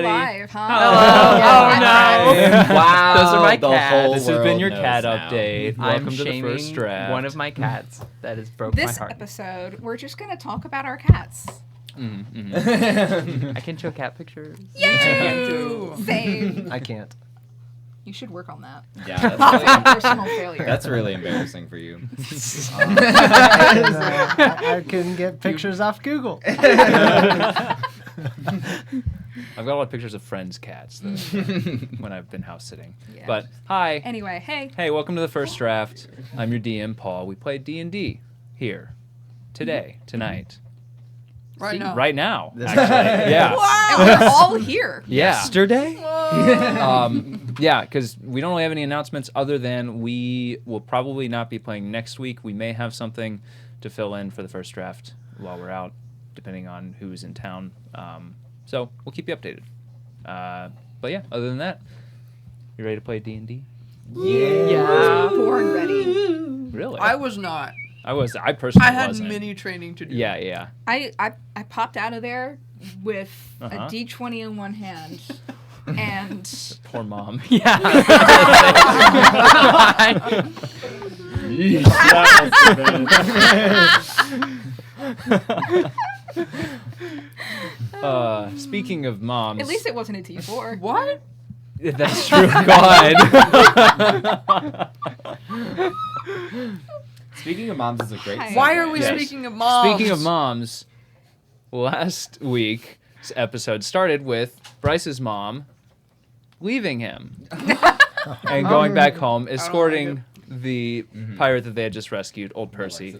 everybody. We're live, huh? Oh, no. Wow. Those are my the cats. whole This has been world your knows cat now. update. Welcome to the first shaming draft. one of my cats. That has broke my This heart. episode, we're just going to talk about our cats. I can show cat pictures. Yay! Same. I can't. You should work on that. Yeah, That's that's a really, personal failure. that's really embarrassing for you. I couldn't get pictures off Google. I've got a lot of pictures of friends' cats though, when I've been house sitting. Yeah. But hi. Anyway, hey. Hey, welcome to the first draft. I'm your DM, Paul. We played D&D here today, tonight. Right now. Right now, actually. Yeah. And we're all here. Yeah. Yesterday? Yeah, because we don't really have any announcements other than we will probably not be playing next week. We may have something to fill in for the first draft while we're out, depending on who's in town. So we'll keep you updated. But yeah, other than that, you ready to play D&D? Yeah. Born ready. Really? I was not. I personally I had wasn't. mini training to do. Yeah. I popped out of there with a Uh-huh. D20 in one hand. And Poor mom. Yeah. Speaking of moms. at least it wasn't a D4. What? That's true. God. Speaking of moms is a great Hi. segue. Why are we Yes. speaking of moms? Speaking of moms, last week's episode started with Bryce's mom leaving him and going back home, escorting the pirate that they had just rescued, old Percy,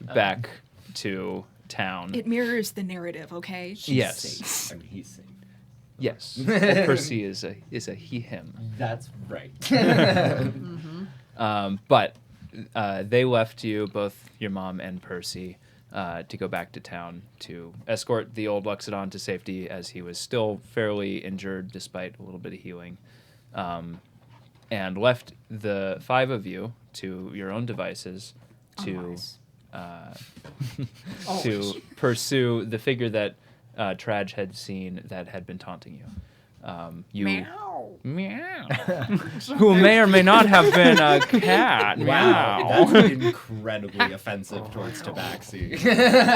back to town. It mirrors the narrative, okay? Yes. I mean, he's saying. Yes. Old Percy is a he him. That's right. But they left you, both your mom and Percy, to go back to town to escort the old Luxodon to safety as he was still fairly injured despite a little bit of healing, and left the five of you to your own devices to to pursue the figure that Tradj had seen that had been taunting you. Meow. Who may or may not have been a cat. Wow, Meow. that's incredibly offensive towards Tabaxi.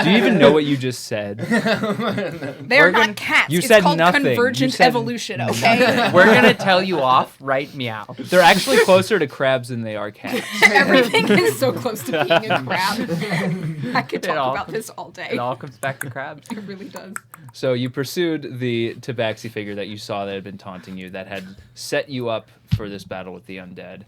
Do you even know what you just said? They're not cats. You it's said called nothing. convergent You said evolution, okay? We're gonna tell you off right meow. They're actually closer to crabs than they are cats. Everything is so close to being a crab. I could talk all about comes- this all day. It all comes back to crabs. It really does. So you pursued the Tabaxi figure that you saw that had been taunting you, that had set you up for this battle with the undead.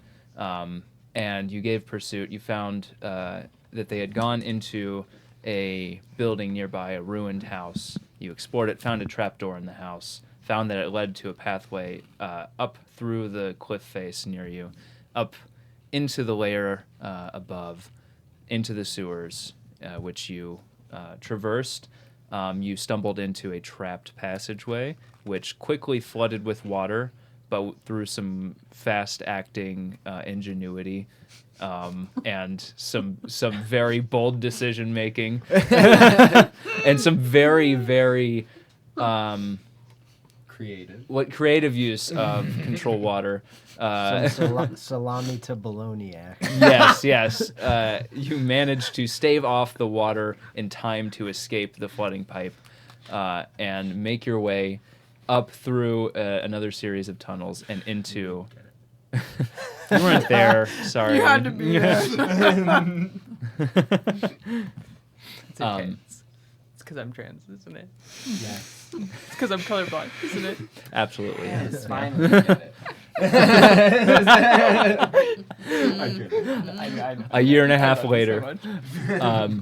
And you gave pursuit. You found that they had gone into a building nearby, a ruined house. You explored it, found a trapdoor in the house, found that it led to a pathway up through the cliff face near you, up into the layer above, into the sewers, which you traversed. You stumbled into a trapped passageway, which quickly flooded with water, but through some fast-acting ingenuity and some very bold decision-making and some very, very creative use of control water. Salami to bologna act. Yes. You managed to stave off the water in time to escape the flooding pipe and make your way up through another series of tunnels and into... You weren't there, sorry. You had to be there. It's okay. It's because I'm trans, isn't it? Yes. It's because I'm colorblind, isn't it? Absolutely. Yes, Yeah. finally get it. A year and a half I love you so later. much.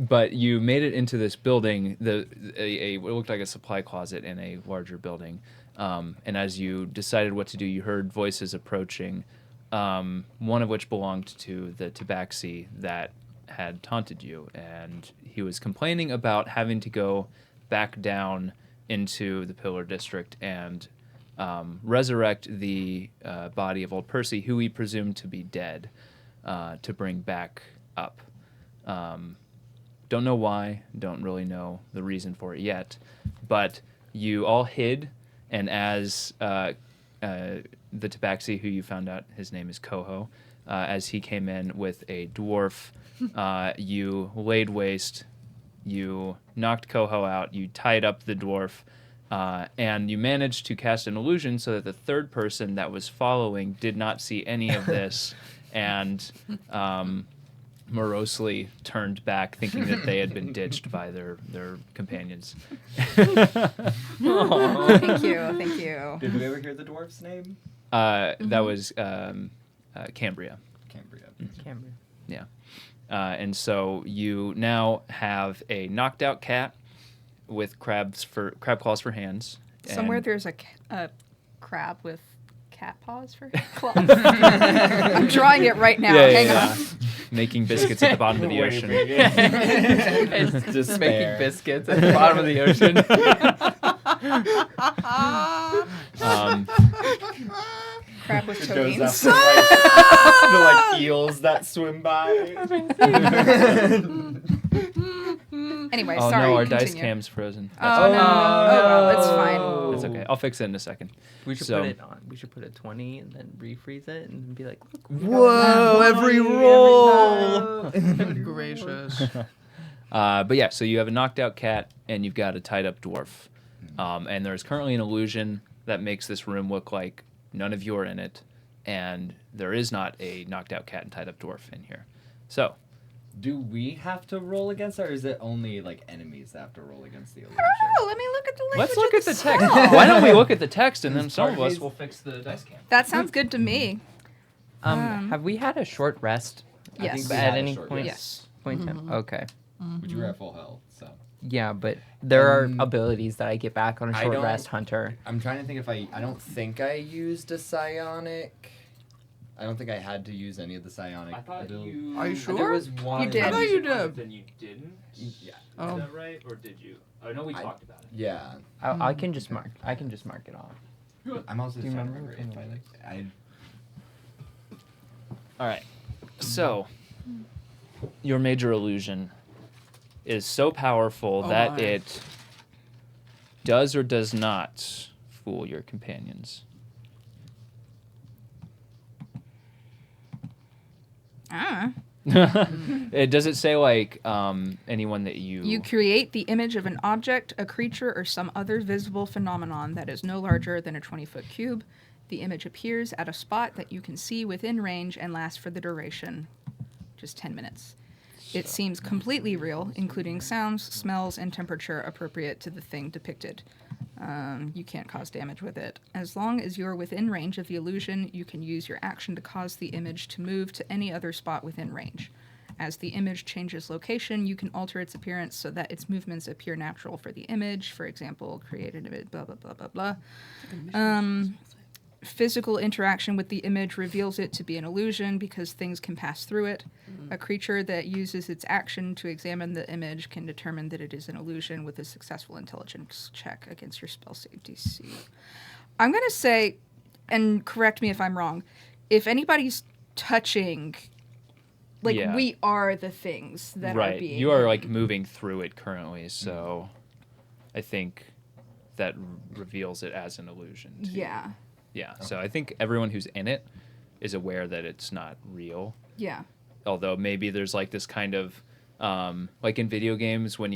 But you made it into this building, it looked like a supply closet in a larger building. And as you decided what to do, you heard voices approaching, one of which belonged to the Tabaxi that had taunted you. And he was complaining about having to go back down into the Pillar District and resurrect the body of old Percy, who he presumed to be dead, to bring back up. Don't know why, don't really know the reason for it yet, but you all hid And as the tabaxi, who you found out his name is Coho, as he came in with a dwarf, you laid waste, you knocked Coho out, you tied up the dwarf, and you managed to cast an illusion so that the third person that was following did not see any of this and morosely turned back thinking that they had been ditched by their companions. Thank you. Did we ever hear the dwarf's name? That was Cambria. Cambria. Camera. Yeah. And so you now have a knocked out cat with crab claws for hands. Somewhere and- there's a crab with cat paws for claws. I'm drawing it right now. Hang on. Making biscuits at the bottom of the ocean. It's just Despair. making biscuits at the bottom of the ocean. Crab with toe Goes beans. after the eels that swim by. Anyway, Oh sorry. no, our dice continue. cam's frozen. Oh, no. Oh, well, it's fine. That's okay. I'll fix it in a second. We should So- put it on. We should put a 20 and then refreeze it and be like, look. Whoa, every roll! Gracious. But yeah, so you have a knocked out cat and you've got a tied up dwarf. And there's currently an illusion that makes this room look like none of you are in it. And there is not a knocked out cat and tied up dwarf in here. So, Do we have to roll against that, or is it only enemies that have to roll against the illusion? Oh, let me look at the language. let's look of at the spell. text. Why don't we look at the text and then It's some part of of us these- will fix the dice cam. That sounds good to me. Have we had a short rest? I Yes. think we At had a any short point? rest. Point in time? Okay. But you were at full health, so. Yeah, but there are abilities that I get back on a I short don't- rest hunter. I'm trying to think if I don't think I used a psionic. I don't think I had to use any of the psionic. ability. Are you There sure? was one. You did. I thought you did. Then you didn't. Yeah. Oh. Is that right, or did you? I know we talked about it. Yeah. I can just mark. I can just mark it off. I'm also Do you just trying to remember remember which if one I All right. So, your major illusion is so powerful Oh that my. it does or does not fool your companions. Does it say like anyone that You create the image of an object, a creature, or some other visible phenomenon that is no larger than a 20-foot cube. The image appears at a spot that you can see within range and lasts for the duration, just 10 minutes. It seems completely real, including sounds, smells, and temperature appropriate to the thing depicted. You can't cause damage with it. As long as you're within range of the illusion, you can use your action to cause the image to move to any other spot within range. As the image changes location, you can alter its appearance so that its movements appear natural for the image. For example, create an image, blah, blah, blah, blah, blah. Physical interaction with the image reveals it to be an illusion because things can pass through it. A creature that uses its action to examine the image can determine that it is an illusion with a successful intelligence check against your spell save DC. I'm going to say, and correct me if I'm wrong, if anybody's touching, like, Yeah. we are the things that are right. being... You are like moving through it currently, so I think that reveals it as an illusion. Too. Yeah. Yeah. So I think everyone who's in it is aware that it's not real. Yeah. Although maybe there's like this kind of like in video games when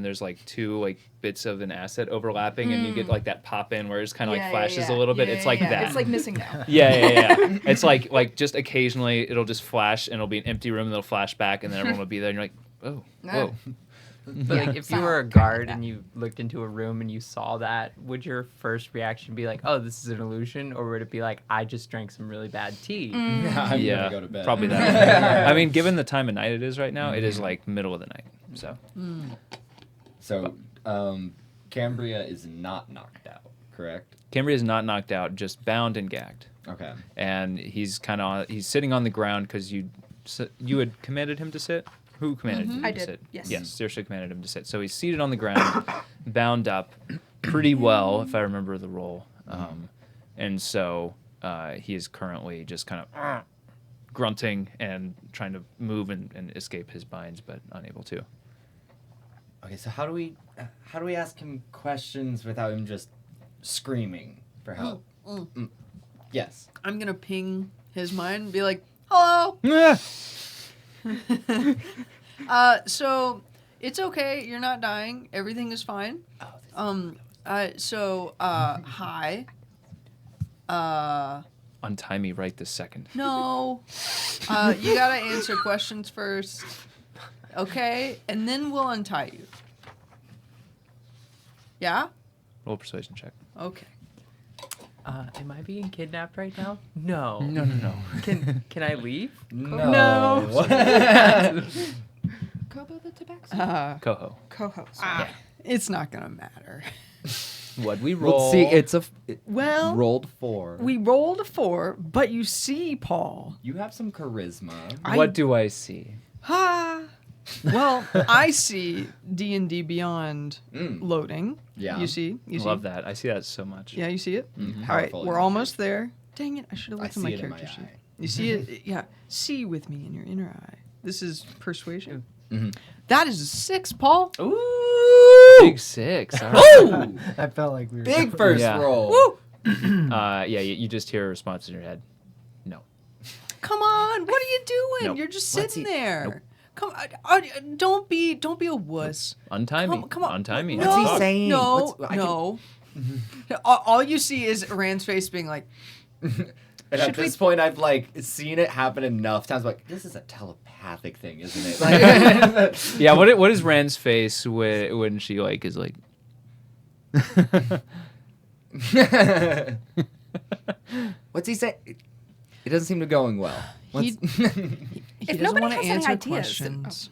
there's like two like bits of an asset overlapping and you get like that pop in where it's kind of like flashes a little bit. It's like that. It's like missing now. Yeah. It's like just occasionally it'll just flash and it'll be an empty room and it'll flash back and then everyone will be there and you're like, oh, whoa. But like, if you sound were a kinda guard like that. and you looked into a room and you saw that, would your first reaction be like, "Oh, this is an illusion," or would it be like, "I just drank some really bad tea"? I'm Yeah, gonna go to bed. probably that. I mean, given the time of night it is right now, it is like middle of the night. So So, Cambria is not knocked out, correct? Cambria is not knocked out, just bound and gagged. Okay. And he's he's sitting on the ground because you had commanded him to sit. Who commanded you I to did, sit? yes. Yes, Saoirse commanded him to sit. So he's seated on the ground, bound up, pretty well, if I remember the roll. And so he is currently just kind of grunting and trying to move and escape his binds, but unable to. Okay, so how do we ask him questions without him just screaming for help. Yes. I'm gonna ping his mind and be like, hello. So it's okay. You're not dying. Everything is fine. Hi. Untie me right this second. No. You gotta answer questions first. Okay, and then we'll untie you. Yeah? Roll a persuasion check. Okay. Am I being kidnapped right now? No. No. Can I leave? No. Kobo the Tabaxi? Coho. Coho. It's not gonna matter. What'd we roll? Well, see, it's Well, rolled 4. we rolled a 4, but you see, Paul. You have some charisma. What do I see? Ha! Well, I see D&D Beyond loading. Yeah. You see? I love that. I see that so much. Yeah, you see it? Mhm. All right, Powerful we're image. almost there. Dang it, I should have I looked at see my it in my character sheet. eye. You see it? Yeah. See with me in your inner eye. This is persuasion. Mhm. That is a 6, Paul. Ooh! Big 6. All right. Ooh! I felt like we were Big first Yeah. roll. Woo! Yeah, you just hear a response in your head. No. Come on, what are you doing? Nope. You're just What's sitting he- there. Nope. Come on, don't be a wuss. Untie me. Come on. Untie me. No, What's he saying? No, What's- I no. All you see is Rand's face being like, And at this point, I've like seen it happen enough times. Like, this is a telepathic thing, isn't it? Like, Yeah, what is Rand's face when she like is like what's he saying? It doesn't seem to be going well. he If doesn't nobody want to has any answer ideas, then- questions.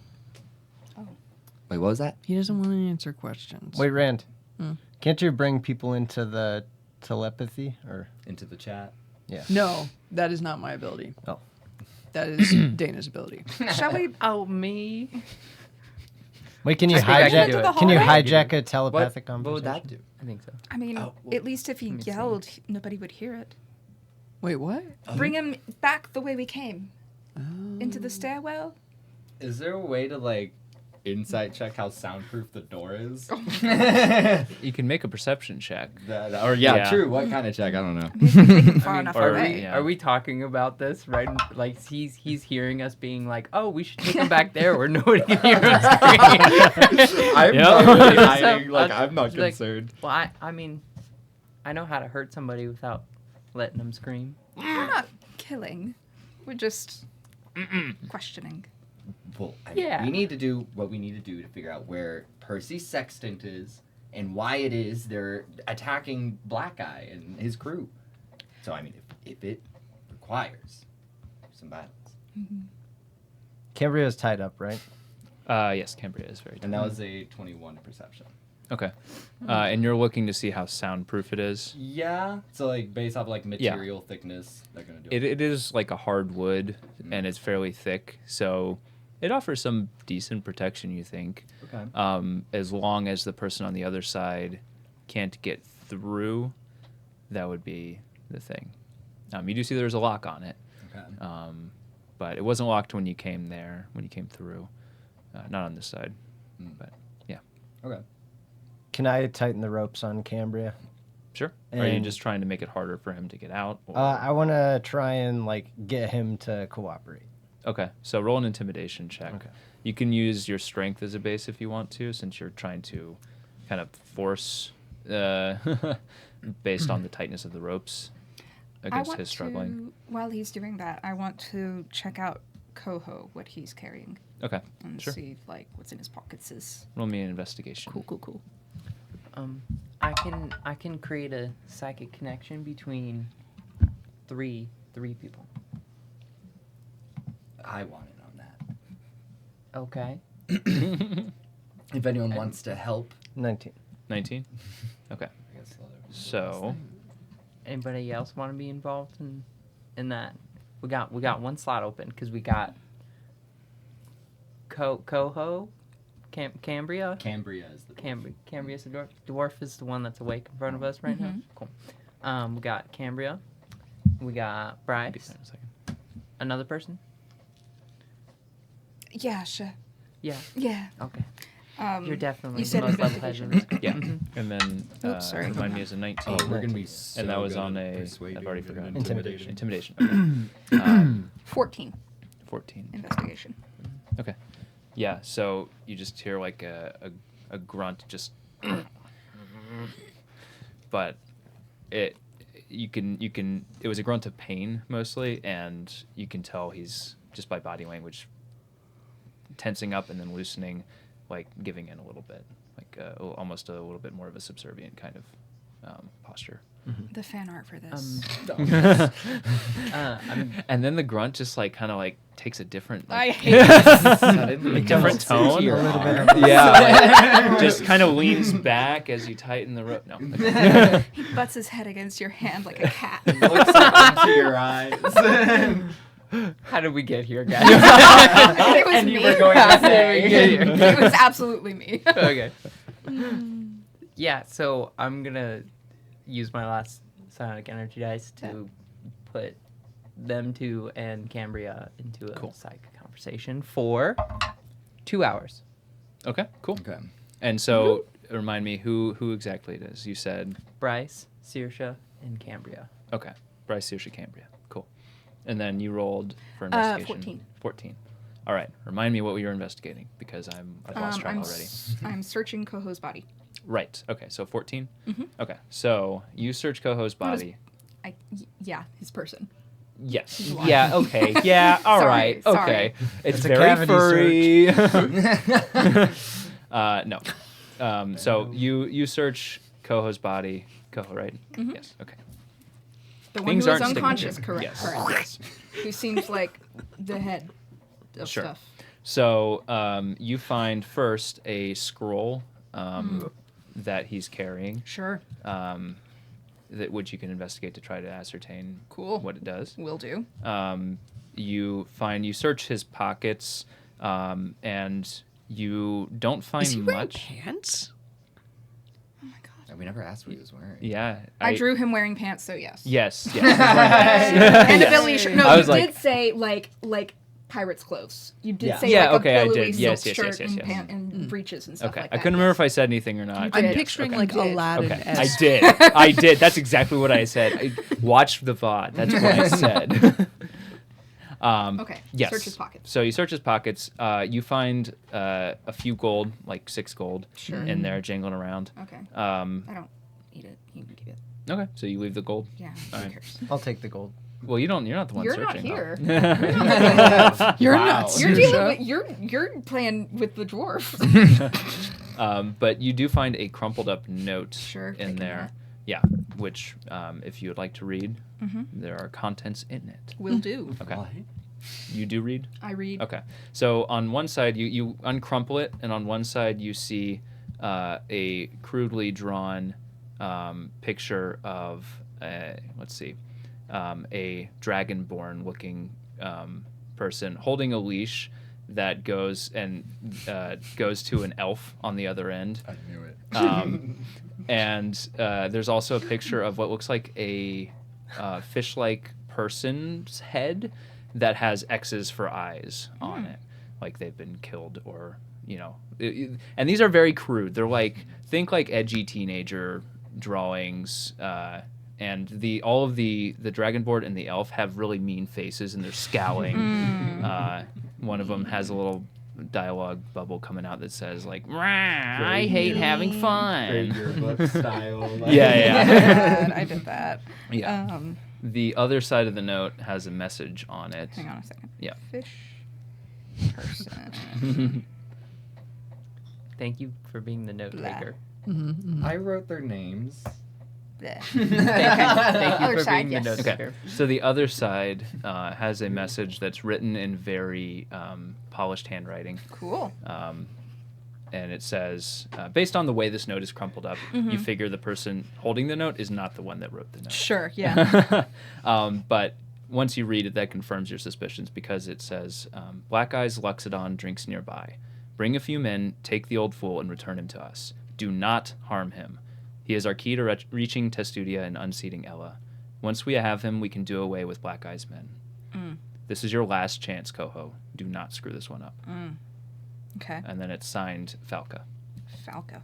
Wait, what was that? He doesn't want to answer questions. Wait, Rand. Hmm. Can't you bring people into the telepathy? Or Into the chat. No, that is not my ability. Oh. That is Deyna's ability. Shall we? Oh, me. wait, can you I think I can hijack? do it. Can you hallway? hijack a What telepathic would conversation? that do? I think so. I mean, Oh, well, at least if he let me see. yelled, nobody would hear it. Wait, what? Bring him back the way we came. Into the stairwell. Is there a way to like insight check how soundproof the door is? you can make a perception check. Or yeah, Yeah. true. What kind of check? I don't know. Maybe take him far I mean, enough or- away. yeah. Are we talking about this right? Like he's hearing us being like, "Oh, we should take him back there where nobody can hear us scream." I'm Yeah. not really So, hiding. Like I'm not like- concerned. Well, I mean, I know how to hurt somebody without letting them scream. We're not killing. We're just questioning. Well, I mean, Yeah. we need to do what we need to do to figure out where Percy Sextant is and why it is they're attacking Black Guy and his crew. So I mean, if it requires some violence, Cambria's tied up, right? Yes, Cambria is very and that was a 21 perception. Okay. And you're looking to see how soundproof it is. Yeah. So like based off like material thickness, they're gonna do It is like a hard wood, Mhm. and it's fairly thick, so it offers some decent protection, you think. Okay. As long as the person on the other side can't get through, that would be the thing. You do see there's a lock on it, Okay. but it wasn't locked when you came through. Not on this side, but yeah. Okay. Can I tighten the ropes on Cambria? Sure. Are you And- just trying to make it harder for him to get out? Or? I want to try and like get him to cooperate. Okay, so roll an intimidation check. Okay. You can use your strength as a base if you want to, since you're trying to kind of force based on the tightness of the ropes against his struggling. While he's doing that, I want to check out Coho, what he's carrying, Okay, and sure. see like what's in his pockets is Roll me an investigation. cool. I can create a psychic connection between three people. I want in on that. Okay. If anyone wants to help, 19. 19? Okay. I guess So, Anybody else want to be involved in that? We got one slot open because we got Coho, Cambria. Cambria is the Cambria's the dwarf. Dwarf is the one that's awake in front of us right now. Cool. We got Cambria. We got be Bryce. fine in a second. Another person? Yeah, sure. Yeah. Yeah. Okay. You're definitely You the said most level-headed in investigation. this group. Yeah. And then Oops, sorry. remind me is a 19. Oh, we're gonna be so and that was good on at a. persuading I've already and forgotten. Intimidation. Intimidation. Okay. 14 14. investigation. Okay. Yeah. So you just hear like a grunt, just. But you can. It was a grunt of pain mostly, and you can tell he's just by body language. Tensing up and then loosening, like giving in a little bit, like almost a little bit more of a subservient kind of posture. The fan art for this. And then the grunt just like kind of like takes a different, I like, hate this. Suddenly different tone. a little bit of- Yeah, like, just kind of leans back as you tighten the rope. No. He butts his head against your hand like a cat. looks up into your eyes. How did we get here, guys? It was And me. you were going to say. It was absolutely me. Okay. Yeah, so I'm gonna use my last psionic energy dice to put them two and Cambria into a Cool. psych conversation for 2 hours. Okay, cool. Okay. And so, remind me who exactly it is. You said Bryce, Saoirse, and Cambria. okay, Bryce, Saoirse, Cambria. Cool. And then you rolled for investigation. 14. 14. All right. Remind me what you're investigating because I've lost track already. I'm searching Coho's body. Right. Okay. So 14. Mhm. Okay. So you search Coho's What is- body. Yeah, his person. Yes. He's alive. Yeah. Okay. Yeah. All Sorry, right. sorry. Okay. It's It's a very cavity furry. No. So you search Coho's body. Coho, right? Mhm. Yes. Okay. The one Things who is aren't sticking unconscious, to him. correct? Yes. Correct. Yes. Who seems like the head of Sure. stuff. So you find first a scroll that he's carrying, Sure. that which you can investigate to try to ascertain Cool. what it does. Will do. You search his pockets, and you don't find Is he wearing much. pants? Oh my god. We never asked what he was wearing. Yeah, I drew him wearing pants, so yes. Yes, yes. And a Yes. Billy shirt. No, I you was like- did say like pirate's clothes. You did Yeah. say Yeah, like okay, a I billowy did. silk Yes, yes, shirt yes, yes, and, yes. pant and breeches and stuff Okay, like I that. couldn't remember yes. if I said anything or not. You I'm did. picturing Okay. like You did. Aladdin. Okay, I did. I did. That's exactly what I said. I watched the VOD. That's what I said. Okay. Yes. Search his pockets. So you search his pockets. You find a few gold, like 6 gold, Sure. in there jingling around. Okay. I don't eat it. You can keep it. Okay, so you leave the gold. Yeah. All Who right. cares? I'll take the gold. Well, you're not the one You're not searching. here. though. You're Wow. nuts. You're Saoirse. dealing with you're playing with the dwarf. But you do find a crumpled up note Sure, in taking there. Yeah, which if you would like to read, there are contents in it. Will do. Okay. What? You do read? I read. Okay. So on one side, you uncrumple it, and on one side you see a crudely drawn picture of, let's see, a dragonborn looking person holding a leash that goes to an elf on the other end. I knew it. And there's also a picture of what looks like a fish-like person's head that has X's for eyes on it, like they've been killed or, and these are very crude. They're like, think like edgy teenager drawings, and all of the dragonborn and the elf have really mean faces and they're scowling. One of them has a little dialogue bubble coming out that says like, "Rah, I hate having Great fun." yearbook style. Like. Yeah. I did that. Yeah. The other side of the note has a message on it. Hang on a second. Yeah. Fish person. Thank you for being the note Blah. taker. I wrote their names. Bleh. Thank you Other for side, being the yes. note Okay. taker. So the other side has a message that's written in very polished handwriting. Cool. And it says, based on the way this note is crumpled up, you figure the person holding the note is not the one that wrote the note. Sure. Yeah. But once you read it, that confirms your suspicions because it says, Black Eyes Luxodon drinks nearby. Bring a few men, take the old fool, and return him to us. Do not harm him. He is our key to reaching Testudia and unseating Ella. Once we have him, we can do away with Black Eyes men. This is your last chance, Coho. Do not screw this one up. Okay. And then it's signed Falca. Falca.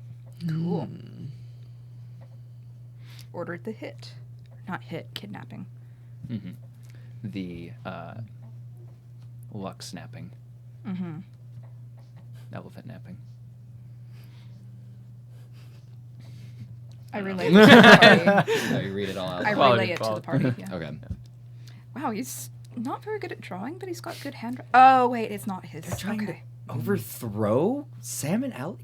Cool. Ordered the hit. Not hit, kidnapping. Mm-hmm. The luck snapping. Mm-hmm. Elephant napping. I relay it to the party. No, you read it all out. I loud. relay it to the party, yeah. Okay. Wow, he's not very good at drawing, but he's got good handwriting. Oh, wait, it's not his. They're trying okay. to overthrow Sam and Ellie?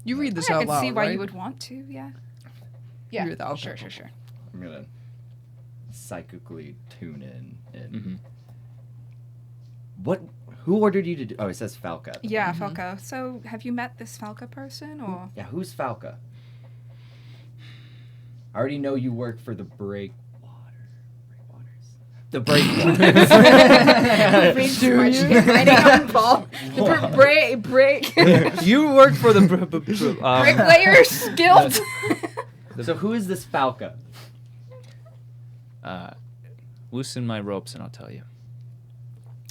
You read this I out could loud, see why right? you would want to, yeah. You Yeah, read that- sure, okay. sure. I'm gonna psychically tune in. And Mm-hmm. what? Who ordered you to do? Oh, it says Falca. Yeah, Falca. So, have you met this Falca person, or? Yeah, who's Falca? I already know you work for the Breakwaters. The Breakwaters. Writing on Paul. The break. You work for the Bricklayers Guild. So who is this Falca? Loosen my ropes and I'll tell you.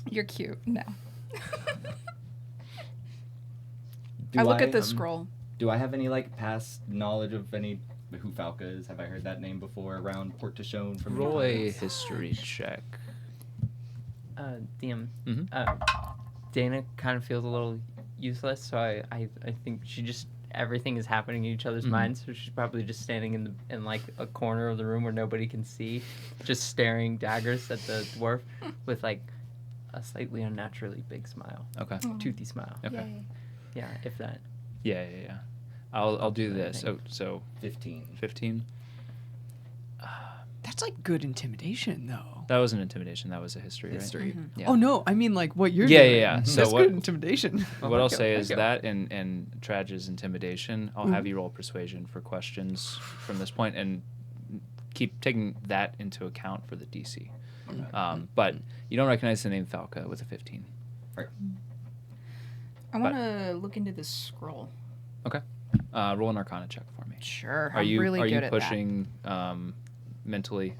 You're cute. No. Do I look at the scroll. Do I have any like past knowledge of any who Falca is? Have I heard that name before around Port de Shone from Roll a the history check. DM. Mhm. Deyna kind of feels a little useless, so I think she just everything is happening in each other's Mhm. minds, so she's probably just standing in like a corner of the room where nobody can see, just staring daggers at the dwarf with like a slightly unnaturally big smile, Okay. toothy smile. Okay. Yeah, if that. Yeah. I'll do That's what I this. think. So 15. 15. That's like good intimidation, though. That was an intimidation. That was a history, History. right? Yeah. Oh no, I mean like what you're Yeah, doing. yeah. So That's what- good intimidation. What I'll say Okay, is okay. that and Tradj's intimidation, I'll have you roll persuasion for questions from this point and keep taking that into account for the DC. But you don't recognize the name Falca with a 15. I want to look into this scroll. Okay. Roll an Arcana check for me. Sure. Are I'm you really are good you at pushing mentally?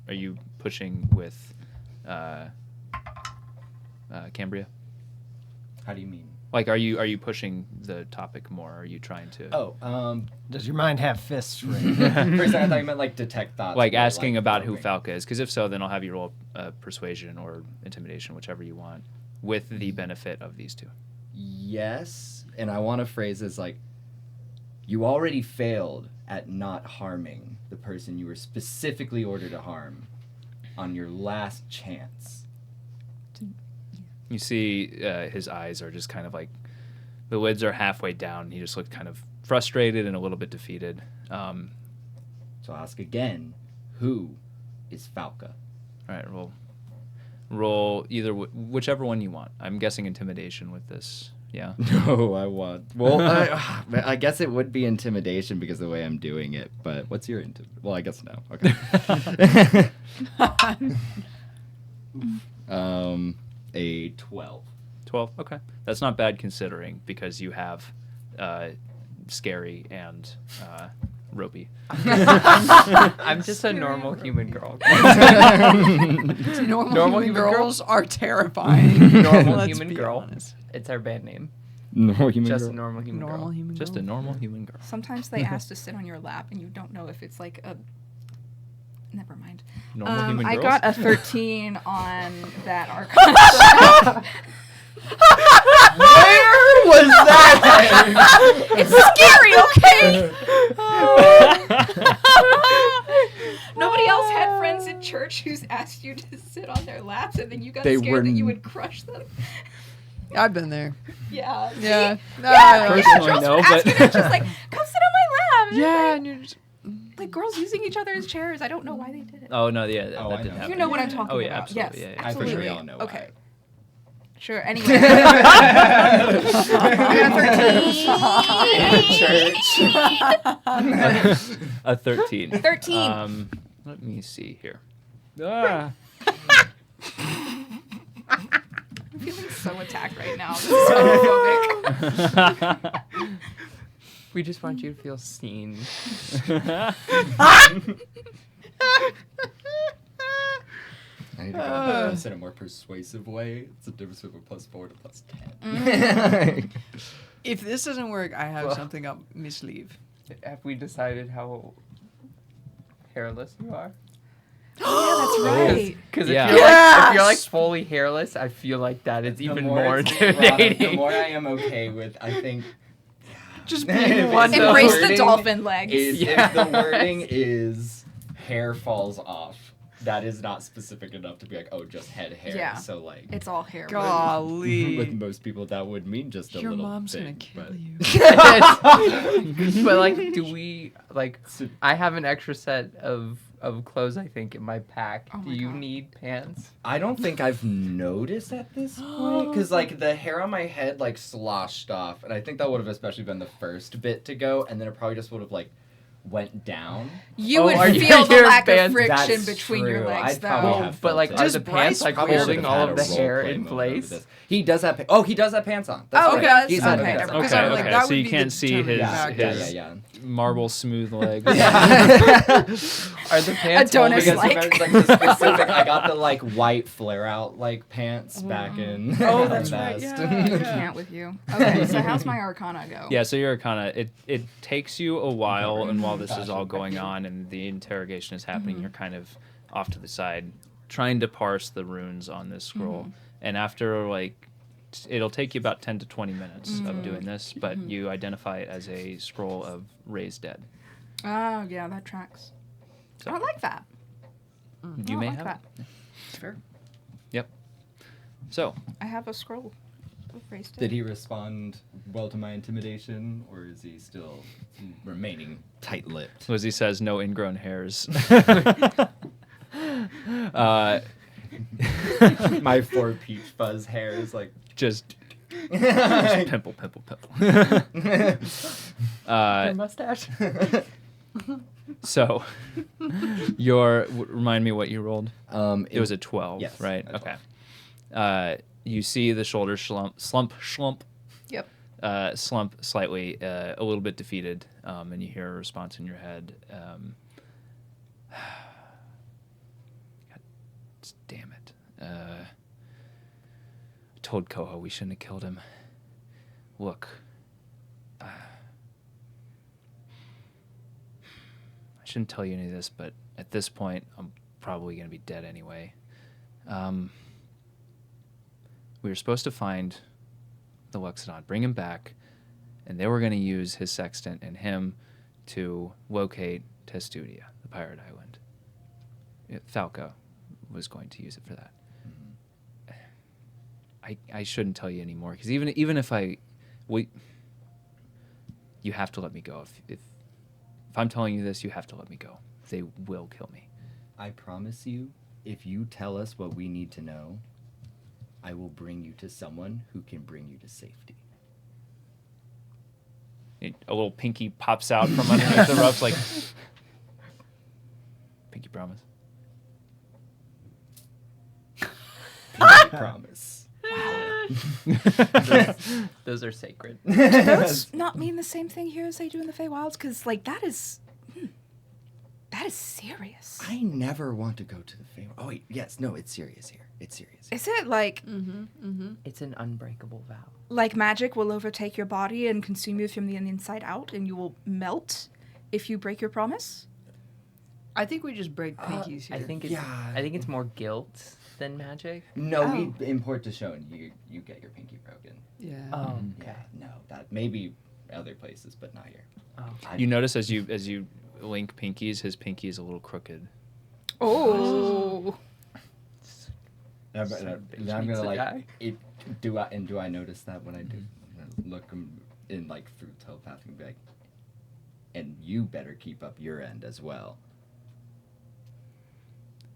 Are you pushing with Cambria? How do you mean? Like, are you pushing the topic more? Are you trying to Does your mind have fists, Ray? for a second I thought you meant like detect thoughts. like or, asking about who probing. Falca is? Because if so, then I'll have you roll persuasion or intimidation, whichever you want, with the benefit of these two. Yes, and I want to phrase this like, you already failed at not harming the person you were specifically ordered to harm on your last chance. You see his eyes are just kind of like, the lids are halfway down. He just looked kind of frustrated and a little bit defeated. So I'll ask again, who is Falca? All right, roll either whichever one you want. I'm guessing intimidation with this. Yeah. No, I want. Well, I guess it would be intimidation because of the way I'm doing it. But what's your Well, I guess no. Okay. A 12. 12. Okay, that's not bad considering because you have scary and ropey. I'm just a normal human girl. Normal human girls are terrifying. Normal Let's human be girl. honest. It's our band name. No, human Just a girl. normal human Normal girl. human Just girl. a normal human girl. Sometimes they ask to sit on your lap, and you don't know if it's like a. Never mind. Normal human I girls. got a 13 on that Arcana. Where was that? It's scary, okay? Nobody else had friends in church who's asked you to sit on their laps, and then you got They scared were that you n- would crush them. I've been there. Yeah. see? Yeah. Personally, girls no, were asking but- it, just like, come sit on my lap. And Yeah, it's and you're just. like girls using each other's chairs. I don't know why they did it. Oh no, yeah, Oh, that I didn't know. happen. You know what I'm talking Oh yeah, about. absolutely. Yes, Yeah, yeah. I for sure absolutely. all know why. Okay. Sure. Anyway. A 13. 13. Let me see here. Ah. I'm feeling so attacked right now. This is homophobic. We just want you to feel seen. I need to go. this in a more persuasive way. It's a difference between a +4 and a +10. If this doesn't work, I have something up my sleeve. Have we decided how hairless you are? Yeah, that's right. Because Yeah. if you're like fully hairless, I feel like that is The even more more it's brought up, intimidating. The more I am okay with, I think. Just If being it's one the Embrace the wording dolphin legs. Is, Yeah. If the wording is hair falls off, that is not specific enough to be like, oh, just head hair. Yeah. So like, It's all hair. with Golly. most people, that would mean just a Your little mom's thing, gonna kill but- you. But like, do we like? I have an extra set of clothes, I think, in my pack. Oh Do my you God. need pants? I don't think I've noticed at this point because like the hair on my head like sloshed off, and I think that would have especially been the first bit to go, and then it probably just would have like went down. You Oh, would are you- feel the your lack of pants- friction That's between your true. legs, I'd probably though. have But felt like, it. are Does the Bryce pants like Probably holding should've all had of a the role hair play in moment over place? this. He does have. He does have pants on. That's Oh, right. he does? He's had Okay, pants never on. mind. Because I'm like, okay. that So would you be can't the see his determining Yeah, factor. yeah. marble smooth legs. Are the pants Adonis holding like. us? Because like the specific, I got the like white flare out like pants back in. Oh, that's right, Vest. yeah. I can't with you. Okay, so how's my Arcana go? Yeah, so your Arcana, it takes you a while, and while this is all going on and the interrogation is happening, you're kind of off to the side, trying to parse the runes on this scroll. And after like, it'll take you about 10 to 20 minutes of doing this, but you identify it as a scroll of raised dead. Oh, yeah, that tracks. So I like that. you I may like have that. it. Fair. Yep. So I have a scroll of raised Did he respond well to my intimidation, or is he still remaining tight-lipped? as he says, no ingrown hairs. My 4 peach fuzz hair is like. just pimple. Your mustache? So, remind me what you rolled. It was a 12, yes, right? a 12. Okay. You see the shoulders slump, Yep. slump slightly, a little bit defeated, and you hear a response in your head. God damn it. I told Koho we shouldn't have killed him. Look. I shouldn't tell you any of this, but at this point, I'm probably going to be dead anyway. We were supposed to find the Luxodon, bring him back, and they were going to use his sextant and him to locate Testudia, the pirate island. Falco was going to use it for that. I shouldn't tell you anymore, because even if you have to let me go. If I'm telling you this, you have to let me go. They will kill me. I promise you, if you tell us what we need to know, I will bring you to someone who can bring you to safety. A little pinky pops out from underneath the rough, like, pinky promise. I promise. Those are sacred. Those not mean the same thing here as they do in the Feywilds? Because, like, that is serious. I never want to go to the favor. Oh wait, yes, no, it's serious here. It's serious. Is it like It's an unbreakable vow. like magic will overtake your body and consume you from the inside out, and you will melt if you break your promise? I think we just break pinkies here. I think it's more guilt than magic. No, Oh. we import to show and you get your pinky broken. Yeah. Oh, Yeah, okay. no, that maybe other places, but not here. Oh. You notice as you link pinkies, his pinky is a little crooked. Oh. I'm Son of a bitch gonna needs to like die. do I notice that when I do? I'm gonna look him in like through telepathic and be like, and you better keep up your end as well.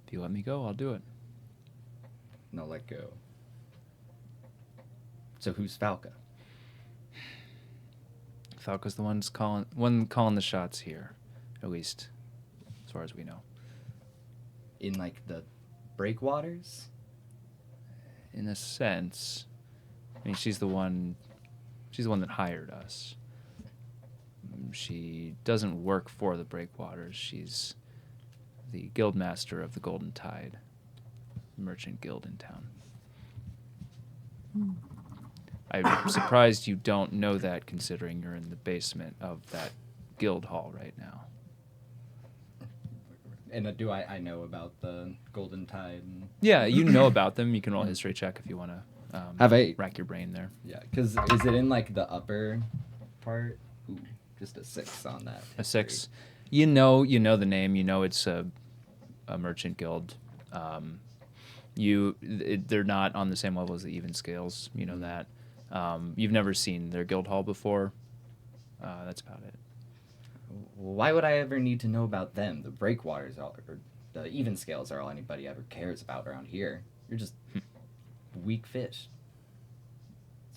If you let me go, I'll do it. No, let go. So who's Falca? Falco's the one calling the shots here, at least as far as we know. In like the breakwaters? In a sense, I mean, she's the one that hired us. She doesn't work for the Breakwaters. She's the guildmaster of the Golden Tide. merchant guild in town. I'm surprised you don't know that, considering you're in the basement of that guild hall right now. And do I know about the Golden Tide? And... Yeah, you know about them. You can roll a history check if you want to Have I? rack your brain there. Yeah, because is it in like the upper part? Ooh, just a 6 on that. A 6. You know the name. You know it's a merchant guild. They're not on the same level as the even scales. You know that. You've never seen their guild hall before. That's about it. Why would I ever need to know about them? The breakwaters or the even scales are all anybody ever cares about around here. You're just weak fish.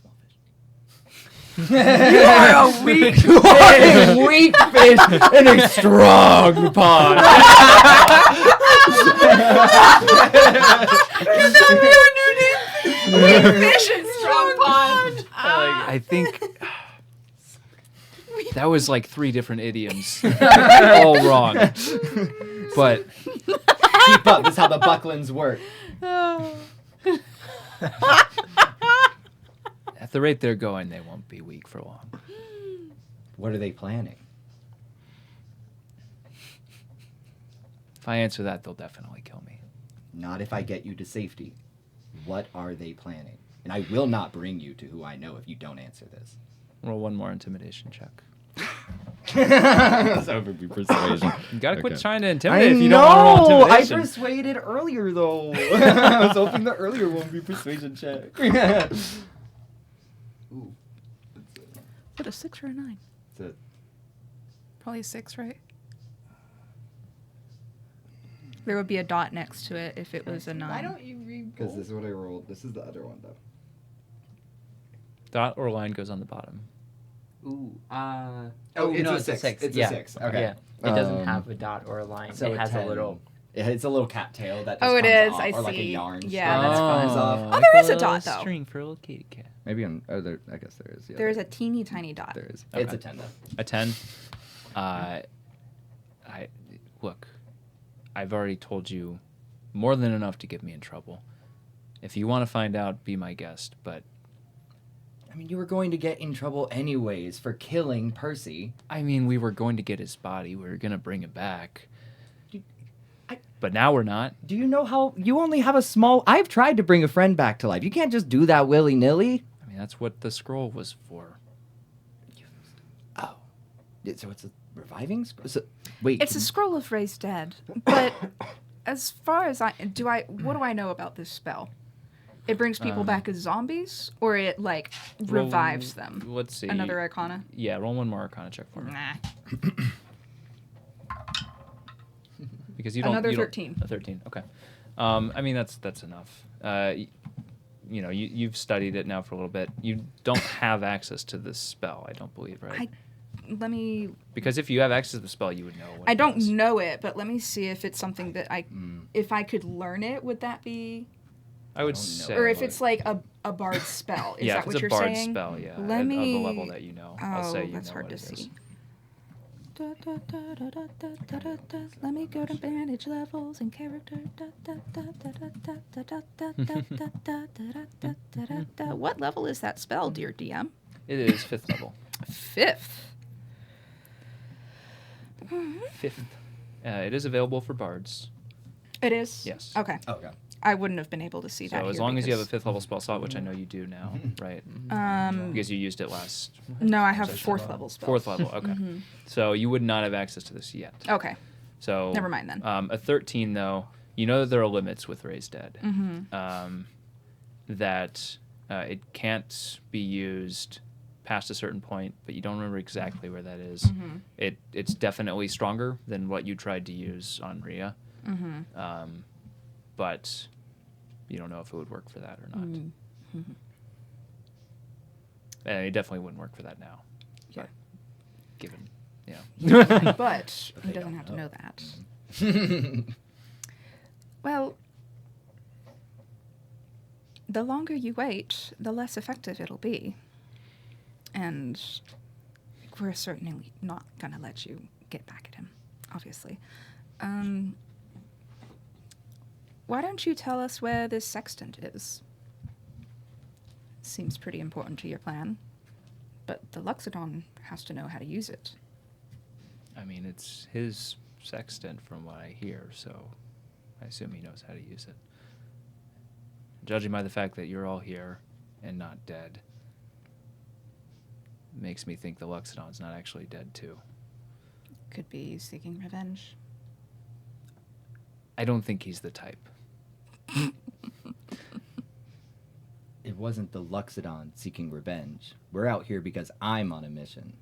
Small fish. You are a weak Weak fish in a strong pond. Fish and strong pond. I think that was like 3 different idioms, all wrong. But Keep up. This is how the Bucklands work. at the rate they're going, they won't be weak for long. What are they planning? If I answer that, they'll definitely kill me. Not if I get you to safety. What are they planning? And I will not bring you to who I know if you don't answer this. Roll one more intimidation check. That would be persuasion. You gotta quit Okay. trying to intimidate if you don't want to roll I intimidation. persuaded earlier though. I was hoping the earlier one would be persuasion check. Ooh. What, a 6 or a 9? It's a Probably a 6, right? There would be a dot next to it if it was a 9. Why don't you read Because this is what I rolled. This is the other one, though. Dot or line goes on the bottom. Ooh, Oh, no, it's a 6. It's yeah. a 6. Okay. Yeah. It doesn't have a dot or a line. So it has a 10. little. It's a little cattail that just Oh, it comes is. off, I or like a see. yarn Yeah, strand that's that fun. comes off. Oh, like there is a little dot, though. String for a little kitty cat. Maybe on. Oh, there. I guess there is. Yeah, There's a teeny tiny dot. There is. Okay. It's a 10 though. A 10. Look. I've already told you more than enough to get me in trouble. If you want to find out, be my guest. But I mean, you were going to get in trouble anyways for killing Percy. I mean, we were going to get his body. We were gonna bring it back. I- But now we're not. Do you know how you only have a small? I've tried to bring a friend back to life. You can't just do that willy nilly. I mean, that's what the scroll was for. Oh, so it's a reviving? So, wait, It's a scroll of raised dead. But as far as what do I know about this spell? It brings people back as zombies, or it like revives them. Let's see. Another Arcana. Yeah, roll one more Arcana check for me. Nah. Because you don't. Another you don't- 13. A 13. Okay. I mean, that's enough. You've studied it now for a little bit. You don't have access to this spell, I don't believe, right? Let me. Because if you have access to the spell, you would know what I it don't is. know it, but let me see if it's something that if I could learn it, would that be? I would don't know. say. Or if it's like a bard spell, is yeah, that if what it's you're a bard saying? spell, yeah, Let of me. the level that you know, I'll say you that's know hard what to it is. see. Let me go to manage levels and character. What level is that spell, dear DM? It is 5th level. 5th. 5th. It is available for bards. It is? Yes. Okay. Okay. I wouldn't have been able to see that So as here long as you have a because- 5th level spell slot, which I know you do now, right? Um, Because you used it last. no, I have session. 4th level spells. 4th level, okay. So you would not have access to this yet. Okay. So Never mind then. A 13 though, you know that there are limits with Raised Dead. Mm-hmm. That it can't be used past a certain point, but you don't remember exactly where that is. Mm-hmm. It's definitely stronger than what you tried to use on Rhea. Mm-hmm. But you don't know if it would work for that or not. Mm-hmm. And it definitely wouldn't work for that now. Yeah. Given, But he doesn't have to know that. Well, the longer you wait, the less effective it'll be. And we're certainly not going to let you get back at him, obviously. why don't you tell us where this sextant is? Seems pretty important to your plan. But the Luxodon has to know how to use it. I mean, it's his sextant from what I hear, so I assume he knows how to use it. Judging by the fact that you're all here and not dead, makes me think the Luxodon's not actually dead, too. Could be seeking revenge. I don't think he's the type. It wasn't the Luxodon seeking revenge. We're out here because I'm on a mission.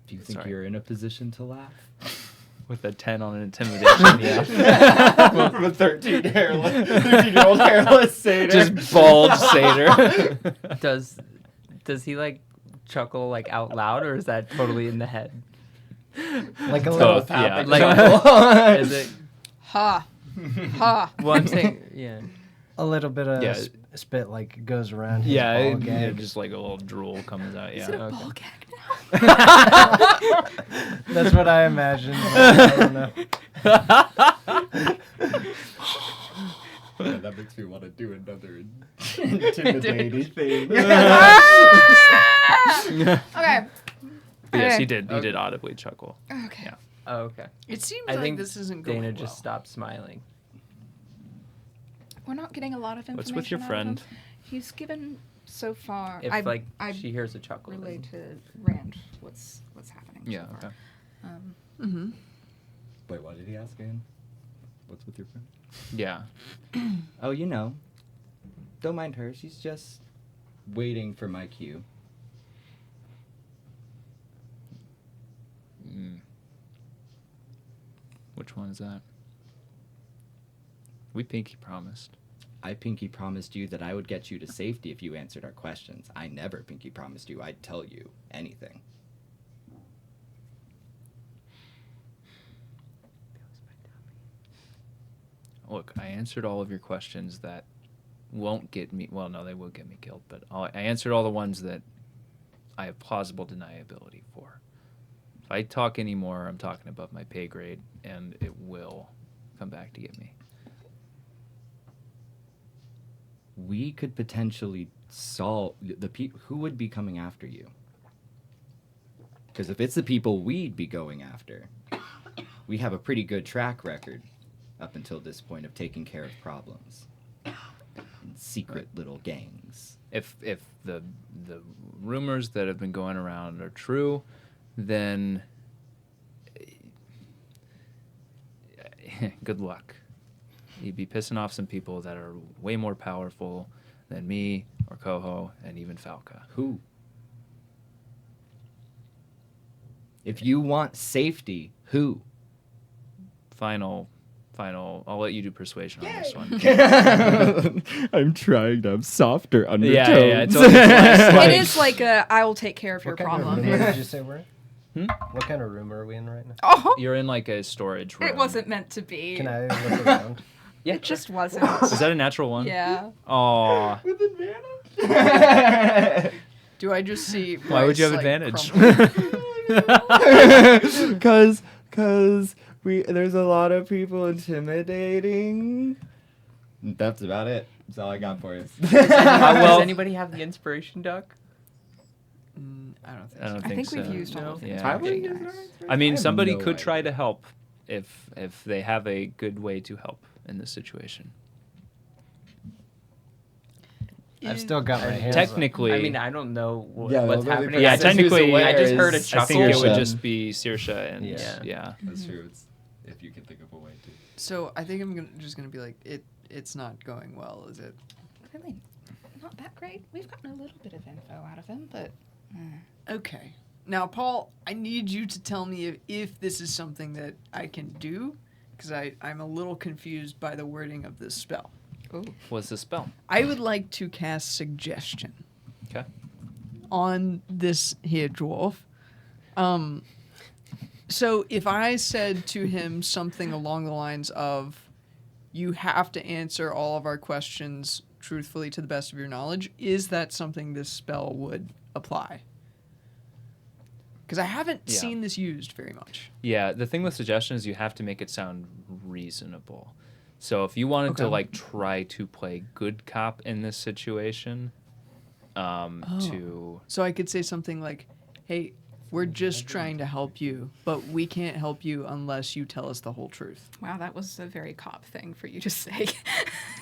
Do you think Sorry. you're in a position to laugh? With a 10 on an intimidation, yeah. From a 13-year-old hairless satyr. Just bald satyr. Does he like chuckle like out loud, or is that totally in the head? Like a little Both, yeah. Like, is it? Ha! Ha! Well, I'm saying, yeah. a little bit of Yeah. Spit like goes around his Yeah, ball yeah, gag. just like a little drool comes out, Is it yeah. a ball gag now? That's what I imagined. I don't know. Yeah, that makes me want to do another intimidating thing. Okay. But yes, Okay. he did audibly chuckle. Okay. Yeah. Oh, okay. It seems I like think this isn't going Deyna well. just stopped smiling. We're not getting a lot of information. What's with your out of friend? him. He's given so far. If I she hears a chuckle. then- relate to Rand what's happening. Yeah, so far. okay. Mm-hmm. Wait, what did he ask again? What's with your friend? Yeah. Oh, you know. Don't mind her. She's just waiting for my cue. Mm. Which one is that? We pinky promised. I pinky promised you that I would get you to safety if you answered our questions. I never pinky promised you I'd tell you anything. Look, I answered all of your questions that won't get me. Well, no, they will get me killed. But I answered all the ones that I have plausible deniability for. If I talk anymore, I'm talking above my pay grade, and it will come back to get me. We could potentially solve the people who would be coming after you. Because if it's the people we'd be going after, we have a pretty good track record up until this point of taking care of problems. Secret little gangs. If the rumors that have been going around are true, then good luck. You'd be pissing off some people that are way more powerful than me or Coho and even Falca. Who? If you want safety, who? Final. I'll let you do persuasion on this one. I'm trying to have softer undertones. Yeah. It's always like, It is like a I will take care of your What kind of problem. room did you say we're in? Hmm? What kind of room are we in right now? Oh, You're in like a storage room. it wasn't meant to be. Can I look around? Yeah, It just wasn't. Is that a natural one? Yeah. Aw. With advantage? Do I just see? Why would you have Bryce, like, advantage? crumpling? Cause there's a lot of people intimidating. That's about it. That's all I got for you. well- Does anybody have the inspiration duck? I don't think I so. don't I think so. we've used all of the Yeah. inspiration Tyler? dice. I mean, I have somebody no could try idea. to help if they have a good way to help in this situation. I've still got my hands Technically, I mean, I don't know Yeah, what's well, happening. yeah, Says who's technically, aware I just heard a is- I chuckle. think it would Saoirse. just be Saoirse and Yeah. yeah. That's true. It's, if you can think of a way to. So I think I'm just gonna be like, it's not going well, is it? Really, not that great. We've gotten a little bit of info out of him, but Okay. Now, Paul, I need you to tell me if this is something that I can do, because I'm a little confused by the wording of this spell. What's the spell? I would like to cast suggestion Okay. on this here dwarf. So if I said to him something along the lines of, you have to answer all of our questions truthfully to the best of your knowledge, is that something this spell would apply? Because I haven't Yeah. seen this used very much. Yeah, the thing with suggestion is you have to make it sound reasonable. So if you wanted to Okay. like try to play good cop in this situation, to So I could say something like, "Hey, we're just trying to help you, but we can't help you unless you tell us the whole truth." Wow, that was a very cop thing for you to say.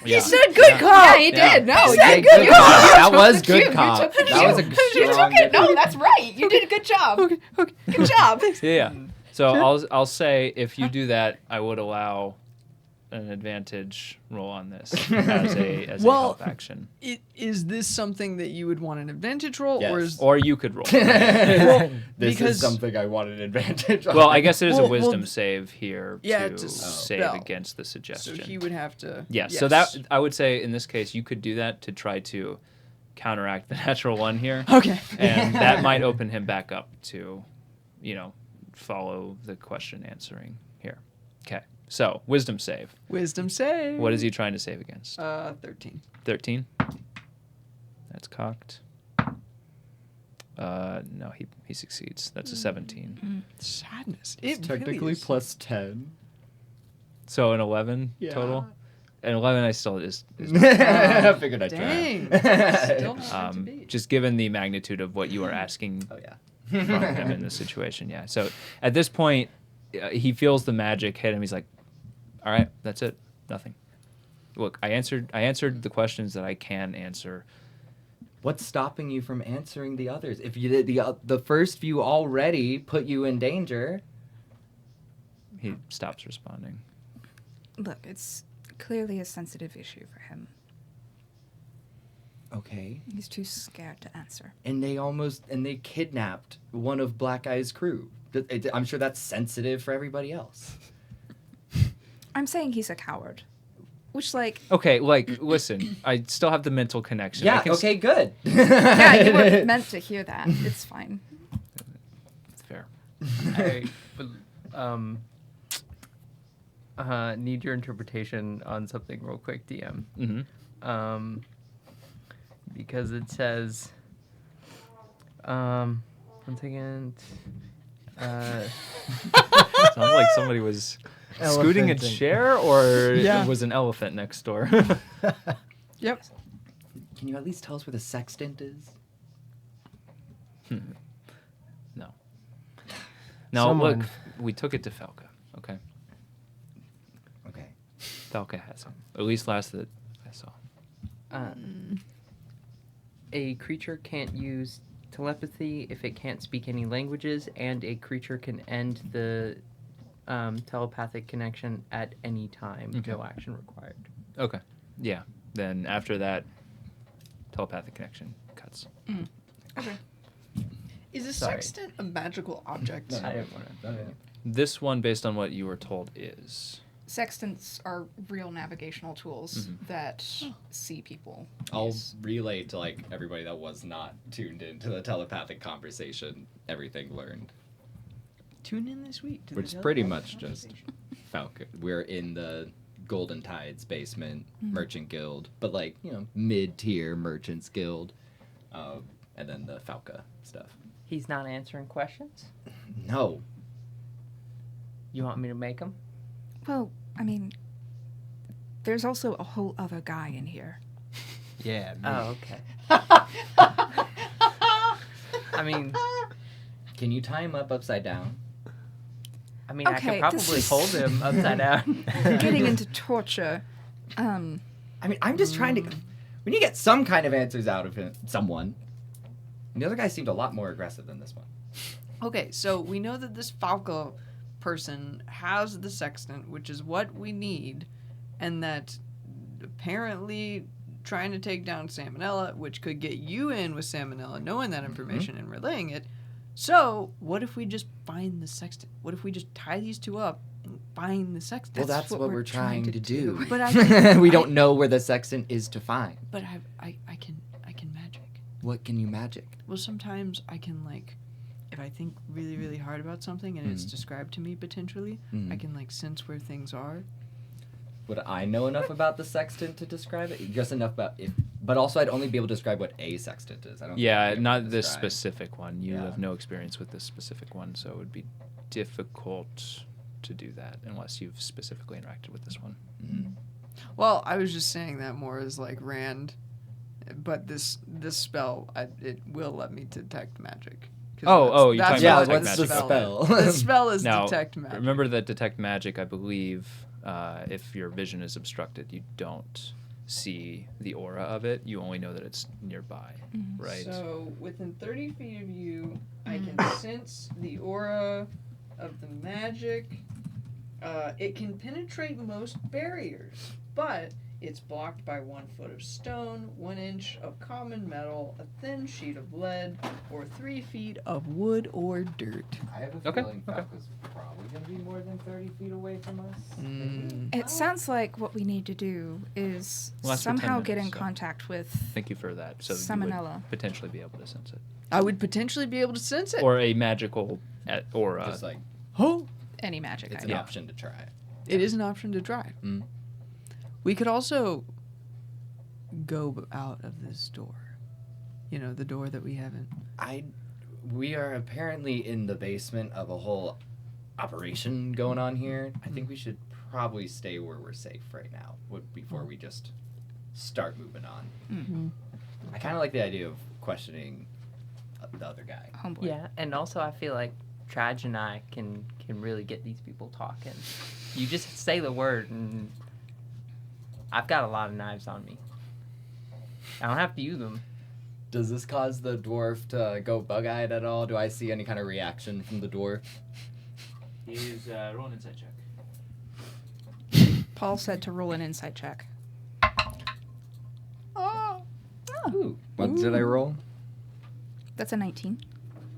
Yeah. said good cop. Yeah, he did. No, You you said did good good. cop. That You was took the good cube. cop. You took the That was a cube. You took strong it. good No, cop. that's right. You did a good job. Okay. Good job. Yeah. So I'll say if you do that, I would allow an advantage roll on this as a Well- help action, Is this something that you would want an advantage roll, or Yes. is or you could roll. This because- is something I wanted an advantage on. Well, I guess it is a Well, wisdom save here Yeah, to to save spell. against the so suggestion. he would have to? Yeah, so that I would say in this case you could do that to try to counteract the natural one here, Okay. and that might open him back up to, follow the question answering here. Okay, so wisdom save. Wisdom save. What is he trying to save against? 13. 13. That's cocked. No, he succeeds. That's a 17. Sadness. it's It really technically is. plus 10. So an 11 total. And 11 I still is I figured I'd Dang. try. Still not hard to beat. just given the magnitude of what you are asking Oh yeah. from him in this situation. Yeah. So at this point, he feels the magic hit him. He's like, "All right, that's it. Nothing. Look, I answered the questions that I can answer. What's stopping you from answering the others? If you did the first few already put you in danger. He stops responding. Look, it's clearly a sensitive issue for him. Okay. He's too scared to answer. And they kidnapped one of Black Eye's crew. I'm sure that's sensitive for everybody else. I'm saying he's a coward. Which, like, Okay, listen, I still have the mental connection. I Yeah, can okay, good. yeah, you weren't meant to hear that. It's fine. It's fair. I would, need your interpretation on something real quick, DM. Mm-hmm. Because it says, one second. Sounds like somebody was scooting a Elephanting. chair, or Yeah. it was an elephant next door. Yep. Can you at least tell us where the sextant is? No. No, Someone- look, we took it to Falca. Okay, Okay. Falca has him. At least last that I saw. A creature can't use telepathy if it can't speak any languages, and a creature can end the telepathic connection at any time. Okay. No action required. Okay. Yeah. Then after that, telepathic connection cuts. Okay. Is a Sorry. sextant a magical object? I didn't want to. This one, based on what you were told, is. Sextants are real navigational tools that see people. I'll use. relay to everybody that was not tuned into the telepathic conversation everything learned. Tune in this week. To Which is the pretty telepathic much just conversation. Falcon. We're in the Golden Tides basement merchant guild, but mid-tier merchants guild, and then the Falca stuff. He's not answering questions? No, You want me to make him? Well, I mean, there's also a whole other guy in here. Yeah. Oh, okay. I mean, can you tie him up upside down? I Okay, could this probably is- hold him upside down. Getting into torture. I mean, I'm just trying to. We need to get some kind of answers out of him, someone. And the other guy seemed a lot more aggressive than this one. Okay, so we know that this Falco person has the sextant, which is what we need, and that apparently trying to take down Salmonella, which could get you in with Salmonella, knowing that information and relaying it. So, what if we just find the sextant? What if we just tie these two up and find the sextant? Well, that's what we're trying to do. But I we don't know where the sextant is to find. But I can magic. What can you magic? Well, sometimes I can if I think really, really hard about something and it's described to me potentially, I can sense where things are. Would I know enough about the sextant to describe it? Just enough about if, but also I'd only be able to describe what a sextant is. I don't. Yeah, think I'd be able not to this describe- specific one. You Yeah. have no experience with this specific one, so it would be difficult. to do that unless you've specifically interacted with this one. Well, I was just saying that more as like Rand, but this spell it will let me detect magic. 'Cause you're talking Yeah, about what's detect the magic. spell? The spell is Now, detect magic. remember that detect magic, I believe, if your vision is obstructed, you don't see the aura of it. You only know that it's nearby, right? So within 30 feet of you, I can sense the aura of the magic. It can penetrate most barriers, but it's blocked by 1 foot of stone, 1 inch of common metal, a thin sheet of lead, or 3 feet of wood or dirt. I have a Okay, feeling that was probably going to be more than 30 feet away from us. It sounds like what we need to do is Lasts for 10 somehow get in minutes, so- contact with Thank you for that. So you Salmonella. would potentially be able to sense it. I would potentially be able to sense it. Or a magical aura. Just like, Oh, any magic it's item. an option to try. it is an option to try. Mm. We could also go out of this door. You know, the door that we haven't. We are apparently in the basement of a whole operation going on here. I think we should probably stay where we're safe right now before we just start moving on. I kind of like the idea of questioning the other guy. Homeboy. Yeah, and also I feel like Tradj and I can really get these people talking. You just say the word, and I've got a lot of knives on me. I don't have to use them. Does this cause the dwarf to go bug-eyed at all? Do I see any kind of reaction from the dwarf? He's rolling an insight check. Paul said to roll an insight check. Ooh. What did I roll? That's a 19.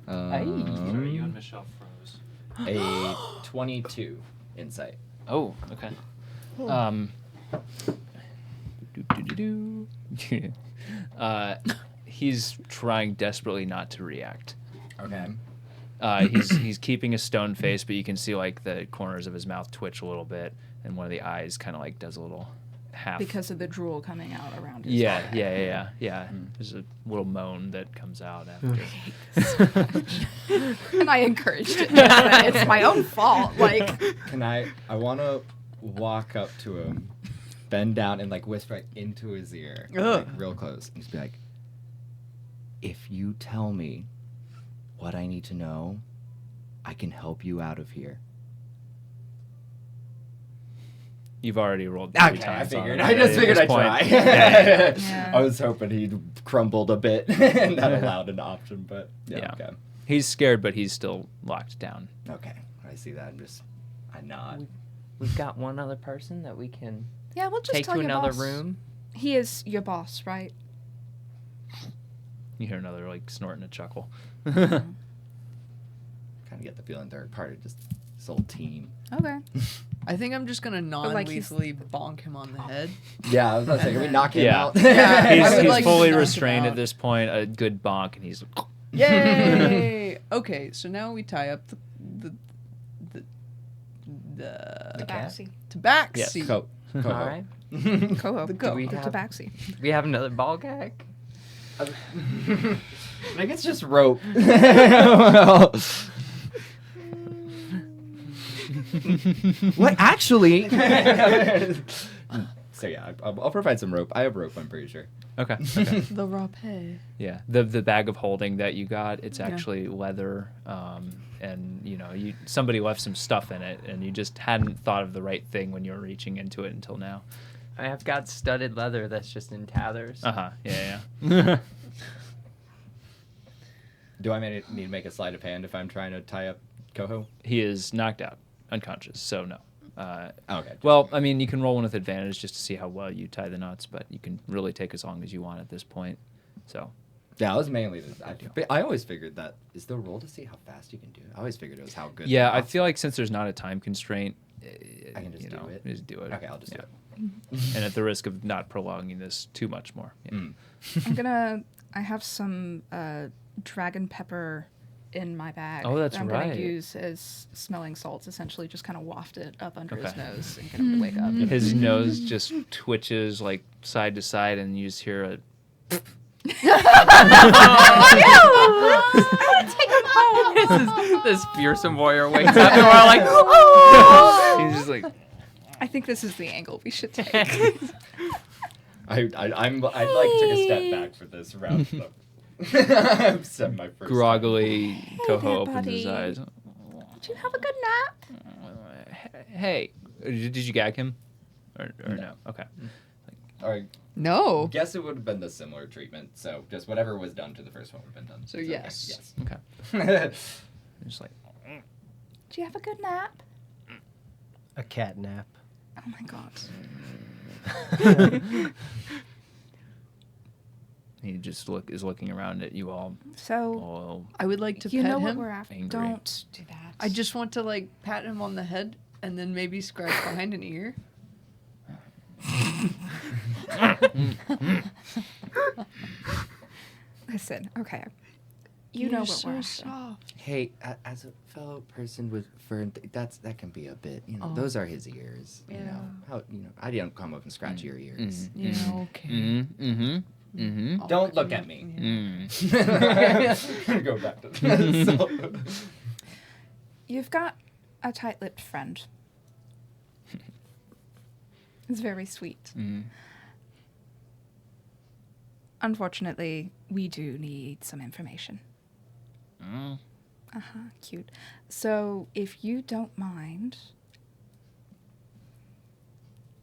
Sorry, you and Michelle froze. A 22 insight. Oh, okay. He's trying desperately not to react. Okay. He's keeping a stone face, but you can see like the corners of his mouth twitch a little bit, and one of the eyes kind of like does a little half. Because of the drool coming out around his Yeah. Mm. There's a little moan that comes out after. And I encouraged it. It's my own fault. Like, I want to walk up to him, bend down, and like whisper into his ear, like, real close, and just be like, "If you tell me what I need to know, I can help you out of here." You've already rolled. Okay, 3 times I on figured. it I just at figured this I'd point. try. Yeah. I was hoping he'd crumbled a bit, and that allowed an option, but Yeah. Okay. He's scared, but he's still locked down. Okay. I see that. I nod. We've got one other person that we can yeah, we'll just take tell to your another boss. room. He is your boss, right? You hear another like snort and a chuckle. Kind of get the feeling they're part of just this whole team. Okay. I think I'm just gonna like he's- non-lethally bonk him on the head. Yeah, I was about to say, can we knock him Yeah. out? Yeah. I would He's like to fully knock him restrained out. at this point. A good bonk, and he's. Yay! Okay, so now we tie up the Tabaxi. tabaxi. Yes. Coho. All right. Coho. The go. we The have- tabaxi. We have another ball gag. I think it's just rope. Well, what actually? So yeah, I'll provide some rope. I have rope. I'm pretty sure. Okay. The rapé. Yeah. The bag of holding that you got, it's Yeah. actually leather, and somebody left some stuff in it, and you just hadn't thought of the right thing when you were reaching into it until now. I have got studded leather that's just in tatters. Yeah. Do I need to make a sleight of hand if I'm trying to tie up Coho? He is knocked out, unconscious. So no. Okay. Well, I mean, you can roll one with advantage just to see how well you tie the knots, but you can really take as long as you want at this point. So. Yeah, I was mainly. I always figured that is the roll to see how fast you can do it. I always figured it was how good. Yeah, the I knots feel like since there's not a time constraint, I can just do it. Just do it. Okay, I'll just do it. And at the risk of not prolonging this too much more. Yeah. I have some dragon pepper in my bag. Oh, that's that I'm right. gonna use as smelling salts, essentially just kind of waft it up under his Okay. nose and get him to wake up. His nose just twitches like side to side, and you just hear a. I want to take him this fearsome warrior wakes up and we're all like, oh! He's just like, I think this is the angle we should take. I'd like to take a step back for this round. I've said my first. groggily, Coho opens buddy. his eyes. Did you have a good nap? Hey, did you gag him? Or no? Okay. All right. No. Guess it would have been the similar treatment. So just whatever was done to the first one would have been done. So It's yes. Okay. Yes. Just like, Did you have a good nap? A cat nap. Oh my god. he just is looking around at you all. So, All I would like to you pet know what him. we're after. Angry. Don't do that. I just want to like pat him on the head and then maybe scratch behind an ear. Listen, okay. You know You're what so we're after. soft. Hey, as a fellow person with fur, that can be a bit. Oh. Those are his ears. You Yeah. know how I didn't come up and scratch your ears. Yeah, okay. Mm-hmm. Mm-hmm. Oh, Don't look yeah. at me. Mm. Go back to this. So- You've got a tight-lipped friend. It's very sweet. Mm. Unfortunately, we do need some information. Mm. Uh-huh, cute. So, if you don't mind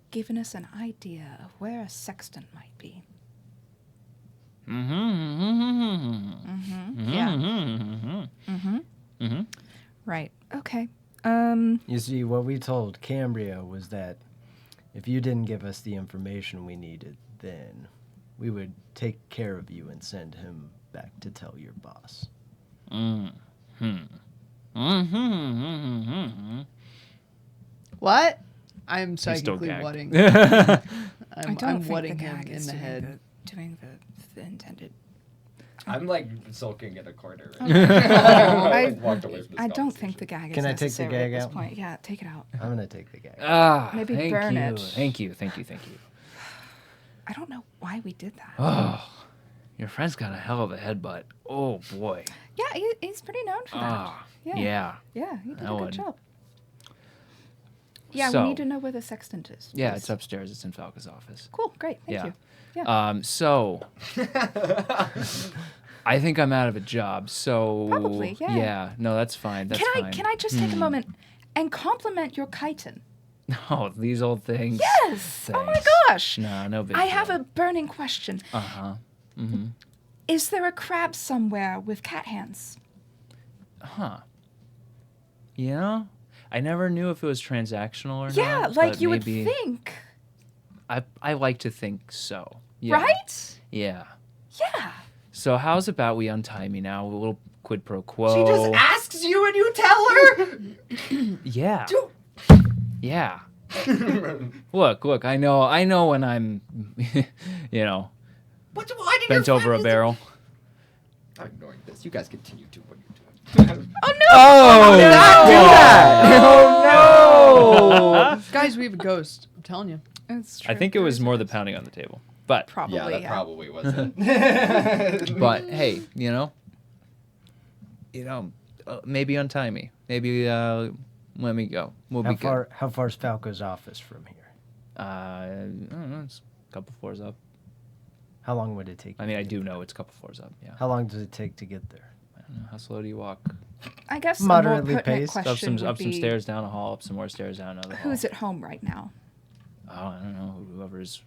giving us an idea of where a sextant might be. Mm-hmm. Yeah. Mm-hmm. Mm-hmm. Mm-hmm. Right. Okay. You see, what we told Cambria was that if you didn't give us the information we needed, then we would take care of you and send him back to tell your boss. Mm-hmm. Mm-hmm. What? I'm He's still psychically gagged. wutting. I I'm don't think wutting the him gag in is the doing head. doing the intended. I'm like sulking in a corner. I- Walked away from this I don't think the conversation. gag is Can I take the necessary gag at this out? point. Yeah, take it out. I'm gonna take the guy. Ah, Maybe thank burn you. it. Thank you. I don't know why we did that. Oh, your friend's got a hell of a headbutt. Oh boy. Yeah, he's pretty known for that. Ah, Yeah. yeah. Yeah, he did That a good one. job. Yeah, So- we need to know where the sextant is. Yeah, please. it's upstairs. It's in Falca's office. Cool, great, thank Yeah. you. Yeah. So I think I'm out of a job. So Probably, yeah. Yeah. No, that's fine. That's fine. Can I just take a moment and compliment your chitin? Oh, these old things. Yes. Oh my Thanks. gosh. No, no big I have deal. a burning question. Uh-huh. Mm-hmm. Is there a crab somewhere with cat hands? Huh. You know, I never knew if it was transactional or Yeah, not. like but you maybe, would think. I like to think so. Yeah. Right? Yeah. Yeah. So how's about we untie me now? A little quid pro quo. She just asks you and you tell her. Yeah. Do- Yeah. Look. I know when I'm, you know, Why did bent your over a friend- barrel. I'm ignoring this. You guys continue to what you're doing. Oh no! Oh, did I do that? Oh no! Guys, we have a ghost. I'm telling you. It's I true, think it there was is a more the ghost. pounding on the table, but Probably, Yeah, that yeah. probably wasn't. but hey, maybe untie me. Maybe let me go. We'll be good. How far is Falco's office from here? I don't know. It's a couple floors up. How long would it take? I you mean, to I get do there? know it's a couple floors up. Yeah. How long does it take to get there? I don't know. How slow do you walk? I guess Moderately a more pertinent paced. Up question Up would some be, stairs, down a hall, up some more stairs, down another hall. who's at home right now? Oh, I don't know. Whoever's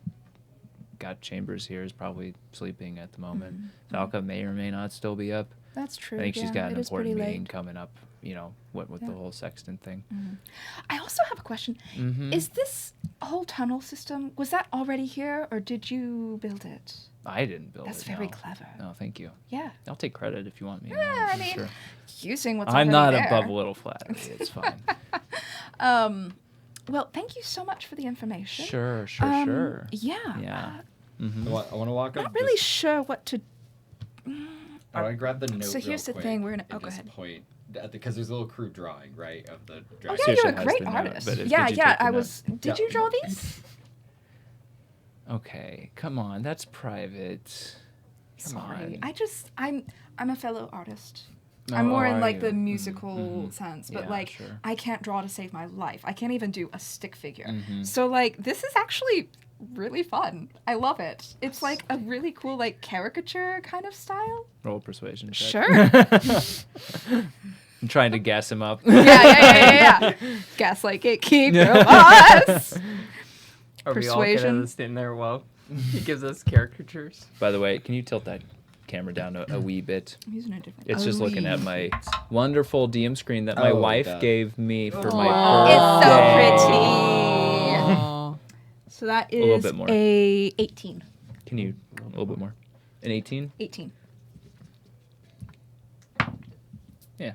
got chambers here is probably sleeping at the moment. Falca may or may not still be up. That's true. I think she's yeah, got an it is pretty important meeting late. coming up. With Yeah. the whole sextant thing. I also have a question. Mm-hmm. Is this whole tunnel system, was that already here or did you build it? I didn't build That's it. very no. clever. No, thank you. Yeah. I'll take credit if you want me. Yeah, I for mean, sure. using what's I'm already not there. above a little flattery. It's fine. Well, thank you so much for the information. Sure. Yeah. Yeah. Mm-hmm. I want to walk up. Not really sure what to. I want to grab the note. So here's the real thing, quick we're gonna- and oh, go just ahead. point because there's a little crude drawing, right, of the Oh, dragon. yeah, Saoirse you're a has great the note, artist. but did Yeah, you yeah. take the I note? was. Did Yeah. you draw these? Okay, come on. That's private. Come Sorry. on. I'm a fellow artist. I'm more in are like you? the musical sense, but Yeah, like sure. I can't draw to save my life. I can't even do a stick figure. Mhm. So like this is actually really fun. I love it. It's like a really cool like caricature kind of style. Roll persuasion check. Sure. I'm trying to gas him up. yeah. Gaslight gatekeeper boss. Are we all gonna Persuasion. stand there while he gives us caricatures? By the way, can you tilt that camera down a wee bit? I'm using a different. It's just looking at wee my wonderful DM screen that my Oh, wife God. gave me for my It's birthday. so pretty. Aw. So that A little is bit more. a 18. Can you a little bit more? An 18? 18. Yeah.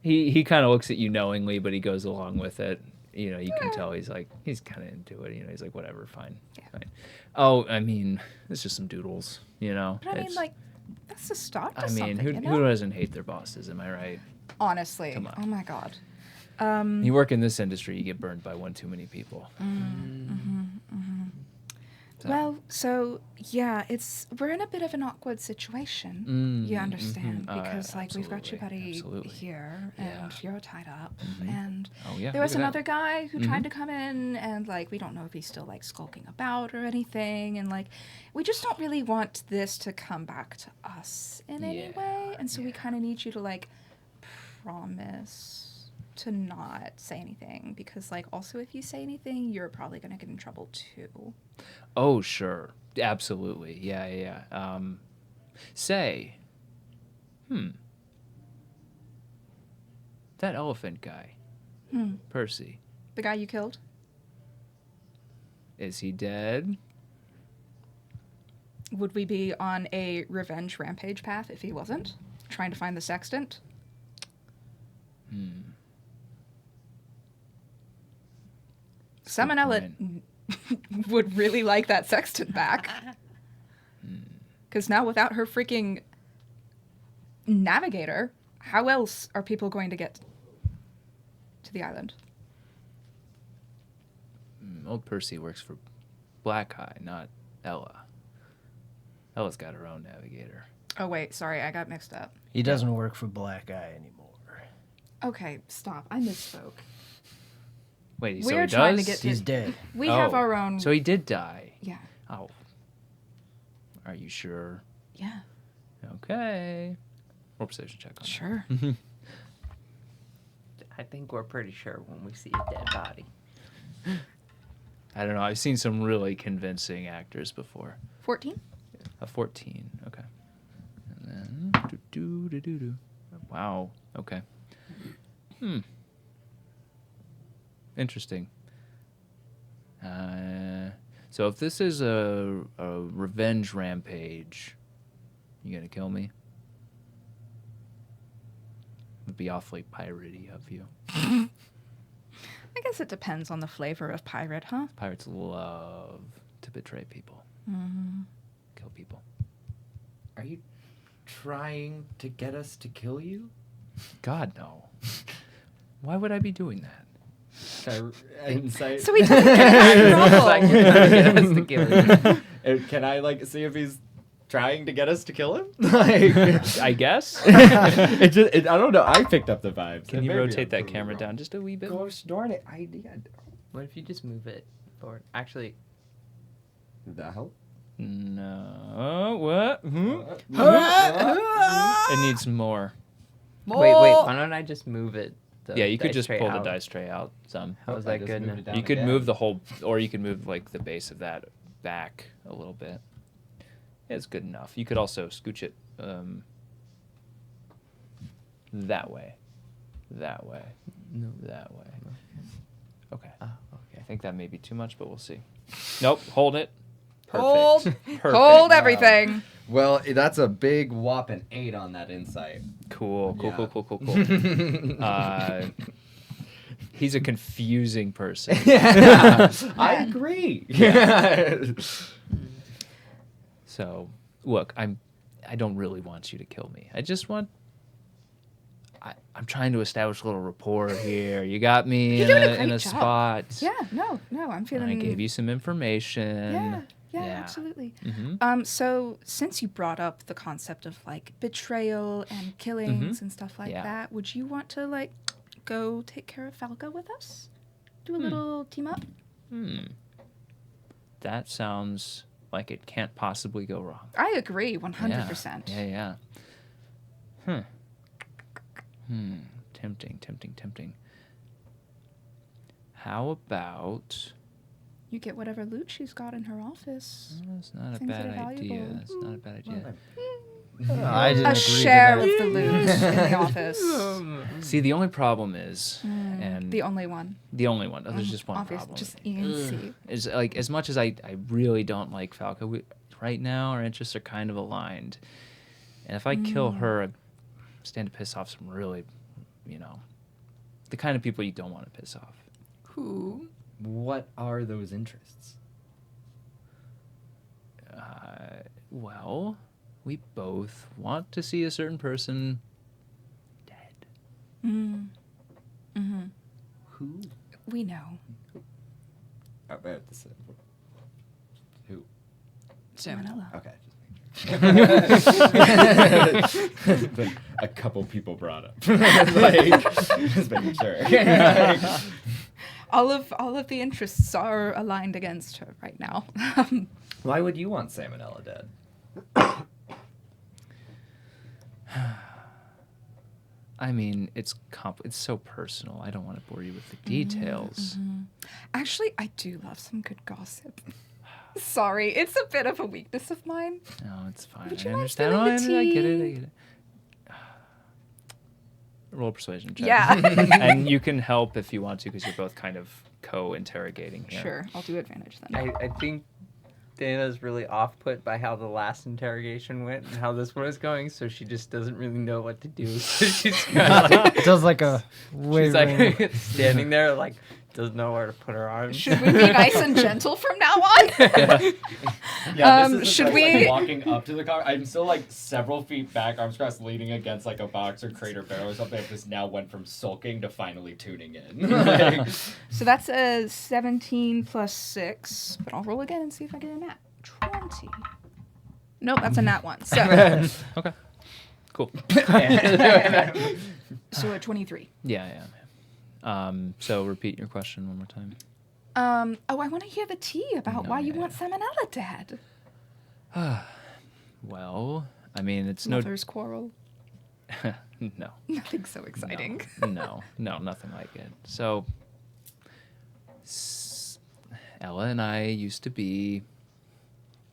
He kind of looks at you knowingly, but he goes along with it. You know, you can tell he's kind of into it. You know, he's like, whatever, fine, fine. Oh, I mean, it's just some doodles. You know. But I mean, It's- like, that's the start to I mean, something, who you know? who doesn't hate their bosses? Am I right? Honestly. Come on. Oh my god. You work in this industry, you get burned by one too many people. So- Well, so yeah, we're in a bit of an awkward situation. You understand because like we've got your buddy absolutely. here Yeah. and you're tied up and Oh yeah. there was look at another that. guy who tried to come in and like we don't know if he's still like skulking about or anything and like we just don't really want this to come back to us in any Yeah, way and so we kind of need you to like promise to not say anything because like also if you say anything you're probably going to get in trouble too. Oh sure, absolutely. Yeah. Say, that elephant guy, Percy, The guy you killed? is he dead? Would we be on a revenge rampage path if he wasn't? Trying to find the sextant? Salmonella would really like that sextant back. Because now without her freaking navigator, how else are people going to get to the island? Old Percy works for Black Eye, not Ella. Ella's got her own navigator. Oh, wait, sorry, I got mixed up. He doesn't work for Black Eye anymore. Okay, stop. I misspoke. Wait, so We're he trying to does? get He's dead. We have Oh, our own... So he did die. Yeah. Oh. Are you sure? Yeah. Okay. Roll perception check on that. Sure. I think we're pretty sure when we see a dead body. I don't know. I've seen some really convincing actors before. 14? A 14. Okay. And then... Wow. Okay. Interesting. So if this is a revenge rampage, you gonna kill me? It'd be awfully piratey of you. I guess it depends on the flavor of pirate, huh? Pirates love to betray people. Kill people. Are you trying to get us to kill you? God, no. Why would I be doing that? Insight. So he doesn't get in It's like trouble. you're trying to get us to kill you. Can I like see if he's trying to get us to kill him? Like, I guess. I don't know. I picked up the vibes. Can And you maybe rotate I'm that totally camera wrong. down just a wee bit? Gosh darn it! I did. What if you just move it forward? Actually, Did that help? No. What? It needs more. wait, why don't I just move it? Yeah, you could dice just tray pull the out? dice tray out some. How's I that just good moved now? it down You could again. move the whole, or you could move like the base of that back a little bit. Yeah, it's good enough. You could also scooch it that way, that way, No. that way. Okay. Oh, I okay. think that may be too much, but we'll see. Nope. Hold it. Perfect. Hold. Perfect. Hold everything. Well, that's a big whopping 8 on that insight. Cool. Yeah. Cool. He's a confusing person. Yeah, I agree. So, look, I don't really want you to kill me. I just want. I'm trying to establish a little rapport here. You got me You're in doing a a great job. spot. Yeah, no, I'm feeling... And I gave you some information. Yeah, Yeah, Yeah. absolutely. Mm-hmm. So since you brought up the concept of like betrayal and killings and stuff like Yeah. that, would you want to like go take care of Falco with us? Do a little team up? That sounds like it can't possibly go wrong. I agree, 100%. Yeah. Tempting. How about... You get whatever loot she's got in her office. That's not a Things that bad are idea. valuable. That's not a bad idea. I didn't A agree share to of that. the loot in the office. See, the only problem is, and The only one. the only one, there's just one Obvious, problem. just you can see. Is like, as much as I really don't like Falco, right now our interests are kind of aligned. And if I kill her, I stand to piss off some really, the kind of people you don't want to piss off. Who? What are those interests? Well, we both want to see a certain person dead. Who? We know. About this. Who? Salmonella. Okay. A couple people brought up. Just making sure. All of the interests are aligned against her right now. Why would you want Salmonella dead? I mean, it's so personal. I don't want to bore you with the details. Actually, I do love some good gossip. Sorry, it's a bit of a weakness of mine. No, it's fine. Would I you mind understand. spilling the I get it. tea? Roll persuasion check. Yeah. And you can help if you want to, because you're both kind of co-interrogating here. Sure, I'll do advantage then. I think Dana's really off-put by how the last interrogation went and how this one is going, so she just doesn't really know what to do. So she's kind of like, Does like a she's wavering. like standing there, like doesn't know where to put her arms. Should we be nice and gentle from now on? Yeah, this is should just, we- walking up to the car? I'm still like several feet back, arms crossed, leaning against like a box or crate or barrel or something. I just now went from sulking to finally tuning in. Like, So that's a 17 plus 6, but I'll roll again and see if I get a nat 20. Nope, that's a nat 1. So, Okay. Cool. so a 23. Yeah. So repeat your question one more time. I want to hear the tea about why you want Salmonella dead. Well, I mean, it's Mother's quarrel. no. Nothing so exciting. No, nothing like it. So, Ella and I used to be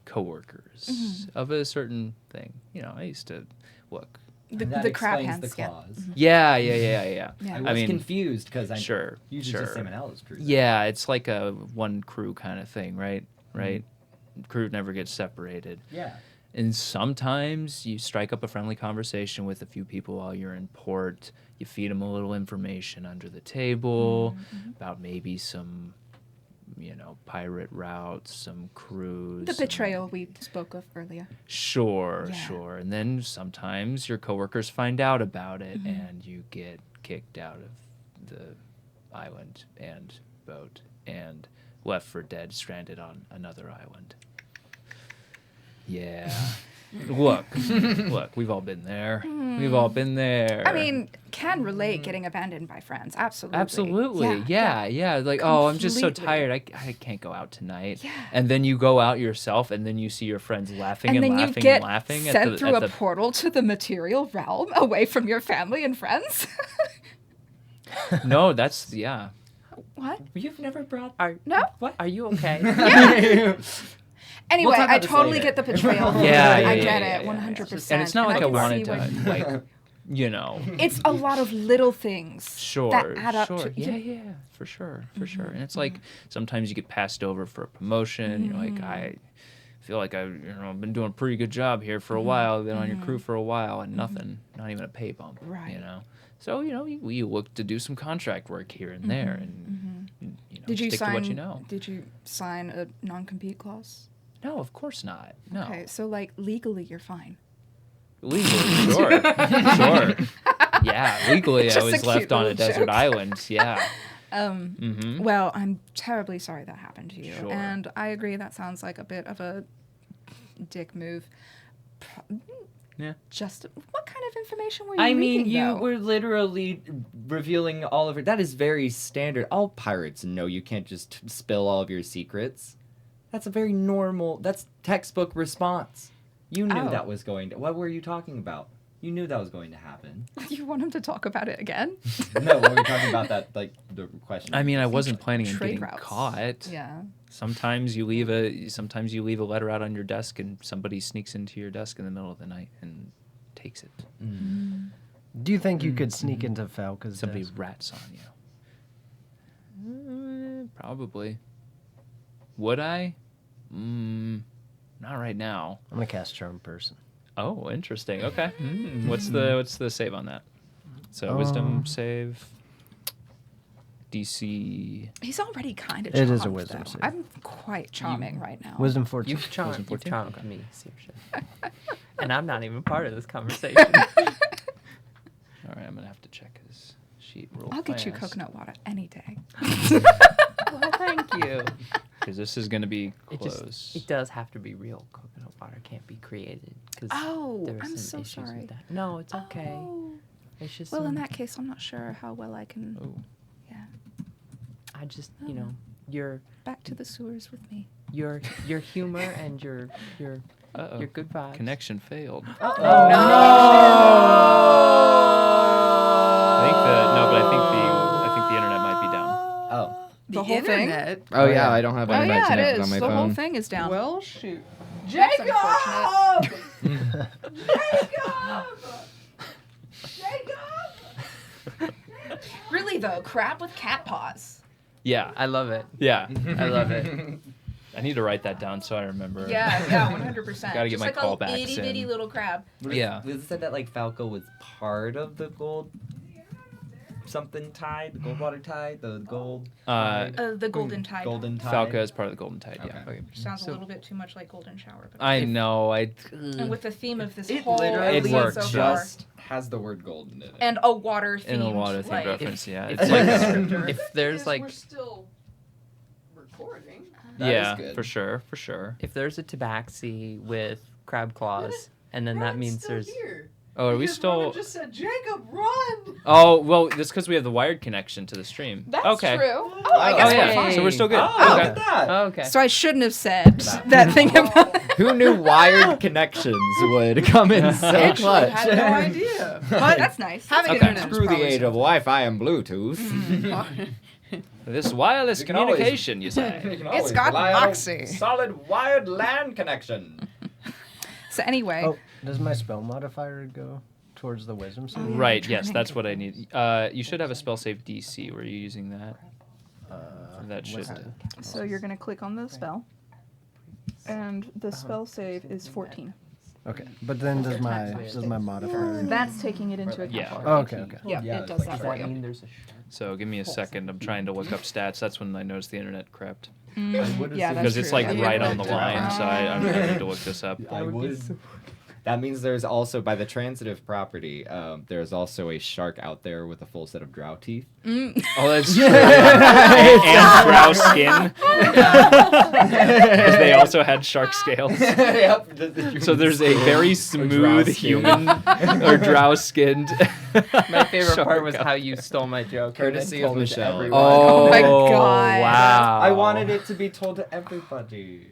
co-workers of a certain thing. I used to look. that The crab explains hands. the clause. Yeah. Yeah. I was mean, confused because I sure. usually just Salmonella's crew. Yeah, it's like a one crew kind of thing, right? Right. Crew never gets separated. Yeah. And sometimes you strike up a friendly conversation with a few people while you're in port. You feed them a little information under the table about maybe some, pirate routes, some crews. The betrayal we spoke of earlier. Sure. Yeah. And then sometimes your coworkers find out about it and you get kicked out of the island and boat and left for dead, stranded on another island. Yeah. Look, we've all been there. We've all been there. I mean, can relate getting abandoned by friends. Absolutely. Absolutely. Yeah. Like, oh, I'm just so Completely. tired. I can't go out tonight. Yeah. And then you go out yourself, and then you see your friends laughing And then you laughing get and laughing sent through at a portal to the material realm away from your family and friends. No, that's yeah. What? You've never brought. No? What? Are you okay? Anyway, talk about I this totally later. get the betrayal. Yeah, I yeah, get yeah, it, yeah, 100%. And it's not like I can wanted see what- to like It's a lot of little things Sure, that add up sure. to. Yeah, for sure. And it's like sometimes you get passed over for a promotion. You're like, I feel like I've been doing a pretty good job here for a while. Been on your crew for a while, and nothing, not even a pay bump. Right. So you look to do some contract work here and there, and Did you stick sign? to what you know. Did you sign a non-compete clause? No, of course not. No. Okay, so like legally, you're fine. Legally, sure. Yeah, legally I Just a was cute left on a little desert joke. island. Yeah. Well, I'm terribly sorry that happened to you. Sure. And I agree that sounds like a bit of a dick move. Yeah. Just what kind of information were you I mean, leaking, you though? were literally revealing all of it. That is very standard. All pirates know you can't just spill all of your secrets. That's a very normal, that's textbook response. You knew Oh. that was going to, what were you talking about? You knew that was going to happen. You want him to talk about it again? No, what were you talking about that, like, the question? I mean, I wasn't planning on Trade getting routes. caught. Yeah. Sometimes you leave a letter out on your desk, and somebody sneaks into your desk in the middle of the night and takes it. Do you think you could sneak into Falca's Somebody desk? rats on you. Probably. Would I? Not right now. I'm gonna cast Charm Person. Oh, interesting. Okay. What's the save on that? So wisdom save. DC. He's already kind of It charmed, is a wisdom though. save. I'm quite charming right now. Wisdom 14. You've charmed, Wasn't you've 14? charmed Okay. me, Saoirse. And I'm not even part of this conversation. All right, I'm gonna have to check his sheet real I'll get you fast. coconut water any day. Well, thank you. Because this is gonna be It close. it does have to be real. Coconut water can't be created. 'Cause Oh, there are I'm some so issues sorry. with that. No, it's okay. Oh. It's just Well, in some- that case, I'm not sure how well I can. Oh. Yeah. I just, you know, your Back to the sewers with me. your humor and your Uh-oh. good vibes. Connection failed. Oh, I think the internet might be down. Oh. The whole thing? internet. Oh yeah, I don't have Oh, internet yeah, it connected is. on my The phone. whole thing is down. Well, shoot. That's unfortunate. Really, though, crap with cat paws. Yeah. I love it. Yeah. I love it. I need to write that down so I remember. Yeah, 100%. Gotta get Just my like callbacks a itty bitty in. little crab. Yeah. Was it said that, like, Falco was part of the gold something tide? The Goldwater tide? The gold The golden tide. golden tide? Falco is part of the Golden Tide. Yeah. Okay. Okay. Sounds So- a little bit too much like golden shower. But I know. and with the theme of this It whole literally It episode works, so far. just has the word golden in it. And a water theme. In a water theme like, reference, yeah. if- It's like descriptor. If there's like We're still recording. That is yeah, good. for sure, for sure. if there's a tabaxi with crab claws, and then that Ron's means still there's here. Oh, are we Because still? Roman just said, Jacob, run! Oh, well, that's because we have the wired connection to the stream. That's okay. true. Oh, I Oh, guess Oh we're yeah, fine. so we're still good. Oh, look okay. at that. oh, okay. So I shouldn't have said that thing about. Who knew wired connections would come in so Actually, clutch? I had no idea. But that's nice. Having Okay. internet is Screw the probably age of Wi-Fi and Bluetooth. This wireless You can always- communication, you say? It's got moxie. Solid wired LAN connection. So anyway, Oh, does my spell modifier go towards the wisdom save? Right. trying Yes, to that's think what of I need. You should have a spell save DC. Were you using that? That should. so you're gonna click on the spell, and the spell save is 14. Okay, but then does my modifier? That's taking it into account. Yeah. already. Oh, okay, okay. Yeah, Yeah, it does it's that Does for that you. mean there's a So give me a second. I'm trying to look up stats. That's when I noticed the internet crept. Yeah, that's Because it's true. like Yeah, right yeah. on the line, so I need to look this up. I would. That means there's also, by the transitive property, there's also a shark out there with a full set of drow teeth. Oh, that's true. and drow skin. Because they also had shark scales. Yep. So there's a very smooth human or drow skinned. My favorite part was how you stole my joke. and then Courtesy of told it to Michelle. everyone. Oh my God. Wow. I wanted it to be told to everybody.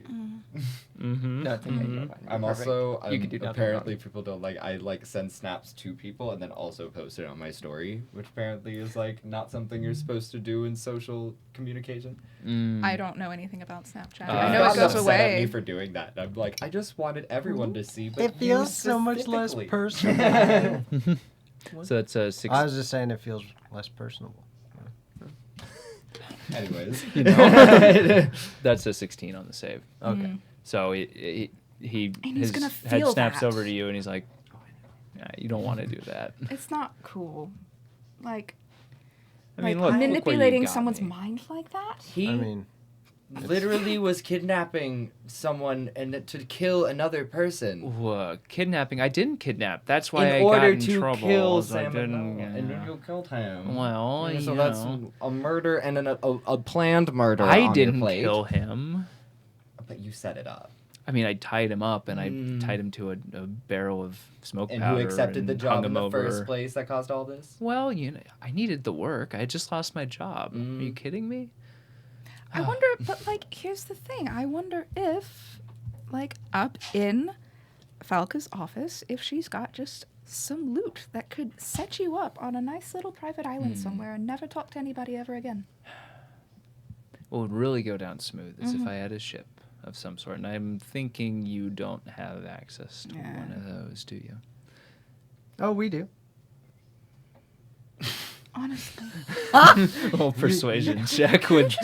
Mm-hmm. No, it's okay. you're fine. I'm You're perfect. also You can do nothing apparently people don't like I like send snaps to people and then also post it on my story, which apparently is like not something you're supposed to do in social communication. I don't know anything about Snapchat. Uh, I know Got it goes upset at me away. for doing that. And I'm like, I just wanted everyone to see, but It feels you so much less specifically. personal. So that's a 6. I was just saying it feels less personable. Anyways, You know? That's a 16 on the save. Okay. So he And he's gonna head feel snaps that. over to you and he's like, yeah, you don't want to do that. It's not cool. Like, I mean, like look, manipulating look where you got someone's me. mind like that. he I mean, literally was kidnapping someone and to kill another person. Kidnapping? I didn't kidnap. That's why I In got order in to trouble. kill is I Sam didn't, and then you killed him. Well, Yeah, so you that's know. a murder and a planned murder. I on didn't your plate. kill him. But you set it up. I mean, I tied him up and I tied him to a barrel of smoke And powder. who accepted the and job hung in him the over. first place that caused all this? Well, you know, I needed the work. I had just lost my job. Are you kidding me? I wonder, but like, here's the thing. I wonder if, like, up in Falca's office, if she's got just some loot that could set you up on a nice little private island somewhere and never talk to anybody ever again. What would really go down smooth is if I had a ship of some sort. And I'm thinking you don't have access to one of those, do you? Oh, we do. Honestly. Well, persuasion check would.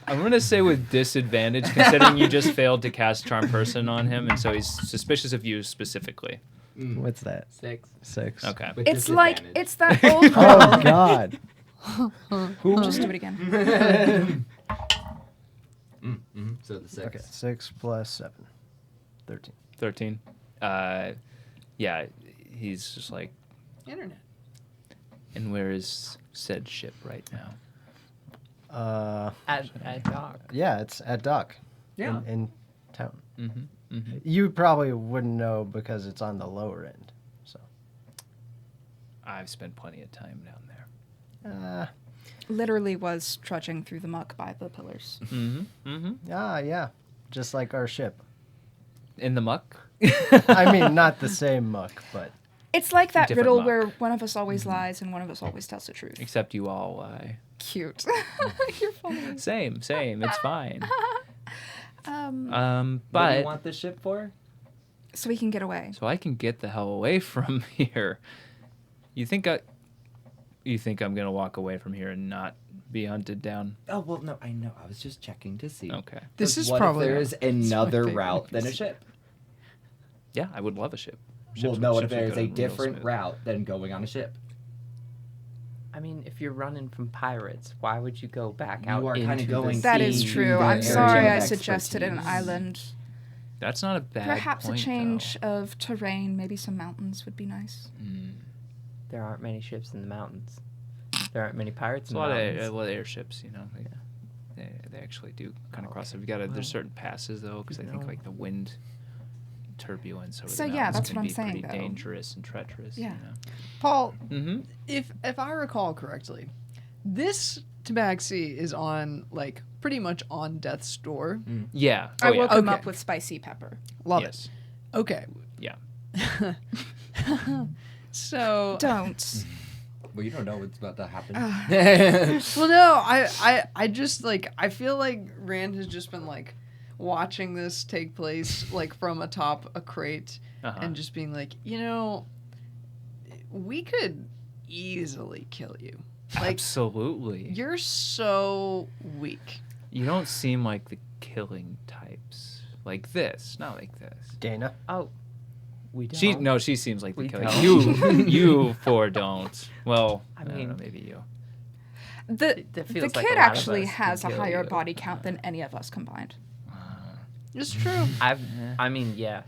I'm gonna say with disadvantage, considering you just failed to cast Charm Person on him, and so he's suspicious of you specifically. What's that? 6. 6. Okay. With It's like, disadvantage. it's that old Oh God. Just do it again. So the 6. Okay. 6 plus 7. 13. 13. Yeah, he's just like, Internet. and where is said ship right now? At dock. Yeah, it's at dock. Yeah. In town. Mm-hmm. Mm-hmm. You probably wouldn't know because it's on the lower end. So. I've spent plenty of time down there. Literally was trudging through the muck by the pillars. Mm-hmm. Mm-hmm. Yeah. Just like our ship. In the muck. I mean, not the same muck, but It's like that Different riddle muck. where one of us always lies and one of us always tells the truth. Except you all lie. Cute. You're funny. Same. It's fine. Um, What do you But want this ship for? so we can get away. so I can get the hell away from here. You think I'm gonna walk away from here and not be hunted down? Oh, well, no, I know. I was just checking to see. Okay. This is what probably if there's my another favorite route than a piece. ship? Yeah, I would love a ship. Well, no, what if ships would there's go a real different smooth. route than going on a ship? I mean, if you're running from pirates, why would you go back You out are into kinda going the That sea is to true. the I'm area sorry of I suggested an expertise. island. That's not a bad Perhaps point, a change of terrain, maybe some mountains would be nice. though. There aren't many ships in the mountains. There aren't many pirates It's in a the lot mountains. of airships, you know. They actually do kind of cross over. There's Well, certain passes though, because I think no. like the wind turbulence over So, the yeah, mountains that's can what I'm be saying, pretty though. dangerous and treacherous. Yeah. Paul, Mm-hmm. if I recall correctly, this tabaxi is on like pretty much on death's door. Yeah. I Oh, woke yeah. him Okay. up with spicy pepper. Love Yes. it. Okay. Yeah. So Don't. Well, you don't know what's about to happen. well, no, I just like I feel like Rand has just been like watching this take place like from atop a crate Uh-huh. and just being like, you know, we could easily kill you. Like Absolutely. you're so weak. You don't seem like the killing types. Like this, not like this. Dana. Oh, we don't. She seems like the We killing. don't. You four don't. Well, I I don't know, mean- maybe you. The That the feels like a kid lot of actually us has a could kill higher you. body count than any of us combined. It's true. I mean, yeah.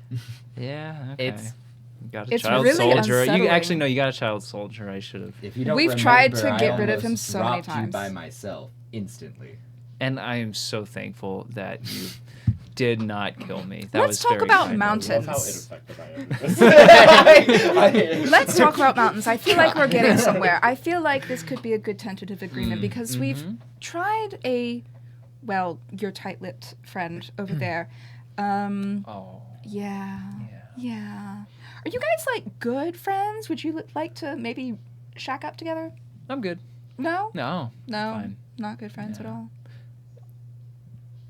Yeah. Okay. It's- You got a it's child really soldier. You unsettling. actually no, you got a child soldier. I should have. If you don't We've tried to remember, get I rid of him almost so many dropped you times. by myself instantly. And I am so thankful that you did not kill me. That Let's was talk very about kind of mountains. you. Love how ineffective I am. Let's talk about mountains. I feel like we're getting somewhere. I feel like this could be a good tentative agreement because we've tried your tight-lipped friend over there. Oh. Yeah. Yeah. Yeah. Are you guys like good friends? Would you like to maybe shack up together? I'm good. No? No. No. Fine. Not good friends at Yeah. all.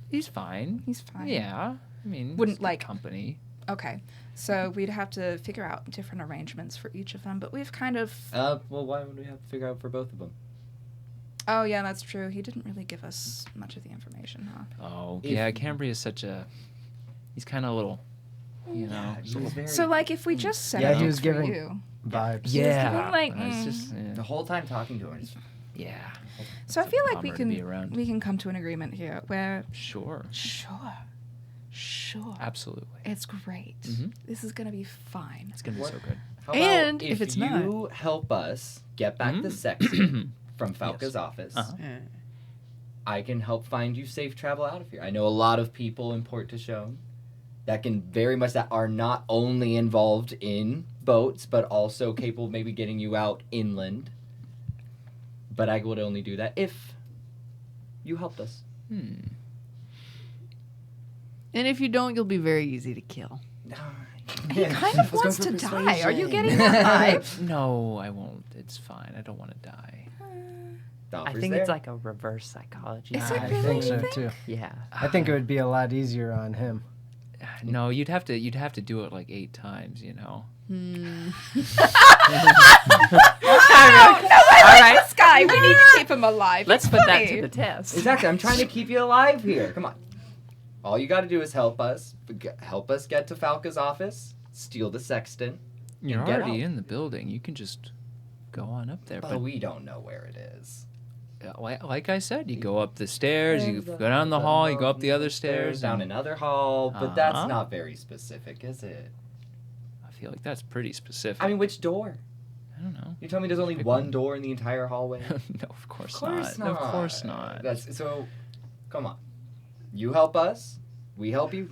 He's fine. He's fine. Yeah. I mean, Wouldn't it's good like- company. Okay. So we'd have to figure out different arrangements for each of them, but we've kind of Well, why would we have to figure out for both of them? Oh yeah, that's true. He didn't really give us much of the information, huh? Oh, If- yeah. Cambria is such a. He's kind of little. You know. He was very, So like if we just set Yeah, it he up was for giving- you. Vibes. He was giving, like, It's just. the whole time talking to him, Yeah. So I It's a feel like bummer to be around. we can come to an agreement here where Sure. sure, Absolutely. it's great. Mhm. This is gonna be fine. It's gonna be What- so good. How And about if it's you help us get back the Mm. sexton from Falca's Yes. office, Uh-huh. Eh. I can help find you safe travel out of here. I know a lot of people in Port de Chaume that are not only involved in boats, but also capable of maybe getting you out inland. But I would only do that if you helped us. And if you don't, you'll be very easy to kill. He kind of wants to die. Are you getting that vibe? No, I won't. It's fine. I don't want to die. I think it's like a reverse psychology. Is it I really? think so You think? too. Yeah. I think it would be a lot easier on him. No, you'd have to do it like 8 times, you know. All right, this guy. We need to keep him alive. Let's It's put that funny. to the test. Exactly. I'm trying to keep you alive here. Come on. All you got to do is help us get to Falca's office, steal the sexton. You're get already out. in the building. You can just go on up there. But we don't know where it is. Like I said, you go up the stairs, you go down the hall, you go up the other stairs. down and another hall. But that's Uh-huh. not very specific, is it? I feel like that's pretty specific. I mean, which door? I don't know. You told me there's only Pick one one. door in the entire hallway. No, of course not. Of course not. That's so. Come on. You help us. We help you.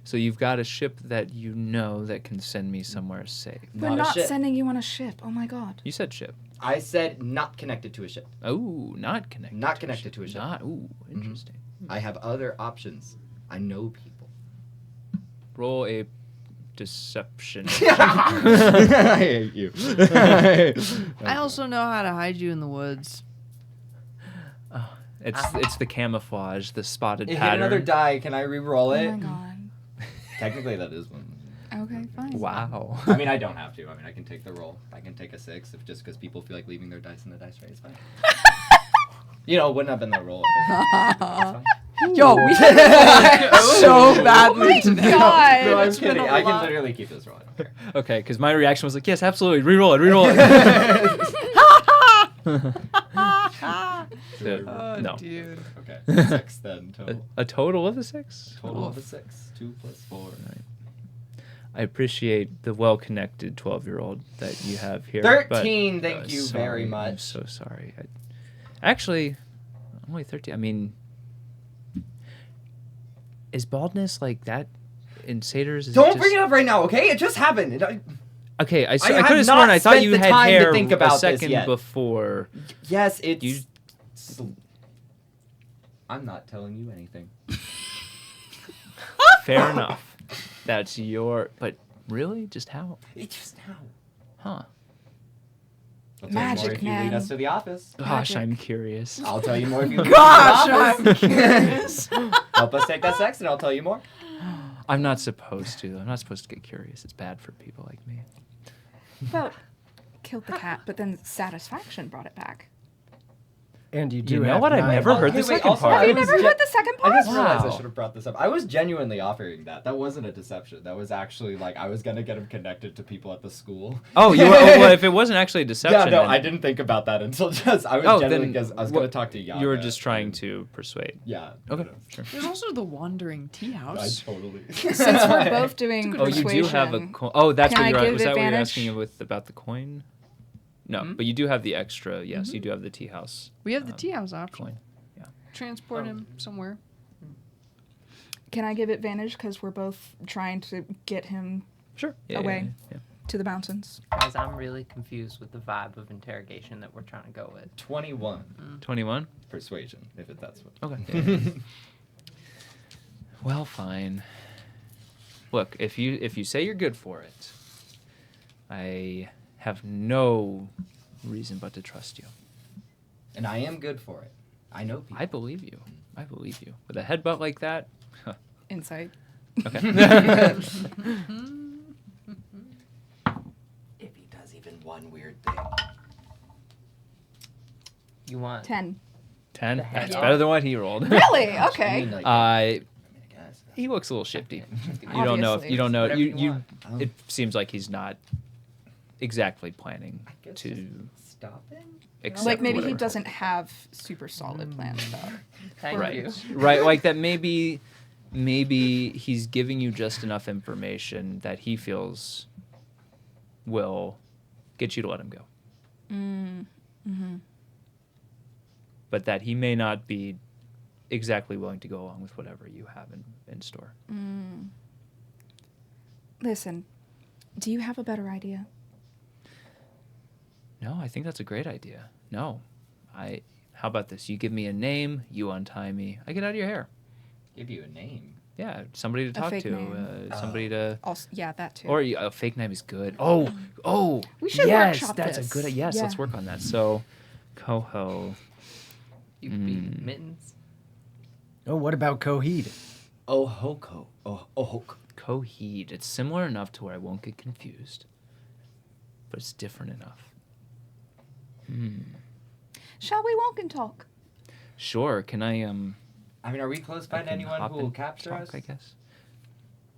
So you've got a ship that you know that can send me somewhere safe. We're Not a not ship. sending you on a ship. Oh my god. You said ship. I said not connected to a ship. Oh, not connected. Not connected to a ship. Not. Ooh, interesting. I have other options. I know people. Roll a deception. I hate you. I also know how to hide you in the woods. It's the camouflage, the spotted Hit pattern. another die. Can I re-roll Oh it? my god. Technically, that is one. Okay, fine. Wow. I mean, I don't have to. I mean, I can take the roll. I can take a 6 if just because people feel like leaving their dice in the dice tray is fine. You know, it wouldn't have been the roll. If it's fine. Yo, we so badly today. God. No, I'm It's been kidding. a I can lot. literally keep this roll. I don't care. Okay, because my reaction was like, yes, absolutely, re-roll it, re-roll it. Oh, No. dude. Okay, 6 then total. A total of a 6? Total of a 6. 2 plus 4. I appreciate the well-connected 12-year-old that you have here. 13, but, thank you sorry, very I'm much. so sorry. Actually, only 13. I mean, is baldness like that in satyrs? Is Don't bring it up right now, okay? It just happened. Okay, I have could have not sworn I thought spent you the had time to hair think a about this second yet. before. Yes, it's. You- I'm not telling you anything. Fair enough. That's your. But really, just how? It's just now. Huh? I'll tell you more Magic, if you lead man. us to the office. Gosh, Magic. I'm curious. I'll tell you more if you lead Gosh, us to the I'm office. curious. Help us take that sex, and I'll tell you more. I'm not supposed to. I'm not supposed to get curious. It's bad for people like me. Well, killed the cat, but then satisfaction brought it back. And you do You know have what? I've 9 never heard Okay, the wait, second also, part. Have you was never ge- heard the second I part? just realized I Wow. should have brought this up. I was genuinely offering that. That wasn't a deception. That was actually like I was gonna get him connected to people at the school. Oh, you were, well, if it wasn't actually a deception. Yeah, no, then- I didn't think about that until just. I was Oh, genuinely then because I was what- gonna talk to Yaga. You were just trying and- to persuade. Yeah. Okay, no, sure. There's also the wandering tea I house. totally. Since we're both doing Oh, you do have a persuasion, coin. Oh, that's Can what I you're. give Was that what you're advantage? asking with about the coin? No, Hmm? but you do have the extra. Yes, you do have the tea house We have the tea house option. coin. Transport him somewhere. can I give advantage because we're both trying to get him Sure. Away. Yeah. to the mountains? Guys, I'm really confused with the vibe of interrogation that we're trying to go with. 21 21. persuasion, if that's what. Okay. Well, fine. Look, if you say you're good for it, I have no reason but to trust you. And I am good for it. I know people. I believe you. I believe you. With a headbutt like that. Insight. Okay. If he does even one weird thing. You want 10. 10. The head That's off. better than what he rolled. Really? I Okay. mean, like, I guess. he looks a little shifty. You You don't know if Obviously. you don't know Whatever you you you. want. It seems like he's not exactly planning I guess to just stopping. accept Like maybe he whatever. doesn't have super solid plans though. Thank Right. you. Right, like that maybe he's giving you just enough information that he feels will get you to let him go. But that he may not be exactly willing to go along with whatever you have in store. Listen, do you have a better idea? No, I think that's a great idea. No. How about this? You give me a name, you untie me. I get out of your hair. Give you a name. Yeah, somebody to talk fake to. name. Somebody to... Also, yeah, that too. Or a fake name is good. Oh, We should yes, workshop that's this. a good. Yes, Yeah. let's work on that. So, Coho. You could be Mittens. Oh, what about Coheed? Ohoko. Ohok. Coheed. It's similar enough to where I won't get confused, but it's different enough. Shall we walk and talk? Sure. Can I I mean, are we close by I to can anyone hop who will and capture talk, us? I guess.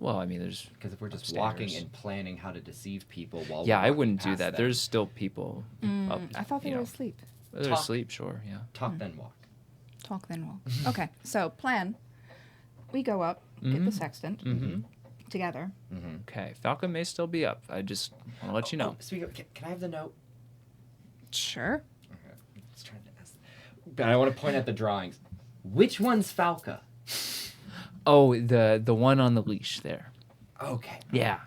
Well, I mean, there's. Because if we're just Upstairs. walking and planning how to deceive people while Yeah, we're I walking wouldn't do past that. them. There's still people up. I thought they you were know, asleep. They're Talk. asleep. Sure. Yeah. Talk then walk. Talk then walk. Okay, so plan. We go up, get the sextant together. Okay. Falcon may still be up. I just want to let you know. Oh, speaking of, can I have the note? Sure. Okay. I'm just trying to ask. But I want to point at the drawings. Which one's Falca? Oh, the one on the leash there. Okay. Yeah.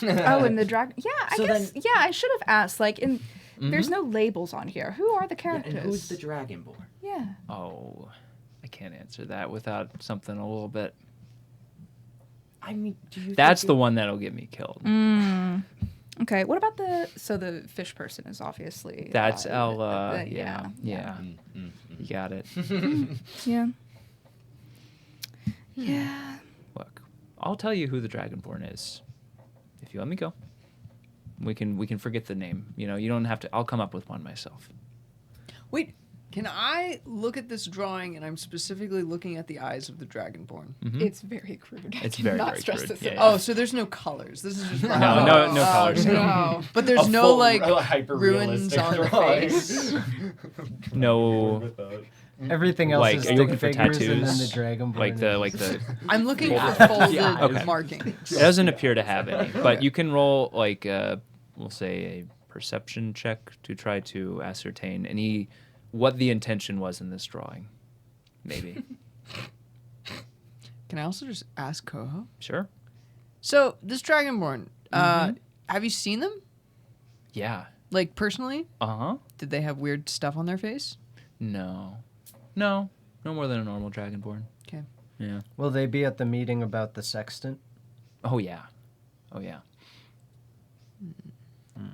Oh, and the drag. Yeah, I So guess. then- Yeah, I should have asked. Like, there's no labels on here. Who are the Yeah, characters? and who's the Dragonborn? Yeah. Oh, I can't answer that without something a little bit. I mean, do you? That's think the one that'll get me killed. Okay. What about the fish person is obviously. That's uh, Ella. the- Yeah. You got it. Yeah. Yeah. Look, I'll tell you who the Dragonborn is. If you let me go, we can forget the name. You know, you don't have to. I'll come up with one myself. Wait, can I look at this drawing? And I'm specifically looking at the eyes of the Dragonborn. It's very crude. I It's did very, not very stress crude. this Yeah, at yeah. all. Oh, so there's no colors. This is just No colors. No. But there's A no full, like hyper ruins realistic on the drawing. face. No, Everything else Like, is are you stick looking for figures, and then the tattoos? Dragonborn. like is- the. I'm looking Yeah. for folded Yeah. Okay. marking. It doesn't appear to have any, but you can roll like we'll say a perception check to try to ascertain what the intention was in this drawing. Maybe. Can I also just ask Coho? Sure. So this Dragonborn, have you seen them? Yeah. Like personally? Uh-huh. Did they have weird stuff on their face? No more than a normal Dragonborn. Okay. Yeah. Will they be at the meeting about the sextant? Oh yeah.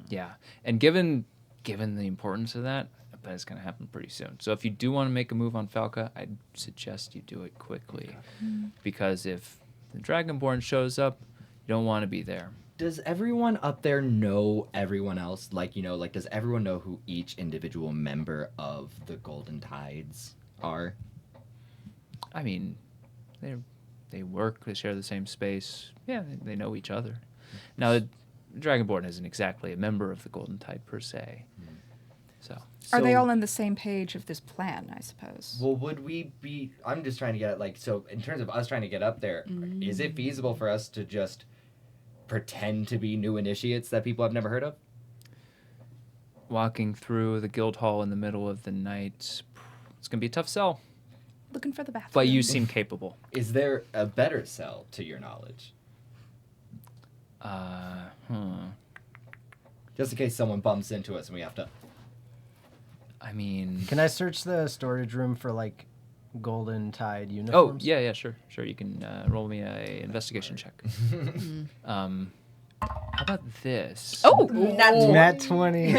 Yeah. And given the importance of that, I bet it's gonna happen pretty soon. So if you do want to make a move on Falca, I'd suggest you do it quickly. Because if the Dragonborn shows up, you don't want to be there. Does everyone up there know everyone else? Like, you know, like, does everyone know who each individual member of the Golden Tides are? I mean, they work, they share the same space. Yeah, they know each other. Now, the Dragonborn isn't exactly a member of the Golden Tide per se. So Are they So- all on the same page of this plan? I suppose. Well, would we be... I'm just trying to get, like, so in terms of us trying to get up there, is it feasible for us to just pretend to be new initiates that people have never heard of? walking through the guild hall in the middle of the night, it's gonna be a tough sell. Looking for the bathroom. But you seem capable. Is there a better cell, to your knowledge? Just in case someone bumps into us and we have to... I mean, Can I search the storage room for like Golden Tide oh uniforms? yeah, sure. You can roll me a investigation check. How about this? Oh, Nat 20.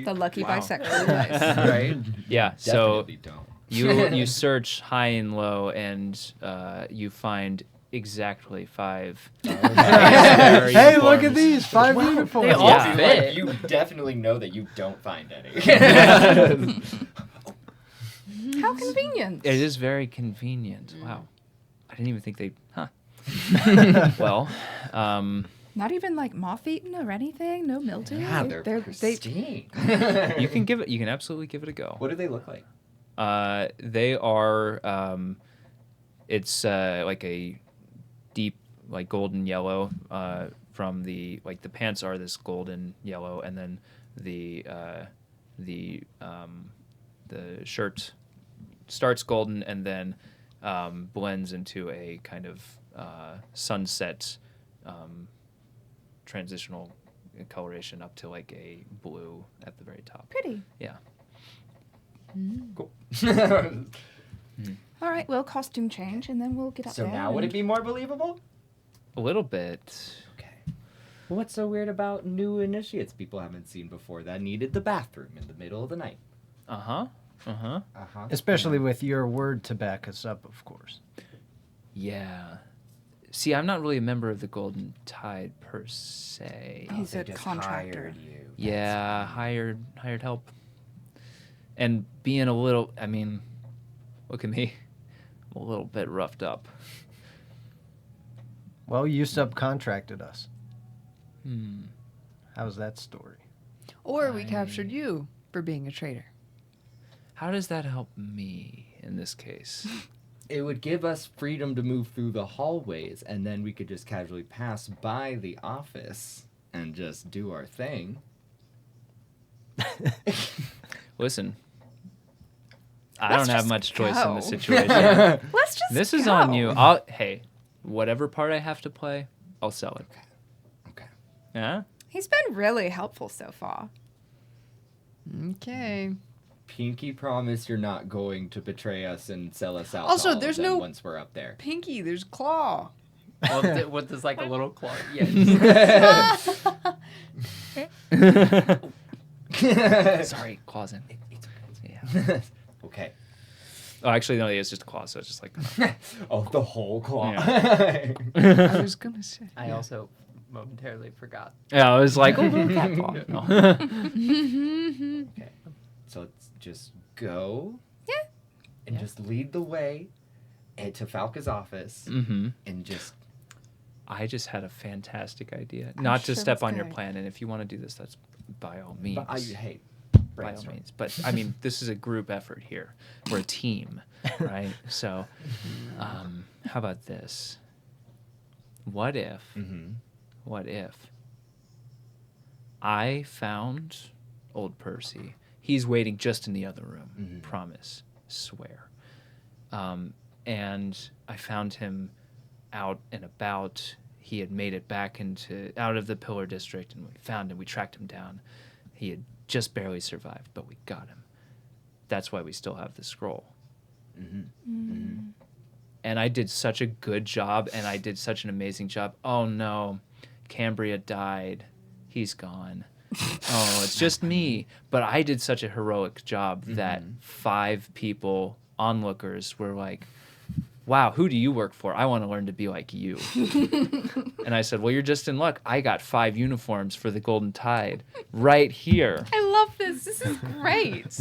the lucky bisexual dice. Right. Yeah. So Definitely don't. you search high and low, and you find exactly 5. Hey, look at these 5 uniforms. They all Yeah. fit. You definitely know that you don't find any. How convenient. It is very convenient. Wow. I didn't even think they. Huh. Well, Not even like moth-eaten or anything. No mildew. Yeah, they're pristine. You can absolutely give it a go. What do they look like? They are it's like a deep like golden yellow from the pants are this golden yellow, and then the shirt starts golden and then blends into a kind of sunset transitional coloration up to like a blue at the very top. Pretty. Yeah. Cool. All right, well, costume change, and then we'll get up So there. now would it be more believable? A little bit. Okay. Well, what's so weird about new initiates people haven't seen before that needed the bathroom in the middle of the night? Uh-huh. Uh-huh. Uh-huh. Especially with your word to back us up, of course. Yeah. See, I'm not really a member of the Golden Tide per se. He's They a just contractor. hired you. Yeah, hired help. And being a little, I mean, look at me. I'm a little bit roughed up. Well, you subcontracted us. Hmm. How's that story? Or we captured you for being a traitor. How does that help me in this case? It would give us freedom to move through the hallways, and then we could just casually pass by the office and just do our thing. Listen, I don't have just much choice in this go. situation. Let's just This is go. on you. Hey, whatever part I have to play, I'll sell it. Okay. Yeah? He's been really helpful so far. Okay. Pinky promise you're not going to betray us and sell us out. Also, to all there's of them no- once we're up there. Pinky, there's Claw. Well, what does like a little claw? Yeah. Sorry, claws in. It's Yeah. okay. Okay. Oh, actually, no, it's just a claw, so it's just like. Oh, the whole claw. I was gonna say. I also momentarily forgot. Yeah, I was like, oh, little cat claw. No. Okay. So let's just go. Yeah. And just lead the way to Falca's office Mm-hmm. and just. I just had a fantastic idea. I'm Not to sure step it's on your good. plan, and if you want to do this, that's by all means. But hey, By all brainstorm. means. But I mean, this is a group effort here. We're a team, right? So, how about this? What if I found old Percy? He's waiting just in the other room. Mhm. Promise, swear. And I found him out and about. He had made it back out of the Pillar District, and we found him. We tracked him down. He had just barely survived, but we got him. That's why we still have the scroll. And I did such a good job, and I did such an amazing job. Oh no, Cambria died. He's gone. Oh, it's just me. But I did such a heroic job that 5 people, onlookers, were like, wow, who do you work for? I want to learn to be like you. And I said, well, you're just in luck. I got 5 uniforms for the Golden Tide right here. I love this. This is great.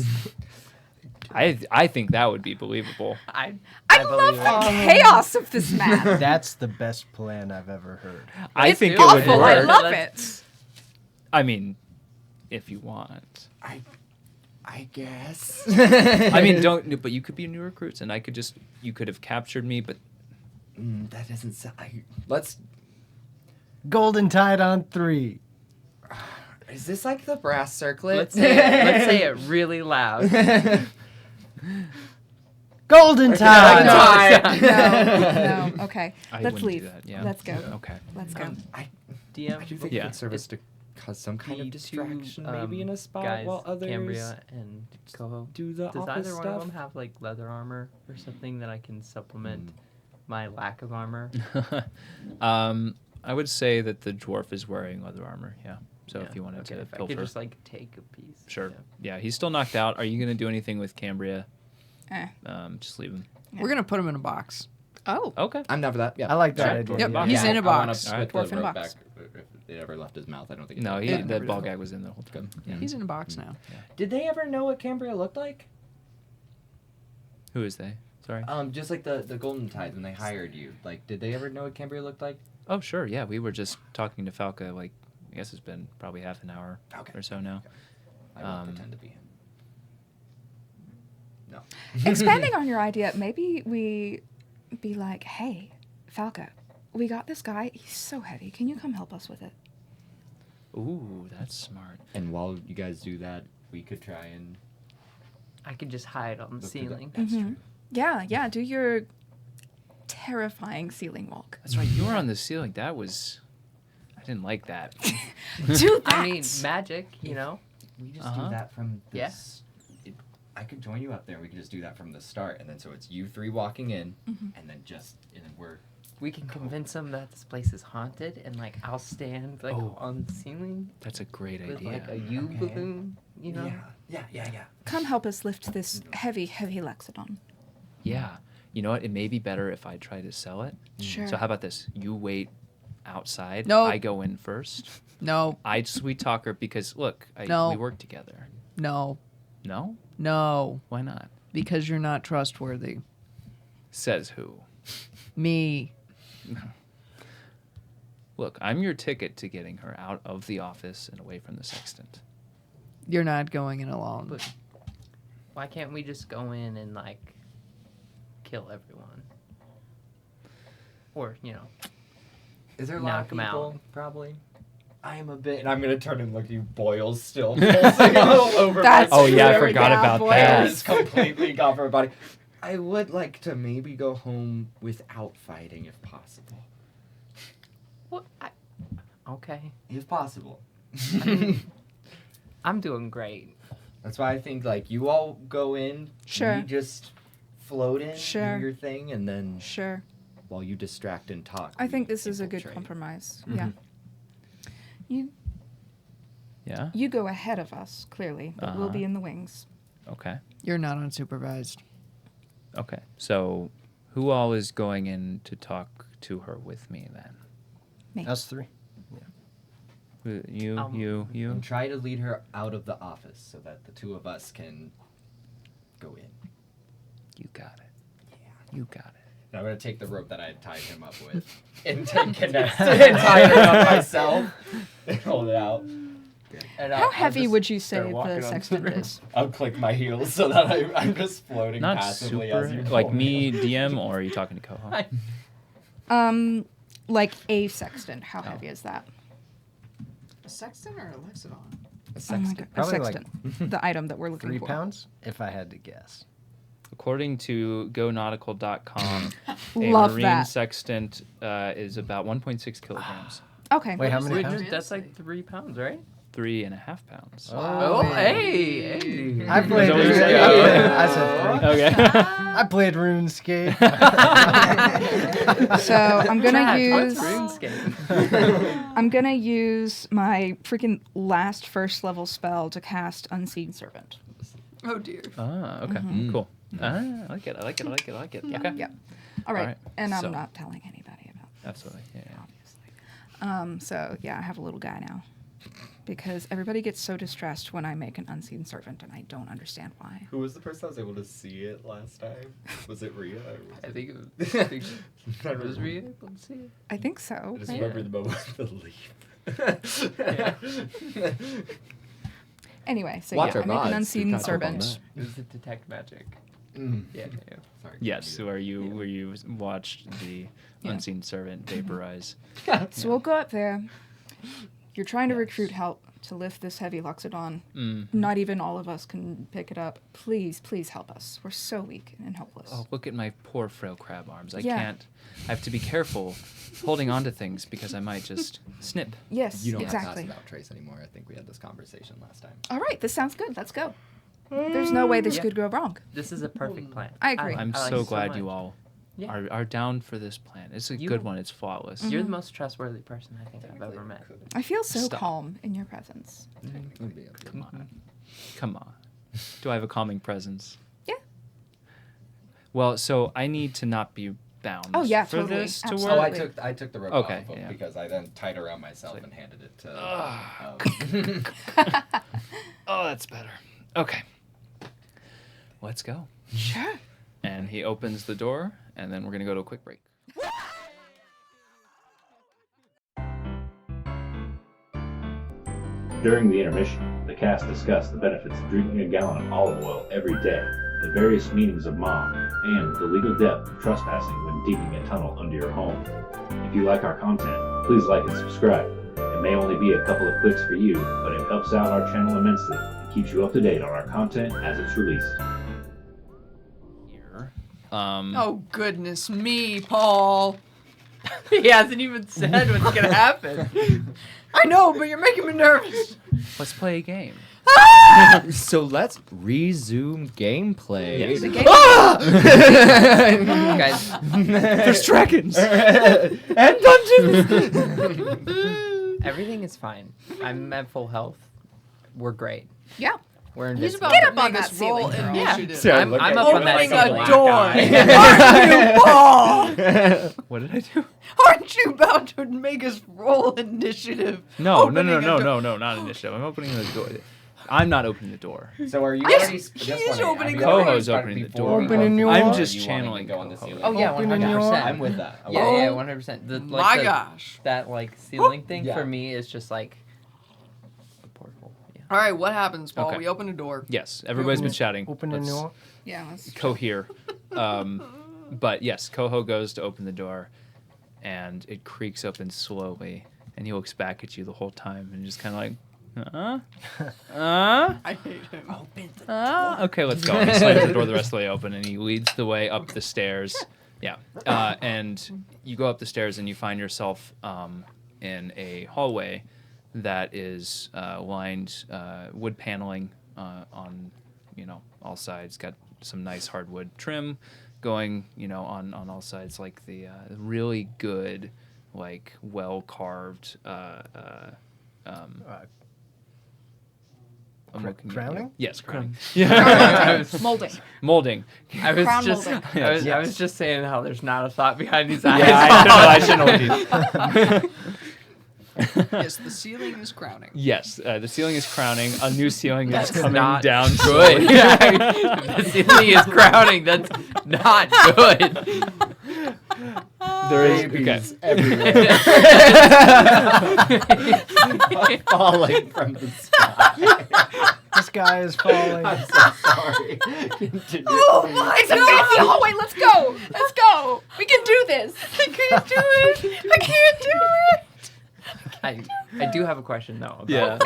I think that would be believable. I love the chaos of this map. That's the best plan I've ever heard. I It's think awful. it would I work. love it. I mean, if you want. I guess. I mean, but you could be new recruits, and you could have captured me, but That doesn't sound. Let's. Golden Tide on 3. Is this like the brass circlet? Let's say it really loud. Golden Tide! No. Okay. I Let's wouldn't leave. do that. Yeah. Let's go. Okay. Let's go. DM. I do think Yeah. it would serve us to cause some kind the of distraction, two, maybe in a spot guys, while others Cambria and Coho. do the Does office either one stuff. of them have like leather armor or something that I can supplement my lack of armor? I would say that the dwarf is wearing leather armor. Yeah. So if you wanted okay, to if I pilfer, could just like take a piece. sure. Yeah. Yeah, he's still knocked out. Are you gonna do anything with Cambria? Eh. Just leave him. We're gonna put him in a box. Oh. Okay. I'm down for that. Yeah. I like that Sure. idea. Yep. yeah. He's in a I wanna box. put Alright. the Dwarf in a rope box. back if it ever left his mouth. I don't think. It No, did. the ball gag was in the whole time. Yeah. He's in a box now. Did they ever know what Cambria looked like? Who is they? Sorry. Just like the Golden Tide when they hired you. Like, did they ever know what Cambria looked like? Oh, sure. Yeah, we were just talking to Falca. Like, I guess it's been probably half an hour Okay. or so now. I won't pretend to be. No. Expanding on your idea, maybe we be like, hey, Falca, we got this guy. He's so heavy. Can you come help us with it? Ooh, that's smart. And while you guys do that, we could try and I could just hide on the look through ceiling. That's true. Yeah, do your terrifying ceiling walk. That's right. You were on the ceiling. That was. I didn't like that. Do that. I mean, magic, you know? We just Uh-huh. do that from the Yeah. I could join you up there. We could just do that from the start, and then so it's you three walking in, Mm-hmm. and then we're. We can convince them that this place is haunted, and, like, I'll stand, like, Oh. on the ceiling That's a great with, idea. like, a U Okay. balloon, you know? Yeah. Come help us lift this heavy, heavy Lexodon. Yeah. You know what? It may be better if I try to sell it. Sure. So how about this? You wait outside. Nope. I go in first. No, I'd sweet talk her because look, No. we work together. no, No? no, Why not? because you're not trustworthy. Says who? Me. Look, I'm your ticket to getting her out of the office and away from the sextant. You're not going in alone. But why can't we just go in and, like, kill everyone? Or, you know, Is there a Knock 'em out. Probably. I am a bit, and I'm gonna turn and look at you. Boils still pulsing all over. That's my Oh, yeah, I very forgot bad, about boy. that. It's completely gone from my body. I would like to maybe go home without fighting, if possible. what? Okay. If possible. I'm doing great. That's why I think like you all go in. Sure. You just float in, Sure. do your thing, and then Sure. while you distract and talk. I we think this is a good infiltrate. compromise. Mhm. Yeah. Yeah? You go ahead of us, clearly, but we'll Uh-huh. be in the wings. Okay. You're not unsupervised. Okay. So who all is going in to talk to her with me then? Me. Us three. You, you. And try to lead her out of the office so that the two of us can go in. You got it. Yeah. You got it. And I'm gonna take the rope that I had tied him up with and connect and tie it up myself and hold it out. And How heavy would you say the sextant is? I'll click my heels so that I'm just floating Not passively super. as you Like pull me, up. DM, or are you talking to Coho? Like a sextant. How Oh. heavy is that? A sextant or a Lexodon? Oh my god, a Probably like sextant. The item that we're looking 3 for. pounds, if I had to guess. According to gonautical.com, a Love marine that. sextant is about 1.6 kilograms, Okay. Wait, how many Wait, pounds? that's like 3 pounds, right? 3.5 pounds. Oh, hey. I played. always RuneScape. go. I said 3. Okay. I played RuneScape. So I'm gonna Tradj, what's use. RuneScape? I'm gonna use my freaking last first level spell to cast Unseen Servant. Oh dear. Ah, okay. Mhm. Cool. I like it. I like it. I like it. I like it. Yeah. Okay. Yeah. All right. All right, And I'm so- not telling anybody about that, Absolutely. Yeah. obviously. So yeah, I have a little guy now. Because everybody gets so distressed when I make an Unseen Servant, and I don't understand why. Who was the person that was able to see it last time? Was it Rhea? Or was I it... think it was Rhea able to see it. I think so. I just Yeah. remember the moment with the leaf. Anyway, so Watch yeah, our I make VODs. an We Unseen caught up on Servant. It was the detect magic. Mm. Yeah. Sorry. Yes. Where you watched the Yeah. unseen servant vaporize. So we'll go up there. You're trying to recruit help to lift this heavy Loxodon. Mm. Not even all of us can pick it up. Please, please help us. We're so weak and helpless. Oh, look at my poor frail crab arms. I Yeah. can't. I have to be careful holding on to things because I might just snip. Yes, You don't exactly. have to ask about Trace anymore. I think we had this conversation last time. All right, this sounds good. Let's go. There's no way this Yeah. could go wrong. This is a perfect plan. I agree. I'm I like so it glad much. you all Yeah. are down for this plan. It's a You- good one. It's flawless. Mm-hmm. You're the most trustworthy person I think I've ever met. I feel so Stop. calm in your presence. Come on. Come on. Do I have a calming presence? Yeah. Well, so I need to not be bound Oh, yeah, for totally. this to Absolutely. Oh, work. I took the rope Okay, off of yeah. because I then tied around myself and handed it to. Oh, that's better. Okay. Let's go. Sure. And he opens the door, and then we're going to go to a quick break. During the intermission, the cast discussed the benefits of drinking a gallon of olive oil every day, the various meanings of mom, and the legal depth of trespassing when digging a tunnel under your home. If you like our content, please like and subscribe. It may only be a couple of clicks for you, but it helps out our channel immensely and keeps you up to date on our content as it's released. Here. Oh, goodness me, Paul. He hasn't even said what's gonna happen. I know, but you're making me nervous. Let's play a game. So let's resume gameplay. Yes. The game. Guys, There's dragons and dungeons. everything is fine. I'm at full health. We're great. Yeah. We're He's invincible. about Get to up on make us that roll ceiling, girl. initiative. So I'm look up at on you. that Opening ceiling. a door. Aren't you, Paul? What did I do? Aren't you about to make us roll initiative? No, Opening a door. no, not initiative. I'm opening the door. I'm not opening the door. So are you Yes, already? he just is wondering, opening have the you already door. started Opening the before door. we Opening go your forward, I'm or just you want me to channeling go on the Coco. ceiling. Oh yeah, Opening your- 100%. I'm with that. Yeah, Oh, yeah, 100%. The, My the- gosh. That like ceiling thing Yeah. for me is just like a porthole. Yeah. All right, what happens, Paul? Okay. We open a door. Yes, everybody's been shouting. Open a Let's door. Yeah. Let's cohere. But yes, Coho goes to open the door, and it creaks open slowly, and he looks back at you the whole time, and just kind of like, I hate him. okay, let's go. And he slams the door the rest of the way open, and he leads the way up the stairs. Yeah, and you go up the stairs, and you find yourself in a hallway that is lined wood paneling on all sides. Got some nice hardwood trim going on all sides, like the really good, like well carved Crowning? Yes, crowning. molding. Molding. I was Crown just, molding. I was just saying how there's not a thought behind these eyes. I shouldn't have these. Yes, the ceiling is crowning. Yes, the ceiling is crowning. A new ceiling is That's coming not down. good. The ceiling is crowning. That's not good. There is Babies everywhere. Falling from the sky. This guy is falling. I'm so sorry. Continue. Oh my! It's a fancy hallway. Let's go. Let's go. We can do this. I can't do it. I can't do it. I do have a question though. About, Yeah.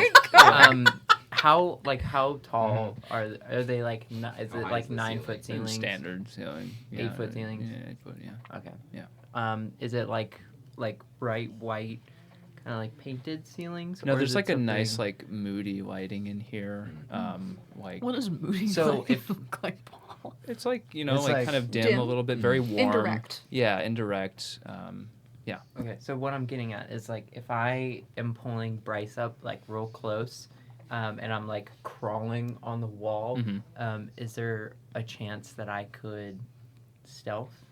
how tall are they? Like, is it high like is the 9 ceiling? foot ceilings? Standard ceiling. 8 foot ceilings? Yeah, 8 foot. Yeah. Okay. Yeah. Is it like bright white, kind of like painted ceilings? No, or there's is it like a nice something- like moody lighting in here. Like What does moody So if- look like, Paul? it's like It's like like kind of dim, dim. a little bit, very warm. Indirect. Yeah, indirect. Okay, so what I'm getting at is like if I am pulling Bryce up like real close, and I'm like crawling on the wall, Mhm. Is there a chance that I could stealth?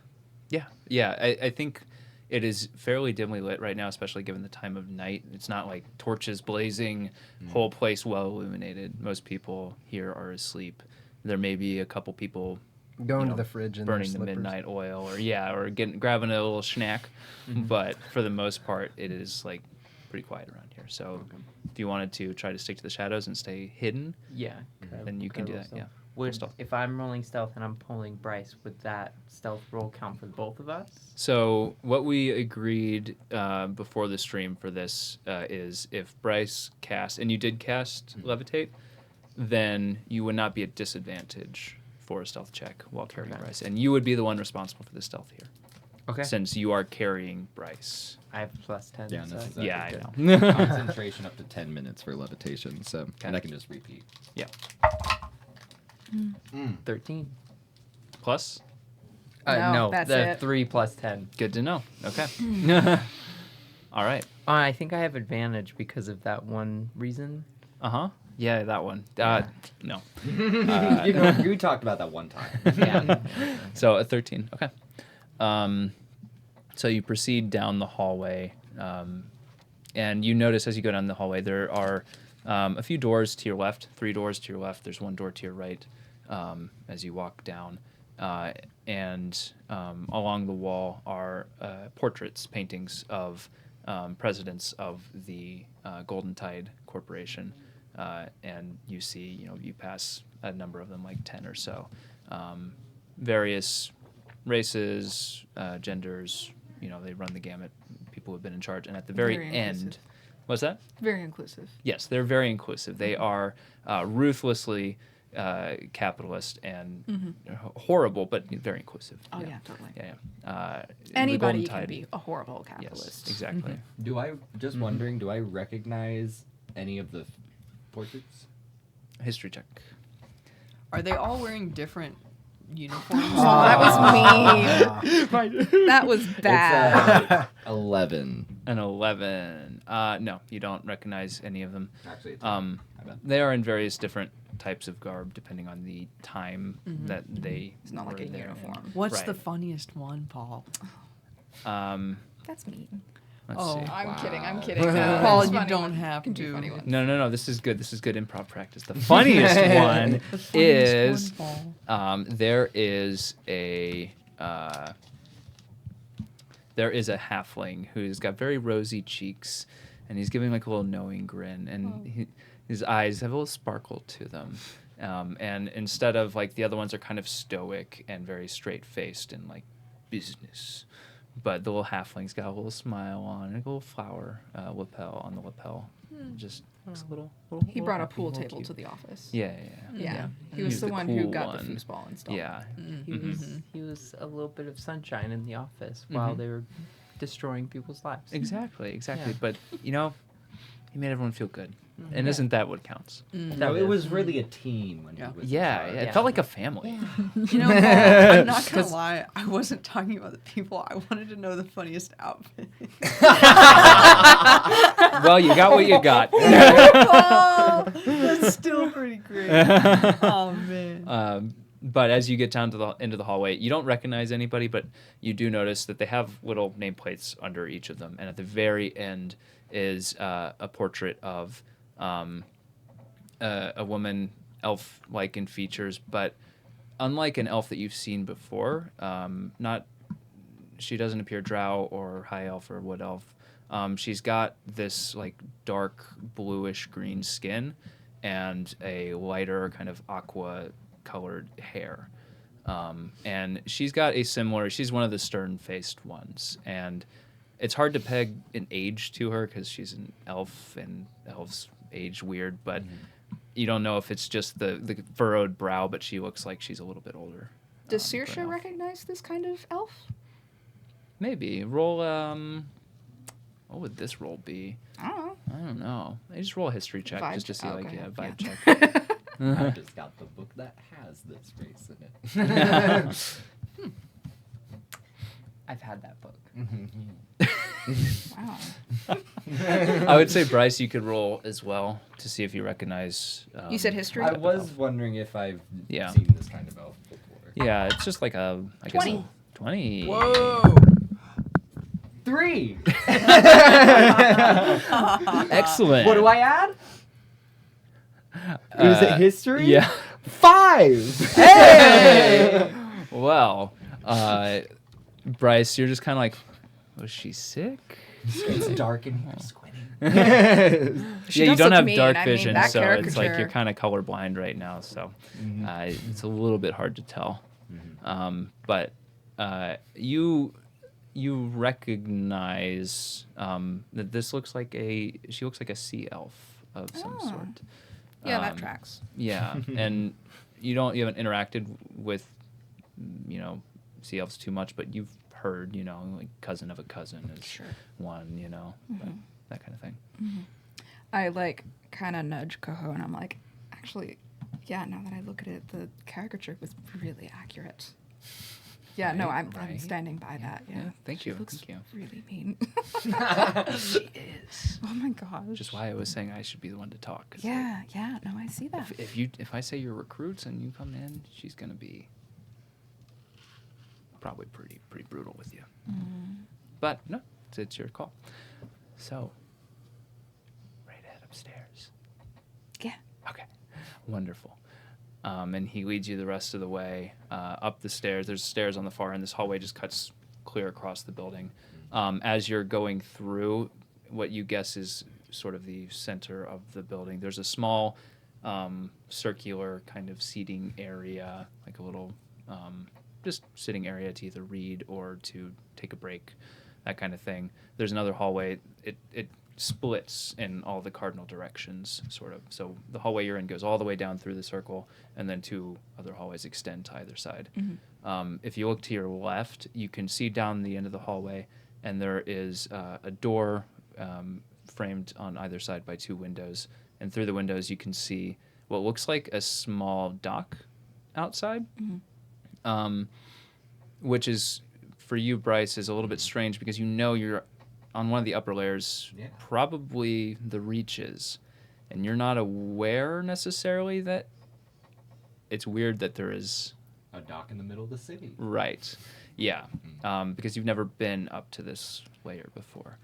Yeah. I think it is fairly dimly lit right now, especially given the time of night. It's not like torches blazing, whole place well illuminated. Most people here are asleep. There may be a couple people Going to the fridge and their burning the slippers. midnight oil, or grabbing a little snack. But for the most part, it is like pretty quiet around here. So if you wanted to try to stick to the shadows and stay hidden, Yeah. then you can do that. Yeah. Would, stealth. if I'm rolling stealth and I'm pulling Bryce, would that stealth roll count for both of us? So what we agreed before the stream for this is if Bryce casts, and you did cast Levitate, then you would not be at disadvantage for a stealth check while carrying Okay. Bryce. And you would be the one responsible for the stealth here, Okay. since you are carrying Bryce. I have plus 10. Yeah, so that's I- exactly Yeah, I good. know. Concentration up to 10 minutes for levitation, so and I can just repeat. 13. Plus? No, No, that's the it. 3 plus 10. Good to know. Okay. All right. I think I have advantage because of that one reason. Uh-huh. Yeah, that one. No. You talked about that one time. Yeah. So a 13. Okay. So you proceed down the hallway, and you notice as you go down the hallway there are a few doors to your left, 3 doors to your left. There's 1 door to your right as you walk down. And along the wall are portraits, paintings of presidents of the Golden Tide Corporation, and you see, you pass a number of them, like 10 or so, various races, genders. They run the gamut. People who have been in charge, and at the very end, inclusive. what's that? Very inclusive. Yes, they're very inclusive. They are ruthlessly capitalist and horrible, but very inclusive. Oh yeah, totally. Yeah. The Anybody Golden can Tide- be a horrible Yes, capitalist. exactly. Do I just wondering? Do I recognize any of the portraits? History check. Are they all wearing different uniforms? Oh, that was mean. That was bad. 11. An 11. No, you don't recognize any of them. Actually, it's They are in various different types of garb depending on the time that they. It's not like were a there in. uniform. What's Right. the funniest one, Paul? That's mean. Let's Oh. see. I'm kidding. I'm Wow. kidding. Paul, It's you funny don't one. have Can do to. funny ones. No. This is good. This is good improv practice. The funniest one is there is a halfling who's got very rosy cheeks, and he's giving like a little knowing grin, and his eyes have a little sparkle to them. And instead of like the other ones are kind of stoic and very straight faced and like business. But the little halfling's got a little smile on and a little flower lapel on the lapel. Just looks a little He little brought a happy, pool little table cute. to the office. Yeah. Yeah. He He was was the the one who cool got the one. foosball installed. Yeah. He was a little bit of sunshine in the office while they were destroying people's lives. Exactly. Yeah. But he made everyone feel good, and isn't that what counts? No, it was really a team when Yeah. he was in Yeah, charge. it felt like a family. You know, Paul, I'm not gonna lie. I wasn't talking about the people. I wanted to know the funniest outfit. Well, you got what you got. Oh, that's still pretty great. Oh man. But as you get down to the end of the hallway, you don't recognize anybody, but you do notice that they have little nameplates under each of them, and at the very end is a portrait of a woman, elf-like in features, but unlike an elf that you've seen before, she doesn't appear drow or high elf or wood elf. She's got this like dark bluish green skin and a lighter kind of aqua colored hair. And she's got she's one of the stern-faced ones, and it's hard to peg an age to her because she's an elf and elves age weird, but you don't know if it's just the furrowed brow, but she looks like she's a little bit older. Does for an Saoirse elf. recognize this kind of elf? Maybe. Roll, what would this roll be? I don't know. I don't know. I just roll a history check Vibe just to see, check. like, Okay, yeah, vibe yeah. check. I just got the book that has this race in it. I've had that book. Wow. I would say, Bryce, you could roll as well to see if you recognize. You said history? I was wondering if I've Yeah. seen this kind of elf before. Yeah, it's just like a, I guess, 20. 20. Whoa. 3. Excellent. What do I add? Is it history? Yeah. 5. Hey! Well, Bryce, you're just kind of like, was she sick? It's dark in here. Squinting. She Yeah, you does don't look have mean. dark I mean, vision, that so it's like caricature. you're kind of colorblind right now. So it's a little bit hard to tell. But you recognize that this looks like she looks like a sea elf of some Oh. sort. Yeah, that tracks. Yeah, and you haven't interacted with sea elves too much, but you've heard like cousin of a cousin is Sure. one, but that kind of thing. I like kind of nudge Coho and I'm like, actually, yeah, now that I look at it, the caricature was really accurate. Yeah, no, I'm Right. standing by that. Yeah, thank She you, looks thank you. really mean. She is. Oh my gosh. Which is why I was saying I should be the one to talk. 'cause, Yeah, yeah. No, I see that. If if I say you're recruits and you come in, she's gonna be probably pretty brutal with you. But no, it's your call. So, ready to head upstairs. Yeah. Okay, wonderful. And he leads you the rest of the way up the stairs. There's stairs on the far end. This hallway just cuts clear across the building. As you're going through what you guess is sort of the center of the building, there's a small circular kind of seating area, like a little just sitting area to either read or to take a break, that kind of thing. There's another hallway. It splits in all the cardinal directions, sort of. So the hallway you're in goes all the way down through the circle, and then 2 other hallways extend to either side. If you look to your left, you can see down the end of the hallway, and there is a door framed on either side by 2 windows. And through the windows, you can see what looks like a small dock outside, which is, for you, Bryce, is a little bit strange because you know you're on one of the upper layers, probably the reaches, and you're not aware necessarily that it's weird that there is A dock in the middle of the city. right. Yeah, because you've never been up to this layer before.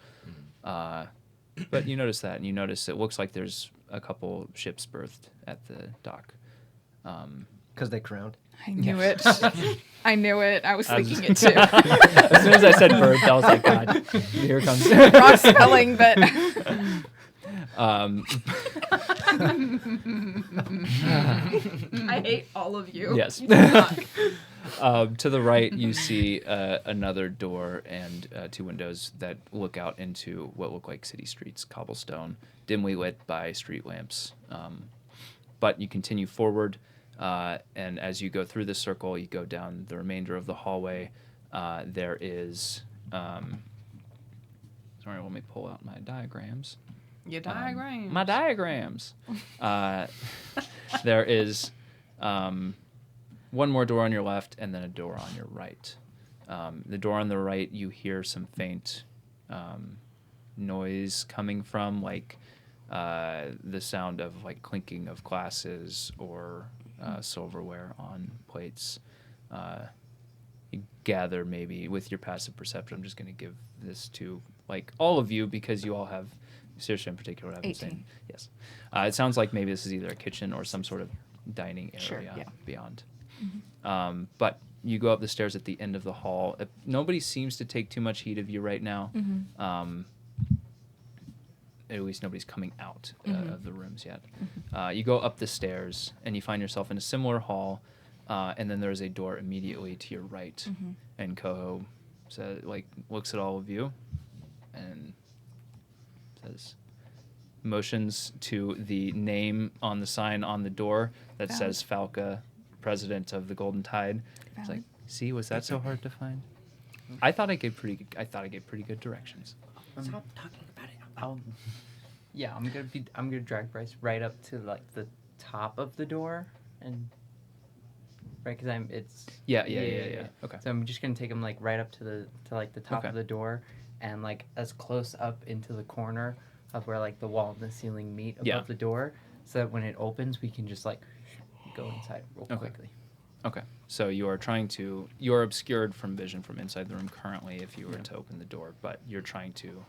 But you notice that, and you notice it looks like there's a couple ships berthed at the dock. Because they crowned. I knew it. I knew it. I was thinking it too. As soon as I said bird, I was like, God, here it comes. Wrong spelling, but I hate all of you. Yes. You do not. To the right, you see another door and 2 windows that look out into what look like city streets, cobblestone, dimly lit by street lamps. But you continue forward, and as you go through the circle, you go down the remainder of the hallway. There is... sorry, let me pull out my diagrams. Your diagram. My diagrams. There is... one more door on your left and then a door on your right. The door on the right, you hear some faint noise coming from, like the sound of like clinking of glasses or silverware on plates. You gather maybe with your passive perception. I'm just going to give this to like all of you because you all have, Saoirse in particular, have the same. Yes. It sounds like maybe this is either a kitchen or some sort of dining area Sure, yeah. beyond. But you go up the stairs at the end of the hall. Nobody seems to take too much heed of you right now. At least nobody's coming out of the rooms yet. You go up the stairs and you find yourself in a similar hall, and then there's a door immediately to your right. And Coho looks at all of you and says, motions to the name on the sign on the door that says Falca, President of the Golden Tide. It's like, see, was that so hard to find? I thought I gave pretty good directions. Stop talking about it. I'm gonna drag Bryce right up to like the top of the door, and right because Yeah. Okay. So I'm just gonna take him like right up to the top of the door, and like as close up into the corner of where like the wall and the ceiling meet above the door, so that when it opens we can just like go inside real quickly. Okay. So you're obscured from vision from inside the room currently if you were to open the door, but you're trying to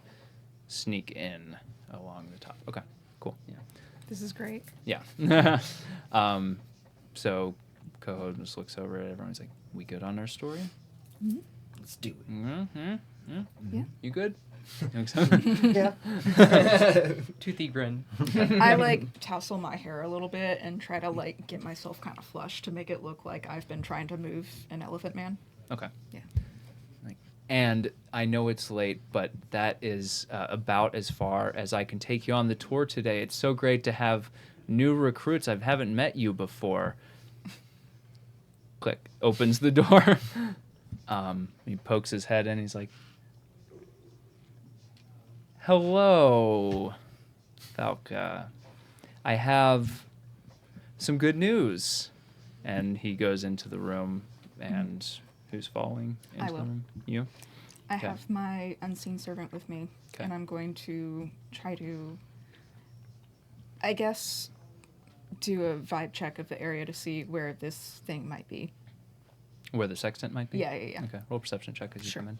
sneak in along the top. Okay. Cool. Yeah. This is great. Yeah. So Coho just looks over at everyone. He's like, "We good on our story? Let's do it. Yeah. You good?" Yeah. Toothy grin. I like tousle my hair a little bit and try to like get myself kind of flushed to make it look like I've been trying to move an elephant man. Okay. Yeah. And I know it's late, but that is about as far as I can take you on the tour today. It's so great to have new recruits. I haven't met you before. Click. Opens the door. He pokes his head in. He's like, "Hello, Falca. I have some good news." And he goes into the room, and who's following into the room? You? I have my unseen servant with me, and I'm going to try to, I guess, do a vibe check of the area to see where this thing might be. Where the sextant might be? Yeah. Okay, roll perception check as you come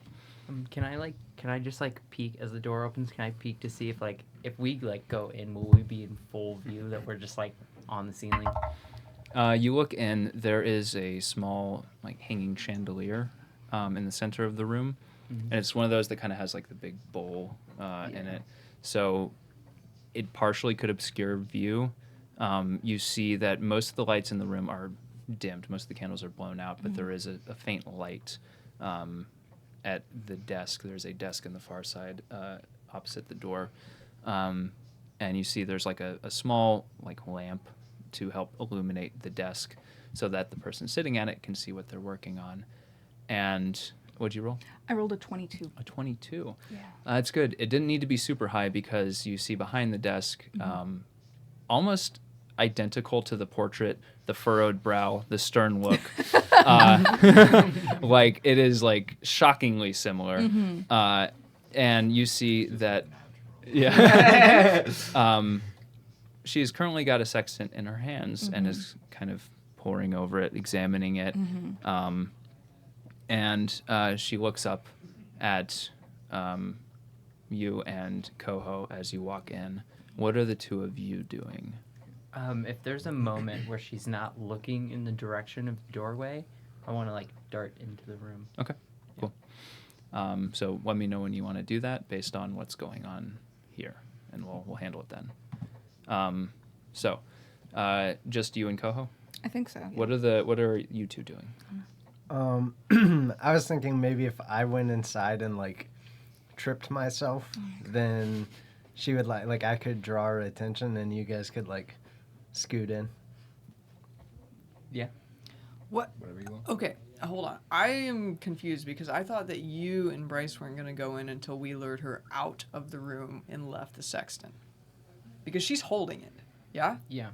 in. Can I just like peek as the door opens? Can I peek to see if we like go in, will we be in full view that we're just like on the ceiling? You look in. There is a small like hanging chandelier in the center of the room, and it's one of those that kind of has like the big bowl in it. So it partially could obscure view. You see that most of the lights in the room are dimmed. Most of the candles are blown out, but there is a faint light at the desk. There's a desk on the far side opposite the door. And you see there's like a small like lamp to help illuminate the desk so that the person sitting at it can see what they're working on. And what'd you roll? I rolled a 22. A 22. Yeah. That's good. It didn't need to be super high because you see behind the desk, almost identical to the portrait, the furrowed brow, the stern look. Like it is like shockingly similar. And you see that, she has currently got a sextant in her hands and is kind of poring over it, examining it. And she looks up at you and Coho as you walk in. What are the two of you doing? If there's a moment where she's not looking in the direction of the doorway, I want to like dart into the room. Okay, cool. So let me know when you want to do that based on what's going on here, and we'll handle it then. So just you and Coho? I think so. Yeah. What are you two doing? I was thinking maybe if I went inside and like tripped myself, then she would like I could draw her attention and you guys could like scoot in. Yeah. What? Whatever you want. Okay, hold on. I am confused because I thought that you and Bryce weren't going to go in until we lured her out of the room and left the sextant. Because she's holding it. Yeah? Yeah.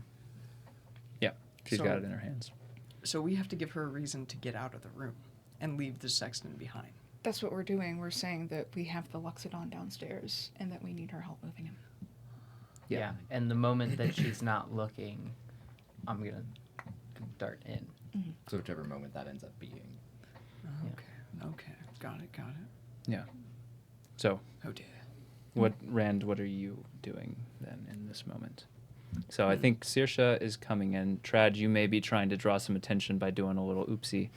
Yeah, she's So- got it in her hands. So we have to give her a reason to get out of the room and leave the sextant behind. That's what we're doing. We're saying that we have the Luxodon downstairs and that we need her help moving him. Yeah. And the moment that she's not looking, I'm going to dart in. So whichever moment that ends up being. Okay. Got it. Yeah. So Oh dear. what are you doing then in this moment? So I think Saoirse is coming in. Tradj, you may be trying to draw some attention by doing a little oopsie.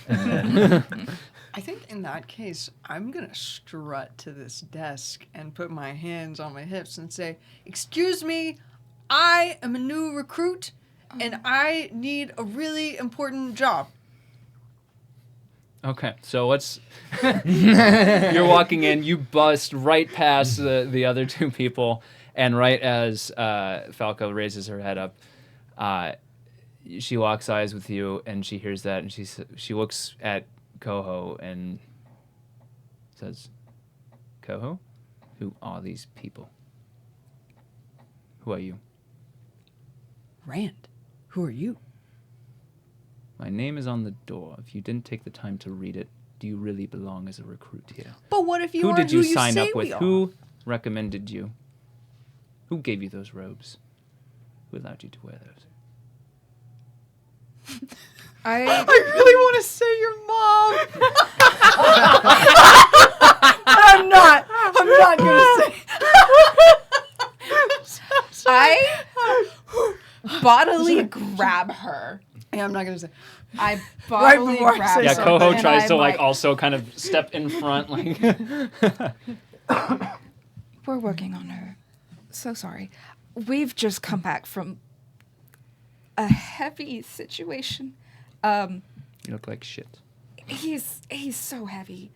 And then I think in that case, I'm going to strut to this desk and put my hands on my hips and say, "Excuse me, I am a new recruit and I need a really important job." okay, so let's. You're walking in. You bust right past the other two people, and right as Falco raises her head up, she locks eyes with you, and she hears that, and she looks at Coho and says, "Coho, who are these people? Who are you?" Rand, who are you? My name is on the door. If you didn't take the time to read it, do you really belong as a recruit here? But what if you Who are did you who sign say up with? we are? Who recommended you? Who gave you those robes? Who allowed you to wear those? I really want to say your mom. I'm not gonna say. I bodily grab her. Yeah, I'm not gonna say. I bodily before I grab say her. Yeah, something. Coho and tries I'm to like also kind of step in front, like. We're working on her. So sorry. We've just come back from a heavy situation. You look like shit. He's so heavy.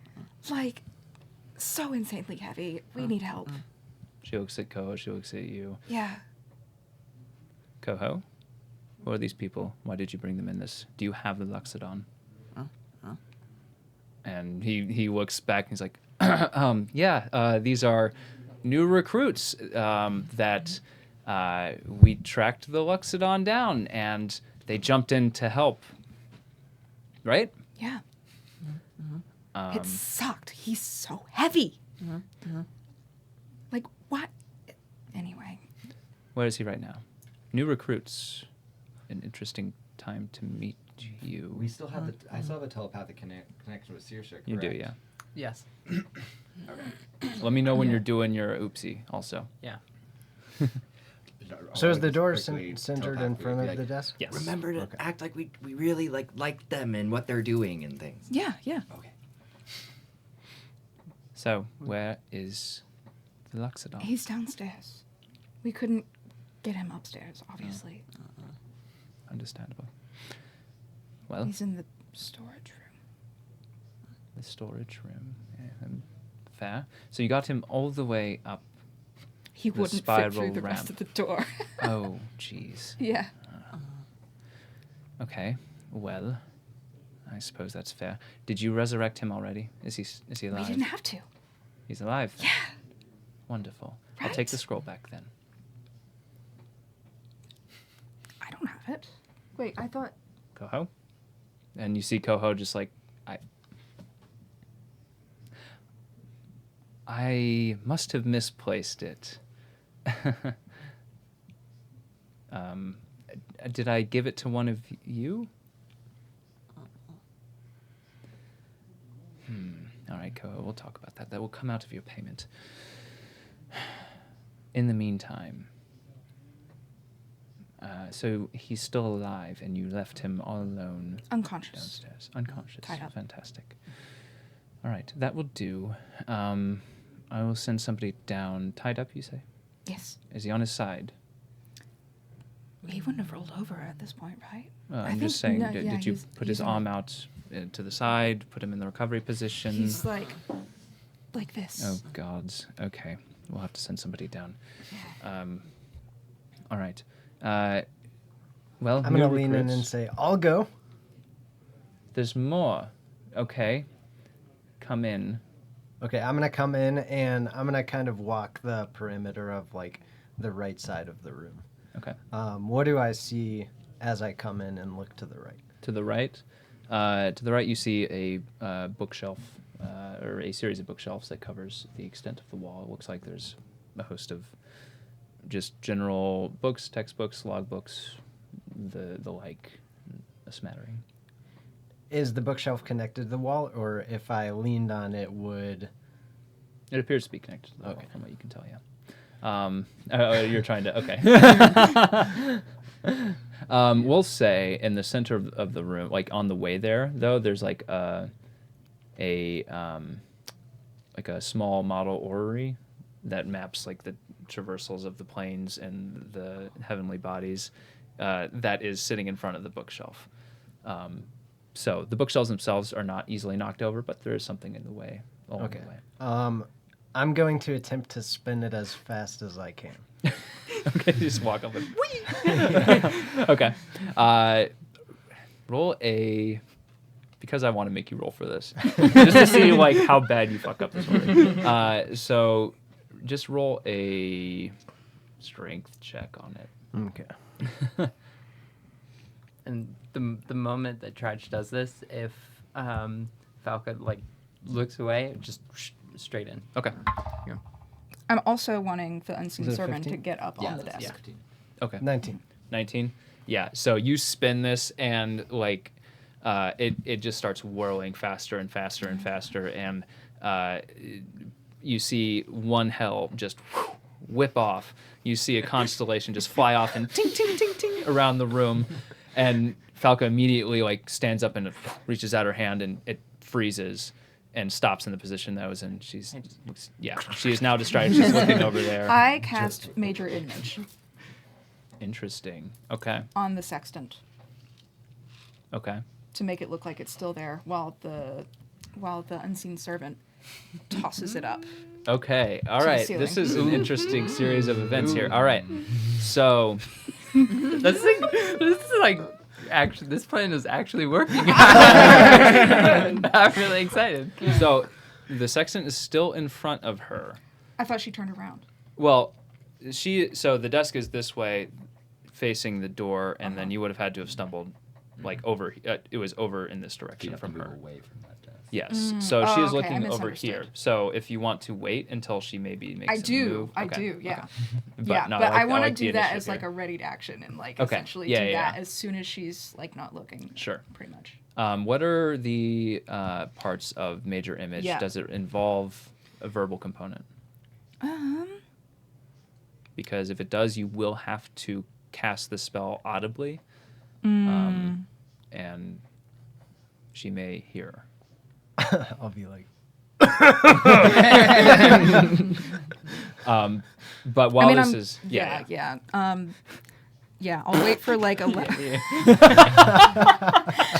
Like, so insanely heavy. We need help. She looks at Coho. She looks at you. Yeah. Coho, who are these people? Why did you bring them in this? Do you have the Luxodon? And he looks back and he's like, these are new recruits that we tracked the Luxodon down and they jumped in to help. Right? Yeah. It sucked. He's so heavy. Like, what? Anyway. Where is he right now? New recruits. An interesting time to meet you. We still have I still have a telepathic connection with Saoirse, correct? You do, yeah. Yes. Let me know when you're doing your oopsie also. Yeah. So is the door Quickly centered in telepathically front be of like, the desk? Yes. Remember to act like we really like them and what they're doing and things. Yeah, yeah. Okay. So, where is the Loxodon? He's downstairs. We couldn't get him upstairs, obviously. Understandable. Well, He's in the storage room. the storage room. Fair. So you got him all the way up. He The wouldn't fit spiral through the ramp. rest of the door. Oh, jeez. Yeah. Okay. Well, I suppose that's fair. Did you resurrect him already? Is he We alive? didn't have to. He's alive. Then. Yeah. Wonderful. I'll Right? take the scroll back then. I don't have it. Wait, I thought... Coho. And you see Coho just like, I must have misplaced it. Did I give it to one of you? All right, Coho, we'll talk about that. That will come out of your payment. In the meantime, so he's still alive, and you left him all alone Unconscious. downstairs, unconscious. Tied up. Fantastic. All right, that will do. I will send somebody down. Tied up, you say? Yes. Is he on his side? He wouldn't have rolled over at this point, right? I'm I just think- saying, no, did yeah, you he's- put he's his on arm it. out to the side, put him in the recovery position? He's like this. Oh, gods. Okay, we'll have to send somebody down. All right. Well, I'm new gonna lean in recruits. and say, "I'll go." There's more. Okay. Come in. Okay, I'm gonna come in and I'm gonna kind of walk the perimeter of like the right side of the room. Okay. What do I see as I come in and look to the right? To the right, you see a bookshelf, or a series of bookshelves that covers the extent of the wall. It looks like there's a host of just general books, textbooks, logbooks, the like, a smattering. Is the bookshelf connected to the wall, or if I leaned on it, would... It appears to be connected to the wall, Okay. from what you can tell, yeah. You're trying to... Okay. We'll say in the center of the room, like on the way there, though, there's like a small model orrery that maps like the traversals of the planes and the heavenly bodies that is sitting in front of the bookshelf. So the bookshelves themselves are not easily knocked over, but there is something in the way along Okay. the way. I'm going to attempt to spin it as fast as I can. Okay, just walk up and whee! Okay. Roll a... Because I want to make you roll for this. Just to see like how bad you fuck up this one. So just roll a strength check on it. Okay. And the moment that Tradj does this, if Falca like looks away, just straight in. Okay. I'm also wanting the unseen Is it servant to 15? get up on the that's desk. 15. Okay. 19. 19. Yeah. So you spin this and like it just starts whirling faster and faster and faster, and you see one hell just whip off. You see a constellation just fly off and ting ting ting ting around the room, and Falca immediately like stands up and reaches out her hand, and it freezes and stops in the position that was in. She is now distracted. She's looking over there. I cast Major Image Interesting. Okay. on the sextant Okay. to make it look like it's still there while the unseen servant tosses it up. Okay. All the right. ceiling. This is an interesting series of events here. All right. So This is like actually this plan is actually working. I'm really excited. the sextant is still in front of her. I thought she turned around. Well, so the desk is this way, facing the door, and then you would have had to have stumbled, like over. It was over in this You direction have to from move her. away from that desk. Yes. So Oh, she is okay, I looking over misunderstood. here. So if you want to wait until she maybe makes I a do. move. I Okay, do. Yeah. okay. Yeah. no, But I want to like the do that initiative as like here. a ready to action and like Okay. essentially Yeah, do yeah, that yeah. as soon as she's like not looking. Sure. Pretty much. What are the parts of Major Image? Yeah. Does it involve a verbal component? Because if it does, you will have to cast the spell audibly, and she may hear. I'll be like, But while I'm- is yeah. I'll wait for like a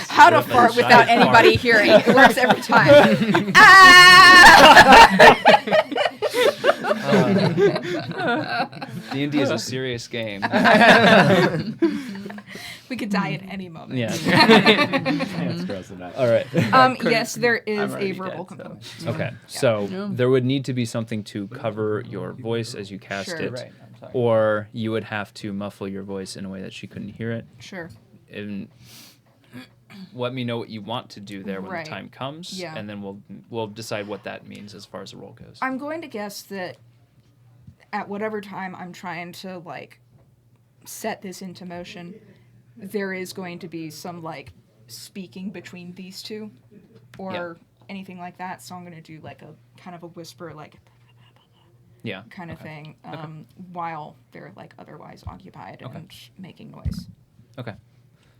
how to fart without anybody hearing. It works every time. D&D is a serious game. We could die at any moment. Yeah. That's gross enough. All right. Yes, there is already a verbal dead, so. component. Okay, so Yeah. there would need to be something to cover your voice as you cast Sure. it, Right, I'm sorry. or you would have to muffle your voice in a way that she couldn't hear it. Sure. And let me know what you want to do there when Right. the time comes, Yeah. and then we'll decide what that means as far as the roll goes. I'm going to guess that at whatever time I'm trying to like set this into motion, there is going to be some like speaking between these two or anything like that. So I'm going to do like a kind of a whisper, like Yeah. kind of thing, while they're like otherwise occupied Okay. and making noise. Okay.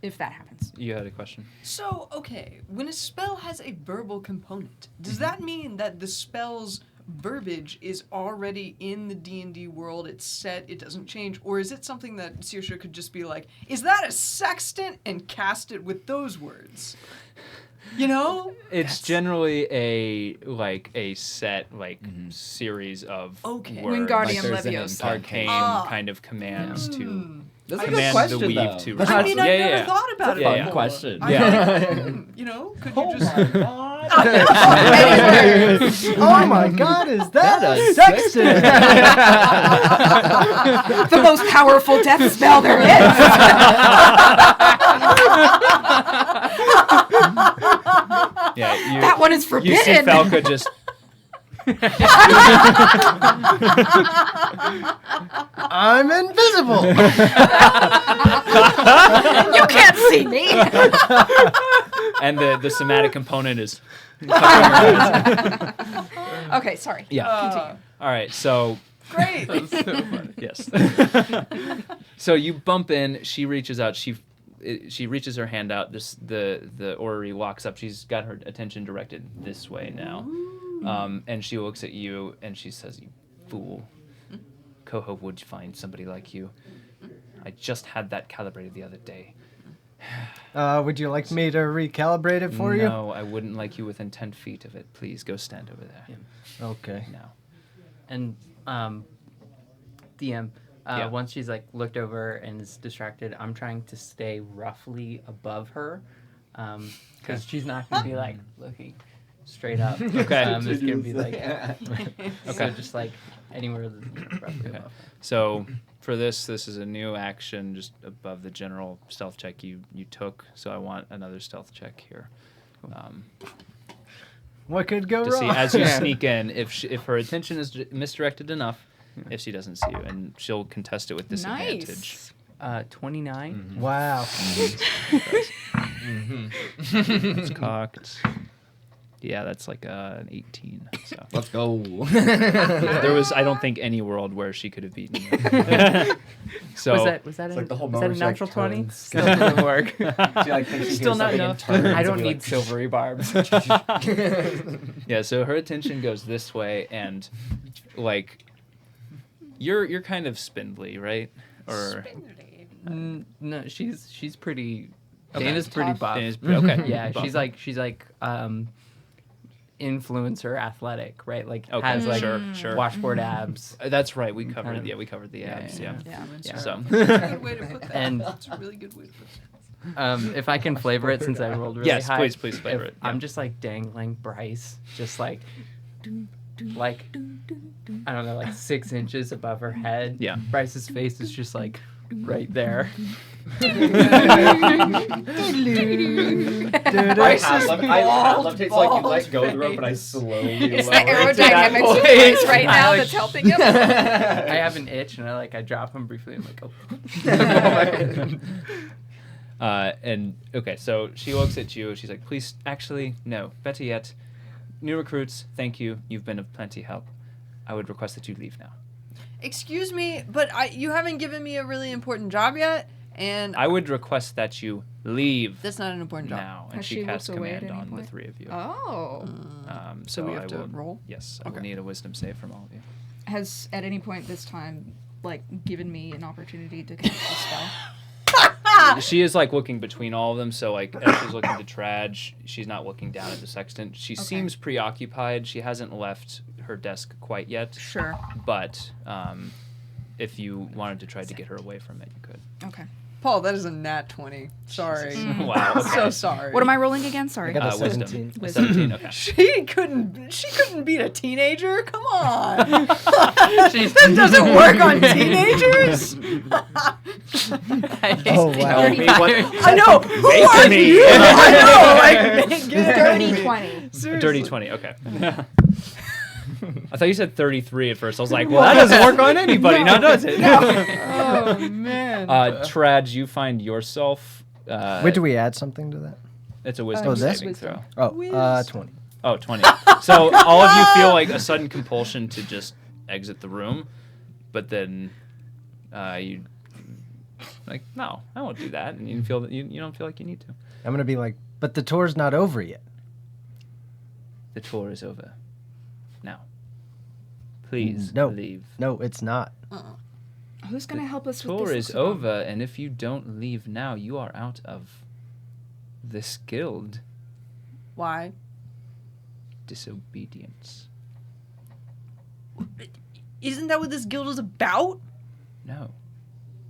If that happens. You had a question? So, okay, when a spell has a verbal component, does that mean that the spell's verbiage is already in the D&D world, it's set, it doesn't change, or is it something that Saoirse could just be like, is that a sextant, and cast it with those words? You know? It's generally a set series of Okay. words, Wingardium Like there's an Leviosa. arcane Ah. kind of commands to That's a good command question, the weave though. to. That's I mean, I yeah, never yeah. thought about it Yeah, before. yeah. question. You know, could you just... Oh my God, is that a sextant? The most powerful death spell there is. Yeah, That one is you forbidden. see Falca just. I'm invisible. You can't see me. And the somatic component is covering her eyes. Okay, sorry. Yeah. Continue. All right. So Great! yes. So you bump in. She reaches out. She reaches her hand out. The orrery walks up. She's got her attention directed this way now. And she looks at you and she says, "You fool. Coho would find somebody like you. I just had that calibrated the other day." Would you like me to recalibrate it for you? No, I wouldn't like you within 10 feet of it. Please go stand over there. Okay. Now. And DM, Yeah. once she's like looked over and is distracted, I'm trying to stay roughly above her, because she's not gonna be like looking straight up. Okay. It's gonna be like so Okay. just like anywhere roughly above her. So for this is a new action just above the general stealth check you took. So I want another stealth check here. What could go To wrong? see as you sneak in, if her attention is misdirected enough, if she doesn't see you, and she'll contest it with disadvantage. Nice. 29. Wow. It's cocked. Yeah, that's like an 18. So Let's go. there was, I don't think, any world where she could have beaten you. So Was that It's a, like the whole was that a moment she, like, natural 20? turns. Still doesn't work. She like thinks she Still hears not something enough. and turns I don't and be need like, silvery barbs. yeah, so her attention goes this way, and like you're kind of spindly, right? Or No, she's pretty. Okay. Dana's pretty buff. Dana's okay. Yeah, buff. she's like influencer athletic, right? Like Okay, has like sure. washboard abs. That's right. We covered. Kind of- Yeah, we covered the Yeah, abs. yeah, Yeah. Yeah. So That's a good way to put that. And- That's a really good way to put that. If I can flavor it since I rolled really Yes, high. please flavor if it, I'm yeah. just like dangling Bryce, just like I don't know, like 6 inches above her head. Yeah. Bryce's face is just like right there. I love to like you let go of the rope, but I slowly It's the lower it to aerodynamics that of point. Bryce right now I, that's helping him. I have an itch and I drop him briefly and and okay, so she looks at you. She's like, "Please, actually, no. Better yet, new recruits. Thank you. You've been of plenty help. I would request that you leave now. Excuse me, but you haven't given me a really important job yet, and I would request that you leave That's not an important job. now. And Has she she casts looked away at command any on the point? 3 of you. Oh. So we have I to will, roll? Yes, I will Okay. need a wisdom save from all of you. Has at any point this time, like, given me an opportunity to cast the spell? She is like looking between all of them, so like as she's looking to Tradj, she's not looking down at the sextant. She seems preoccupied. She hasn't left her desk quite yet, Sure. but if you wanted to try to get her away from it, you could. Okay. Paul, that is a nat 20. Sorry. Wow. Okay. So sorry. What am I rolling again? Sorry. I got a Wisdom. 17. A 17. Okay. She couldn't beat a teenager. Come on. That doesn't work on teenagers. Oh, wow. Tell me what. I know. Who Make are me. you? I know. Like, get out of Dirty me. 20. A Seriously. dirty 20. Okay. I thought you said 33 at first. I was like, well, that doesn't work on anybody, now does it? Oh man. Tradj, you find yourself. Wait, do we add something to that? It's a wisdom Oh, this? saving throw. Oh, 20. Oh, 20. So all of you feel like a sudden compulsion to just exit the room, but then you like, no, I won't do that, and you feel that you don't feel like you need to. I'm gonna be like, but the tour's not over yet. The tour is over. Now, please No. leave. No, it's not. Who's gonna help us with Tour this? is over, and if you don't leave now, you are out of this guild. Why? Disobedience. Isn't that what this guild is about? No.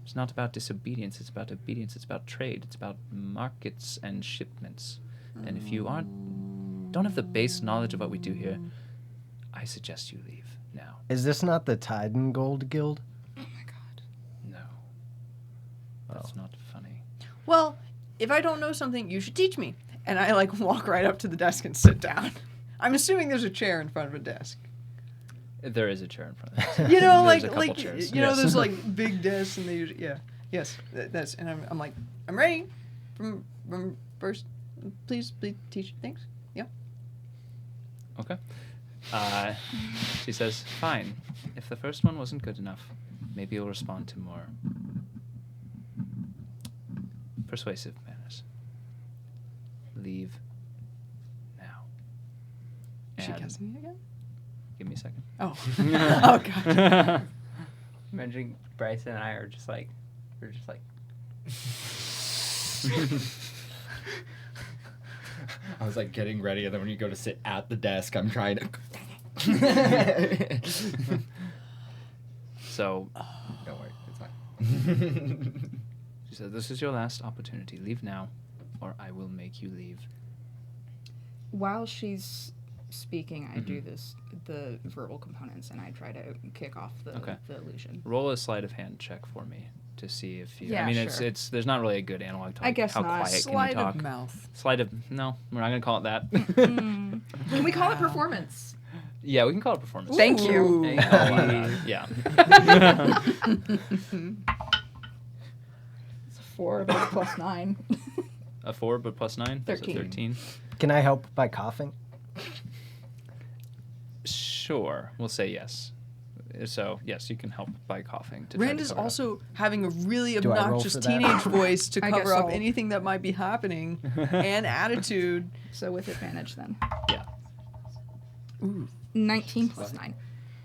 It's not about disobedience, it's about obedience, it's about trade, it's about markets and shipments. And if you don't have the base knowledge of what we do here, I suggest you leave now. Is this not the Tide and Gold Guild? Oh my god. No. That's not funny. Well, if I don't know something, you should teach me. And I like walk right up to the desk and sit down. I'm assuming there's a chair in front of a desk. There is a chair in front of us. You know, There's like a couple chairs. you know, Yes. there's like big desks, and they usually, yes, that's, and I'm like, I'm ready. From first, please teach. Thanks. Yeah. Okay. She says, fine. If the first one wasn't good enough, maybe you'll respond to more persuasive manners. Leave now. Is she And- casting me again? Give me a second. Oh. Oh god. Imagine Bryce and I are just like, we're just like, I was like getting ready, and then when you go to sit at the desk, I'm trying to. So Don't worry, it's fine. she said, this is your last opportunity. Leave now, or I will make you leave. While she's speaking, I do Mhm. the verbal components, and I try to kick off the illusion. Roll a sleight of hand check for me to see if you. I Yeah, mean, sure. it's there's not really a good analog talk. I guess How not. quiet Sleight can you talk? of mouth. Sleight of no, we're not gonna call it that. Can we call it Wow. performance? Yeah, we can call it performance. Thank you. Ooh. Hey, yeah. It's a 4 but plus 9. A 4, but plus 9, 13. So 13. Can I help by coughing? Sure, we'll say yes. So yes, you can help by coughing. To try Rand to is cover it up. also having a really Do I roll obnoxious for that? teenage voice to I guess cover up I'll- anything that might be happening and attitude. So with advantage then. Yeah. Ooh. 19 plus 9.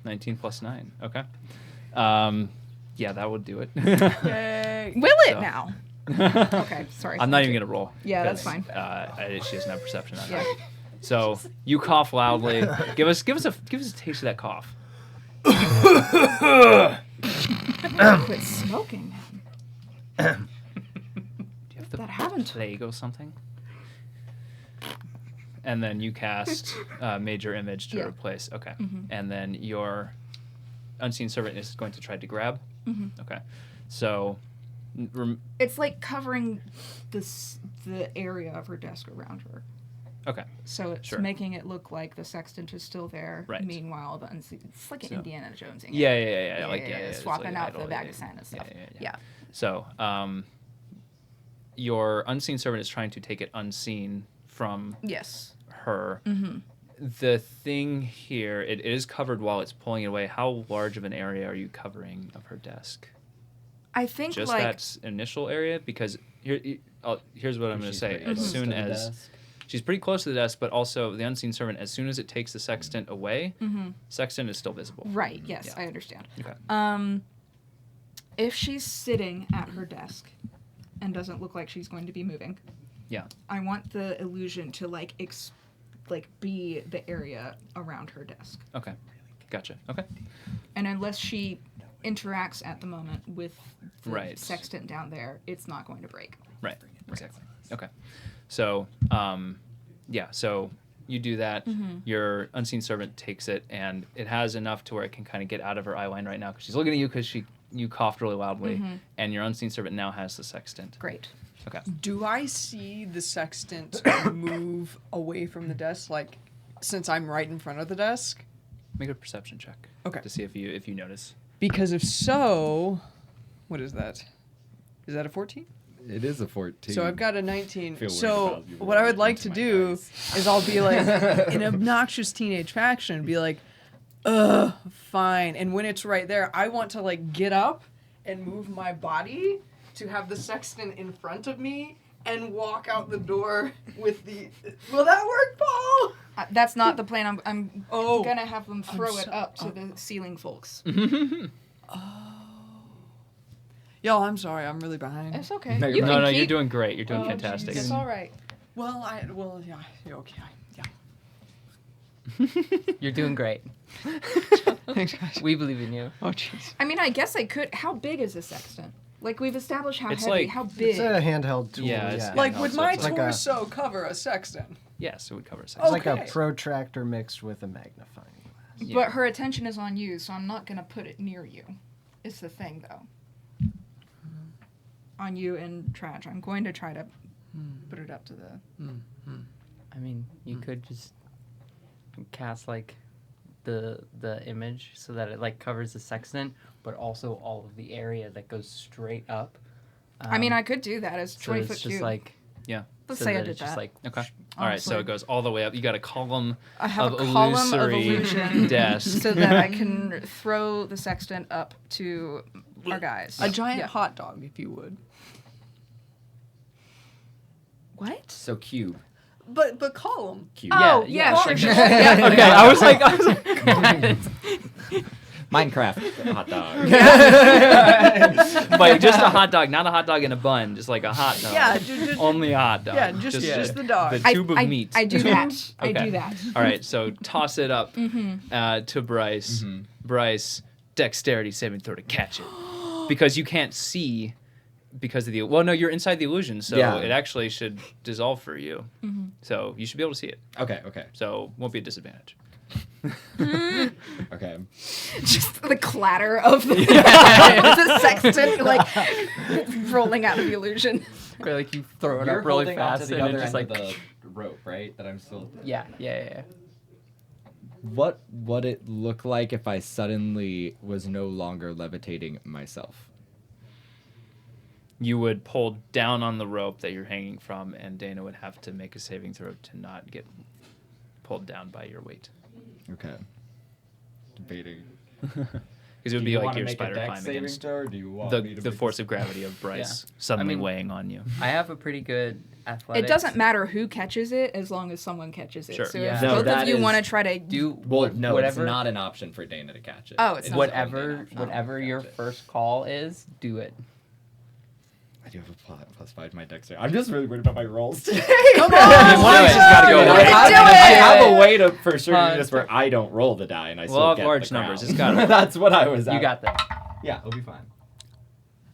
19 plus 9. Okay. Yeah, that would do it. Yay. Will it So- now? Okay, sorry. I'm not even gonna roll. Yeah, that's 'cause, fine. She doesn't have perception on Yeah. that. So you cough loudly. Give us a taste of that cough. Quit smoking. Do you have the That happened. plague or something? And then you cast Major Image to Yeah. replace. Okay. Mhm. And then your Unseen Servant is going to try to grab. Mhm. Okay. So, It's like covering the area of her desk around her. okay. So it's Sure. making it look like the sextant is still there. Right. Meanwhile, the unseen. It's like an So- Indiana Jones. Yeah. Like it's swapping like out the idol, bag yeah, of sand and yeah, stuff. yeah, yeah. Yeah. So, your Unseen Servant is trying to take it unseen from Yes. her. Mm-hmm. The thing here, it is covered while it's pulling it away. How large of an area are you covering of her desk? I think Just like that initial area? Because here's what I'm going to She's say. pretty As close soon to the as desk. she's pretty close to the desk, but also the unseen servant, as soon as it takes the sextant away, sextant is still visible. Right. Yes, Yeah. I understand. Okay. If she's sitting at her desk and doesn't look like she's going to be moving, Yeah. I want the illusion to be the area around her desk. Okay. Gotcha. Okay. And unless she interacts at the moment with the Right. sextant down there, it's not going to break. Right. Exactly. Okay. So, so you do that. Your unseen servant takes it, and it has enough to where it can kind of get out of her eye line right now because she's looking at you because you coughed really loudly, and your unseen servant now has the sextant. Great. Okay. Do I see the sextant move away from the desk, like, since I'm right in front of the desk? Make a perception check. Okay. To see if you notice. Because if so, what is that? Is that a 14? It is a 14. So I've got a 19. Feel weird So about you what I would rolling like into to my do dice. is I'll be like an obnoxious teenage faction, be like, ugh, fine. And when it's right there, I want to like get up and move my body to have the sextant in front of me and walk out the door with the. Will that work, Paul? That's not the plan. I'm Oh. gonna have them throw it so- up to the ceiling folks. Yo, I'm sorry, I'm really behind. It's okay. No, You No, can no, you're keep- doing great. You're doing Oh, fantastic. It's all right. Yeah, you're okay. Yeah. You're doing great. Thanks, guys. We believe in you. Oh, jeez. I mean, I guess I could. How big is the sextant? Like we've established how It's heavy. like- how big? It's a handheld tool. Yeah, it's- Like, no, would so my it's like a- torso cover a sextant? Yes, it would cover a sextant. It's like a Okay. protractor mixed with a magnifying glass. Yeah. But her attention is on you, so I'm not gonna put it near you. It's the thing, though. On you and Tradj. I'm going to try to put it up to the. I mean, you could just cast like the image so that it like covers the sextant, but also all of the area that goes straight up. I mean, I could do that as so 20 it's foot just cube. like Let's so say I that did it's just that. like Okay. All right, so Honestly. it goes all the way up. You got a column I have of a column of illusory illusion desk. so that I can throw the sextant up to our guys. A giant Yeah. hot dog, if you would. What? So cube. But column. Cube. Oh, yeah, yeah, sure, sure. sure. Yeah. Okay, I was like, Minecraft hot dog. but just a hot dog, not a hot dog in a bun, just like a hot dog. Yeah, just Only a hot dog. yeah, just the dog. The tube of meat. I do that. I Okay. do that. All right, so toss it up to Bryce. Bryce, dexterity saving throw to catch it, because you can't see because of the. Well, no, you're inside the illusion, so Yeah. it actually should dissolve for you. So you should be able to see it. Okay. So won't be a disadvantage. Okay. Just the clatter of the sextant, like rolling out of the illusion. or, like you throw it You're up really holding onto fast the and other it just end like of the rope, right? That I'm still. yeah. What would it look like if I suddenly was no longer levitating myself? You would pull down on the rope that you're hanging from, and Deyna would have to make a saving throw to not get pulled down by your weight. Okay. Debating. Because it would be like your spider climb against Or do you want the force of gravity of Bryce suddenly mean- weighing on you. I have a pretty good athletics. It doesn't matter who catches it as long as someone catches it. Sure. So Yeah. if No, both that of you is- want to try to Do Well, no, whatever it's not an option for Deyna to catch it. Oh, it's not. whatever Option. whatever your Catch it. first call is, do it. I do have a +5 to my dexterity. I'm just really worried about my rolls today. Come One of us has gotta go. You I can have, do I it! have a way to for sure Fun. do this where I don't roll the die and I We'll still have get large the numbers. crown. It's gotta- That's what I was. You at. got that. Yeah, it'll be fine.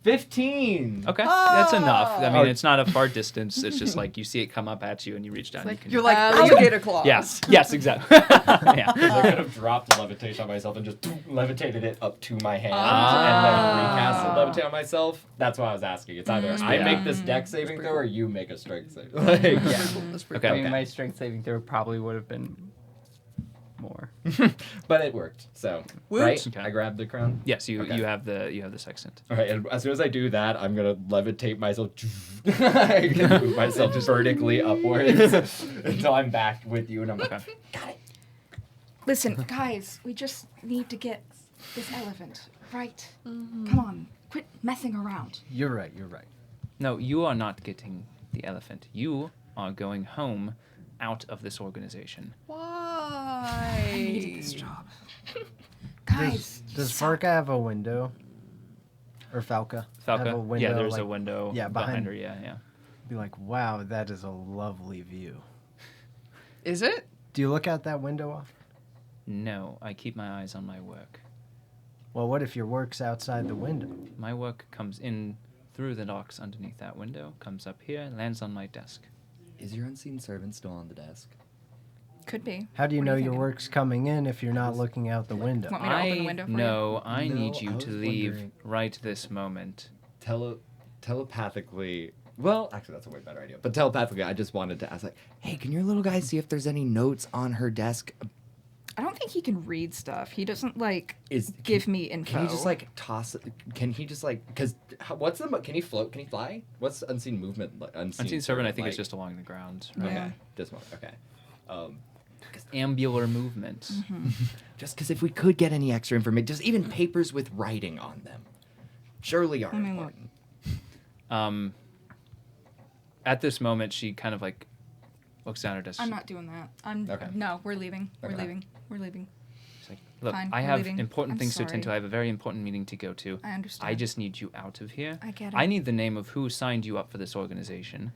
15. Okay, that's enough. I mean, Oh. it's not a far distance. It's just like you see it come up at you, and you reach down. Like, and you You're like you- alligator claws. Yes, yes, exactly. Yeah. I could have dropped levitation on myself and just levitated it up to my hand and then recast it levitate on myself. That's what I was asking. It's either I Yeah. make this deck saving throw or you make a strength saving. Like, Yeah. That's pretty Okay. I mean, my strength saving throw probably would have been more. but it worked. So Woot. right, Okay. I grabbed the crown. Yes, you Okay. you have the sextant. All right, and as soon as I do that, I'm gonna levitate myself. I can move myself just vertically upwards until I'm back with you, and I'm like, Okay. got it. Listen, guys, we just need to get this elephant right. Come on, quit messing around. You're right. No, you are not getting the elephant. You are going home out of this organization. Why? I needed this job. Guys, Does Farka have a window? Or Falca? Have a Falca? window, Yeah, there's like, a window yeah, behind behind- her. Yeah. Be like, wow, that is a lovely view. Is it? Do you look out that window often? No, I keep my eyes on my work. Well, what if your work's outside the window? My work comes in through the docks underneath that window, comes up here, lands on my desk. Is your unseen servant still on the desk? could be. How do you What are know you your thinking? work's coming in if you're not looking out the window? Want me to open the window for you? No, I No, need you I to was leave wondering- right this moment. Telepathically. Well, actually, that's a way better idea. But telepathically, I just wanted to ask, like, hey, can your little guy see if there's any notes on her desk? I don't think he can read stuff. He doesn't Is give me info. Can he just like toss? Can he just like? Because what's the? Can he float? Can he fly? What's unseen movement? Like Unseen servant, I think, is like? just along the ground. Yeah. Okay, just one. Okay. Ambular movement. Mm-hmm. Just because if we could get any extra information, just even papers with writing on them, surely are Let me look. important. At this moment, she kind of like looks down at her desk. I'm not doing that. Okay. No, we're leaving. We're Okay. leaving. We're leaving. She's like, look, Fine, I we're have leaving. important I'm things to attend to. sorry. I have a very important meeting to go to. I understand. I just need you out of here. I get it. I need the name of who signed you up for this organization.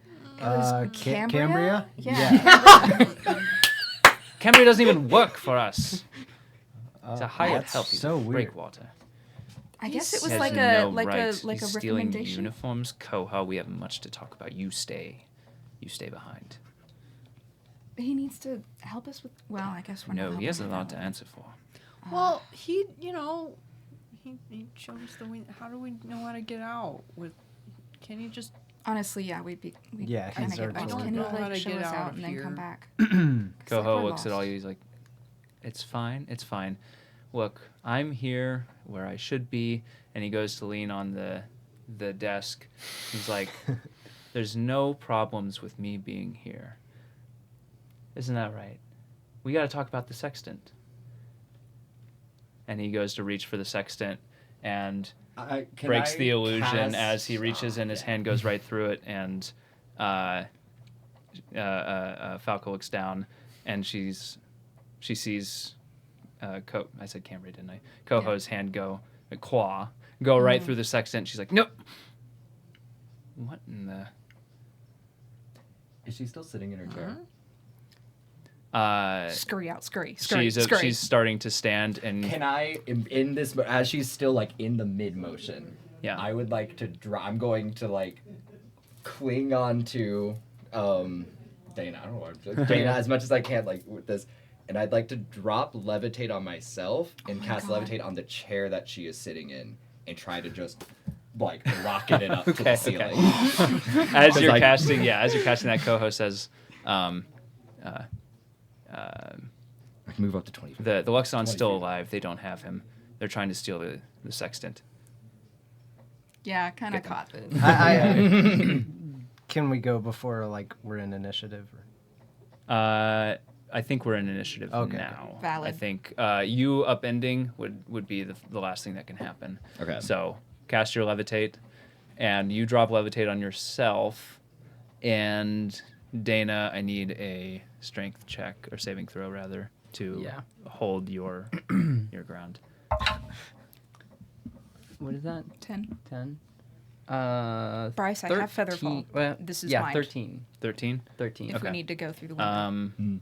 Cambria? Yeah. Cambria doesn't even work for us. It's a hired That's help. He's so a weird. breakwater. I guess it was Has like no a like right. a like He's a stealing recommendation. uniforms. Koha, we have much to talk about. You stay behind. He needs to help us with. Well, I guess we're not. No, he has a helping lot to him. answer for. Well, he showed us the way. How do we know how to get out? Can you just? Honestly, yeah, we'd Yeah, kind he's of our get lost. tour Can you guide. How like to show get us out out of and then here. come back? 'Cause, like, Koho we're looks at all lost. you. He's like, "It's fine. It's fine. Look, I'm here where I should be." And he goes to lean on the desk. He's like, "There's no problems with me being here. Isn't that right? We got to talk about the sextant." And he goes to reach for the sextant and breaks the illusion as he reaches and his hand goes right through it, and Falco looks down and she sees I said Cambria, didn't I? Koho's hand go right through the sextant. She's like, nope. What in the? Is she still sitting in her chair? Scurry out, scurry. She's starting to stand and Can I, in this, as she's still like in the mid motion, Yeah. I would like to I'm going to like cling on to Deyna. I don't know what Deyna as much as I can, like with this, and I'd like to drop levitate on myself and my cast God. levitate on the chair that she is sitting in, and try to just like rocket it up to the ceiling. as you're Like- casting that, Koho says, Like move up to 20 feet. the Luxon's 20 still feet. alive. They don't have him. They're trying to steal the sextant. Yeah, kind of caught it. Can we go before like we're in initiative? I think we're in initiative Okay. now. Valid. I think you upending would be the last thing that can happen. Okay. So cast your levitate, and you drop levitate on yourself. And Deyna, I need a strength check or saving throw rather to Yeah. hold your ground. What is that? 10. 10? Bryce, I have featherfall. Well, This is yeah, mine. 13. 13. 13. If we Okay. need to go through the window.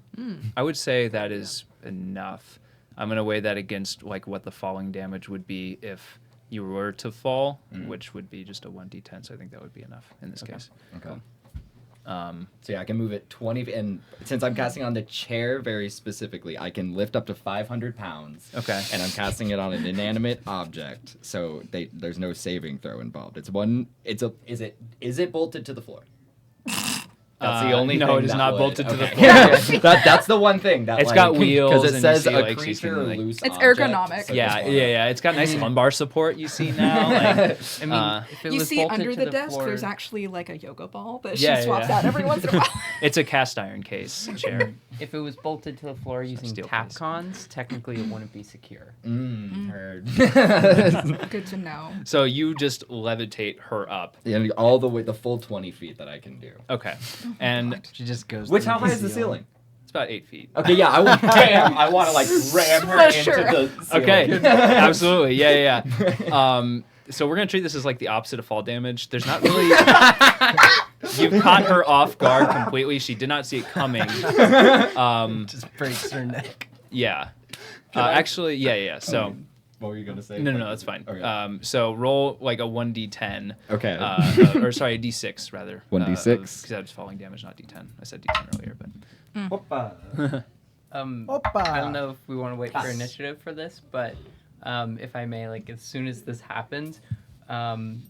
I would say that is enough. I'm gonna weigh that against like what the falling damage would be if you were to fall, which would be just a 1d10. So I think that would be enough in this case. Okay. So yeah, I can move it 20, and since I'm casting on the chair very specifically, I can lift up to 500 pounds. Okay. And I'm casting it on an inanimate object, so there's no saving throw involved. Is it bolted to the floor? That's the only no, thing it is that not would- bolted to the okay. floor. That's the one thing that It's got wheels because it and you says see, a like, she's creature gonna, or like- loose It's object, ergonomic. so Yeah, it's yeah. It's got nice lumbar support. You see now. Like, I mean, if it You was see bolted under to the desk, floor, there's actually like a yoga ball that Yeah, she swaps yeah. out every once in a while. it's a cast iron case chair. if it was bolted to the floor using steel case. tapcons, technically it wouldn't be secure. Right. her. Good to know. So you just levitate her up. And all the way, the full 20 feet that I can do. Okay. And She just goes. Which, through how high is the ceiling? it's about 8 feet. Okay, yeah, I want I want to like ram her Smush into her. the ceiling. Okay. Absolutely. Yeah. So we're gonna treat this as like the opposite of fall damage. There's not really. You've caught her off guard completely. She did not see it coming. Just breaks her neck. Yeah. I- Actually, yeah. So What were you gonna say? no, that's fine. Okay. So roll like a 1d10. Okay. Or sorry, a d6 rather. 1d6? Because that was falling damage, not d10. I said d10 earlier, but. Oppa. I don't know if we want to wait for initiative for this, but if I may, like as soon as this happens, I'm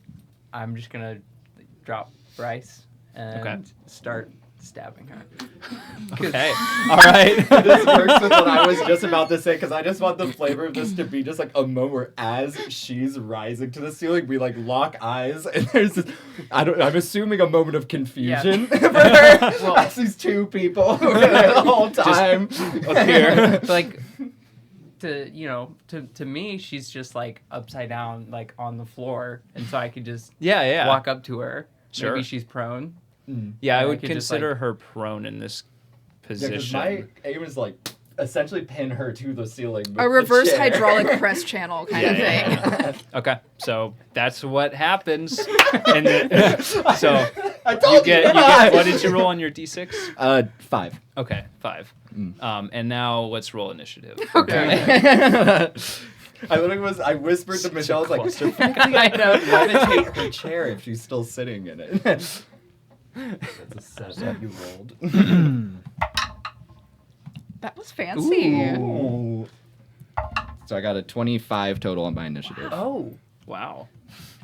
just gonna drop Bryce and start stabbing her. Okay. All right. This works with what I was just about to say because I just want the flavor of this to be just like a moment where as she's rising to the ceiling, we like lock eyes and there's this, I'm assuming a moment of confusion for her. Well, as these two people who are there the whole time appear. Like to me, she's just like upside down, like on the floor, and so I could just Yeah. walk up to her. Sure. Maybe she's prone. Yeah, I I would could just, consider like- her prone in this because position. my aim is like essentially pin her to the ceiling. with A the reverse chair. hydraulic press channel kind of thing. Yeah. Okay, so that's what happens. And so I you told get what did you roll on your d6? 5. Okay, 5. And now let's roll initiative. Okay. I whispered to Michelle, I was like, I know. levitate her chair if she's still sitting in it. That's a 7 you rolled. That was fancy. Ooh. So I got a 25 total on my initiative. Oh, Wow.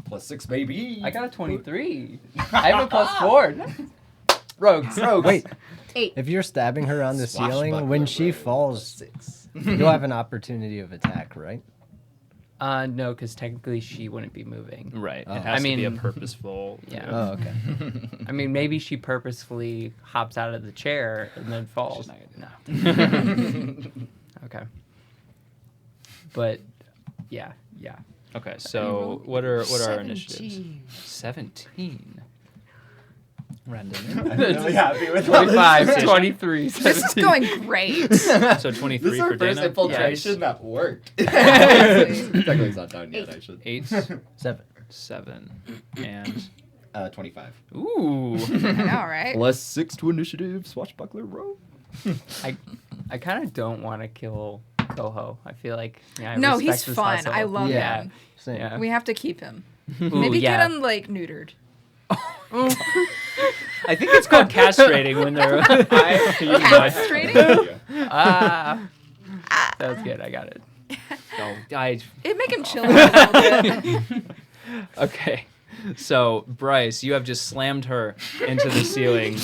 Plus 6, baby. I got a 23. I have a +4. Rogues. Wait, 8. if you're stabbing her on the ceiling, when she Swashbuckler, falls, 6. you'll have an opportunity of attack, right? No, because technically she wouldn't be moving. Right. Oh. It has I to be a mean- purposeful. Yeah. Oh, okay. I mean, maybe she purposefully hops out of the chair and then falls. No. Okay. But yeah. Okay, so what are our initiatives? 17. 17. Random. I'm really happy with all this. 25, 23, This is 17. going great. So 23 This is our for first Deyna. infiltration Yes. that worked. Honestly. Technically it's not done yet, I should. 8, 7. 7, and 25. ooh. I know, right? Plus 6 to initiative, swashbuckler row. I kind of don't want to kill Coho. I feel like I No, respect he's this fun. hustle. I love Yeah. him. Same. Yeah. We have to keep him. Ooh, Maybe yeah. get him like neutered. I think it's called castrating when they're. Castrating? Ah. That's good. I got it. No, I. It'd make him chill out a little bit. Okay. So, Bryce, you have just slammed her into the ceiling.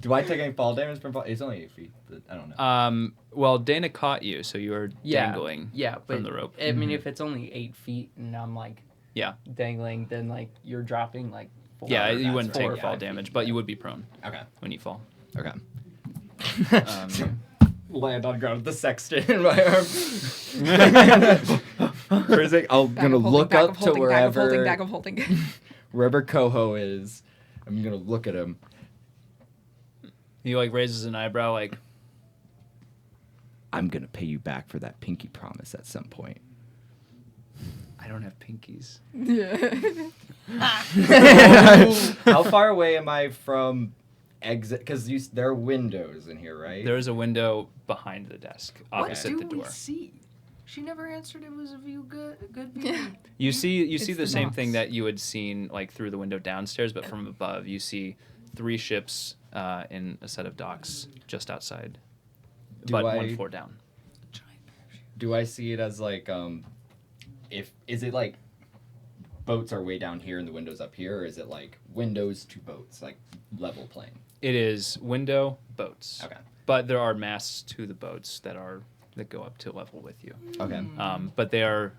Do I take any fall damage from fall? It's only 8 feet. But I don't know. Well, Deyna caught you, so you were Yeah. dangling Yeah, but from the rope. I mean, if it's only 8 feet and I'm like Yeah. dangling, then like you're dropping like 4. Yeah, you that's wouldn't 4 take or fall 5 damage, feet. but you would be prone Okay. when you fall. Okay. Um, Land on ground with the sextant in my arm. I'm Bag gonna of holding, look bag up of to holding, bag of holding, wherever bag of holding. wherever Coho is. I'm gonna look at him. he like raises an eyebrow, like, I'm gonna pay you back for that pinky promise at some point. I don't have pinkies. How far away am I from exit? Because there are windows in here, right? There is a window behind the desk, opposite the door. see? She never answered. It was a view good view. You see It's the the same boss. thing that you had seen like through the window downstairs, but from above. You see 3 ships in a set of docks just outside, Do but I- 1 floor down. Do I see it as like is it like boats are way down here and the windows up here, or is it like windows to boats, like level plane? It is window boats. Okay. But there are masts to the boats that go up to level with you. Okay. But they are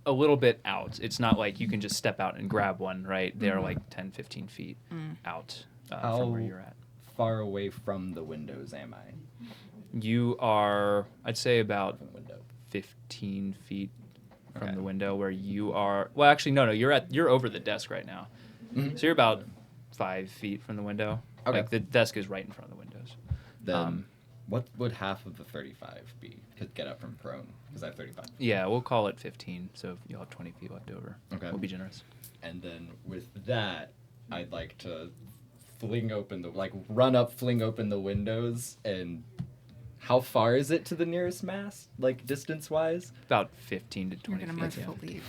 a little bit out. It's not like you can just step out and grab one, right? They are like 10, 15 feet out from where How- you're at. Far away from the windows am I? You are, I'd say, about From the window. 15 feet from the window where you are. Well, actually, no. You're over the desk right now. Mhm. So you're about 5 feet from the window. Okay. Like the desk is right in front of the windows. Then what would half of the 35 be to get up from prone? Because I have 35. Yeah, we'll call it 15. So you'll have 20 feet left over. Okay. We'll be generous. And then with that, I'd like to run up, fling open the windows, and how far is it to the nearest mast, like distance-wise? About 15 to You're 20 gonna feet. mirthful leave.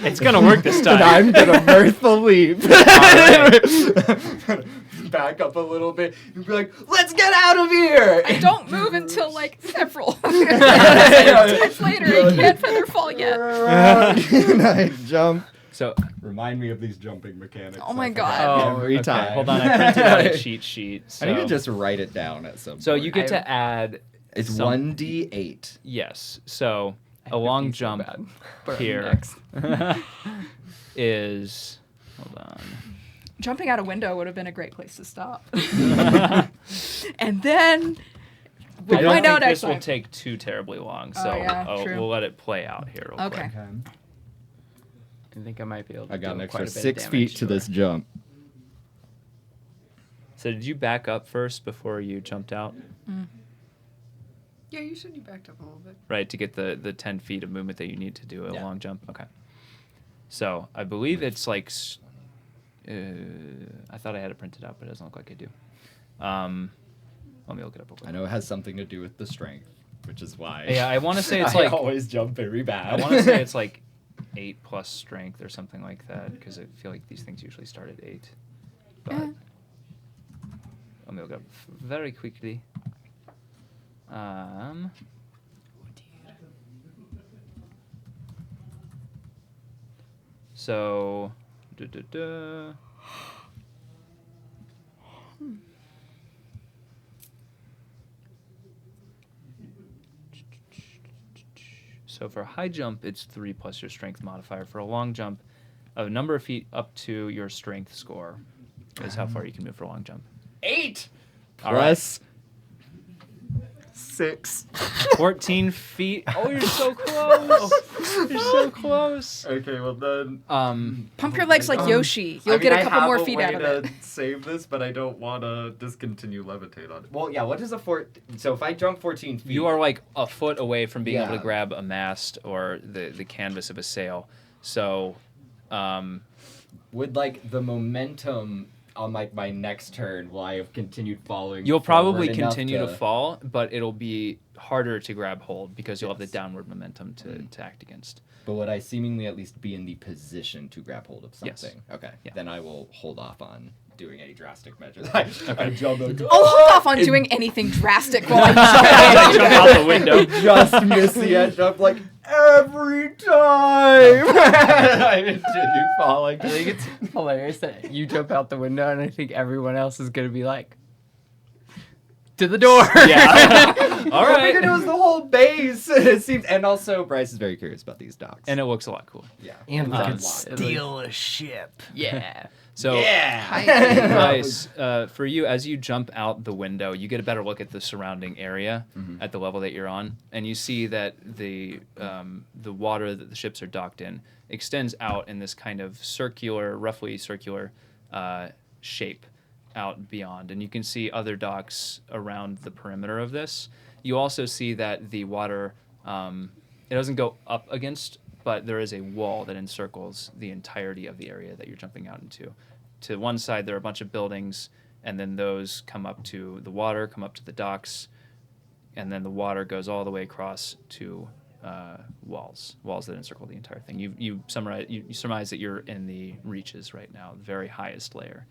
It's gonna work this time. I'm gonna mirthful leap. Alright. Back up a little bit and be like, let's get out of here! I don't move until like several minutes later. I can't feather fall yet. And I jump. So, Remind me of these jumping mechanics. Oh my I God. forgot oh, every okay. time. Hold on, I printed out a cheat sheet. So. I need to just write it down at some point. So you get to add. It's some- 1d8. Yes. So a long jump But here next. is. Hold on. Jumping out a window would have been a great place to stop. And then we'll I don't find think out next this will time. take too terribly long, so Oh, yeah, true. we'll let it play out here real Okay. quick. I think I might be able to I got do an quite extra a bit of 6 damage feet to this her. jump. So did you back up first before you jumped out? Yeah, you said you backed up a little bit. Right, to get the 10 feet of movement that you need to do a Yeah. long jump? Okay. So I believe it's like... I thought I had it printed out, but it doesn't look like I do. Let me look it up real quick. I know it has something to do with the strength, which is why. Yeah, I want to say it's I like... always jump very bad. I want to say it's like 8 plus strength or something like that, because I feel like these things usually start at 8. But let me look it up very quickly. So, So for a high jump, it's 3 plus your strength modifier. For a long jump, a number of feet up to your strength score is how far you can move for a long jump. 8 All right. plus 6. 14 feet. Oh, you're so close. You're so close. Okay, well then. Pump your legs like Yoshi. You'll get a couple more feet out of it. Save this, but I don't want to discontinue levitate on it. Well, yeah. What is a So if I jump 14 feet, You are like a foot away from being able Yeah. to grab a mast or the canvas of a sail. So, would like the momentum on like my next turn, will I have continued falling? you'll probably forward enough continue to fall, but it'll be harder to grab hold because you'll have the Yes. downward momentum to act against. But would I seemingly at least be in the position to grab hold of Yes. something? Okay. Yeah. Then I will hold off on doing any drastic measures. I jump and go, I'll hold off on doing anything drastic while I Jump out the window. just miss the edge. I'm like, every time I continue falling. I think it's hilarious that you jump out the window, and I think everyone else is gonna be like, to the door. Yeah. All I figured right. it was the whole base. It seems, and also Bryce is very curious about these docks. And it looks a lot cooler. yeah, And we Um, could It's steal a ship. Yeah. So, yeah. Bryce, for you, as you jump out the window, you get a better look at the surrounding area at the level that you're on, and you see that the water that the ships are docked in extends out in this kind of circular, roughly circular shape out beyond, and you can see other docks around the perimeter of this. You also see that the water, it doesn't go up against, but there is a wall that encircles the entirety of the area that you're jumping out into. To one side, there are a bunch of buildings, and then those come up to the water, come up to the docks, and then the water goes all the way across to walls that encircle the entire thing. You surmise that you're in the reaches right now, the very highest layer.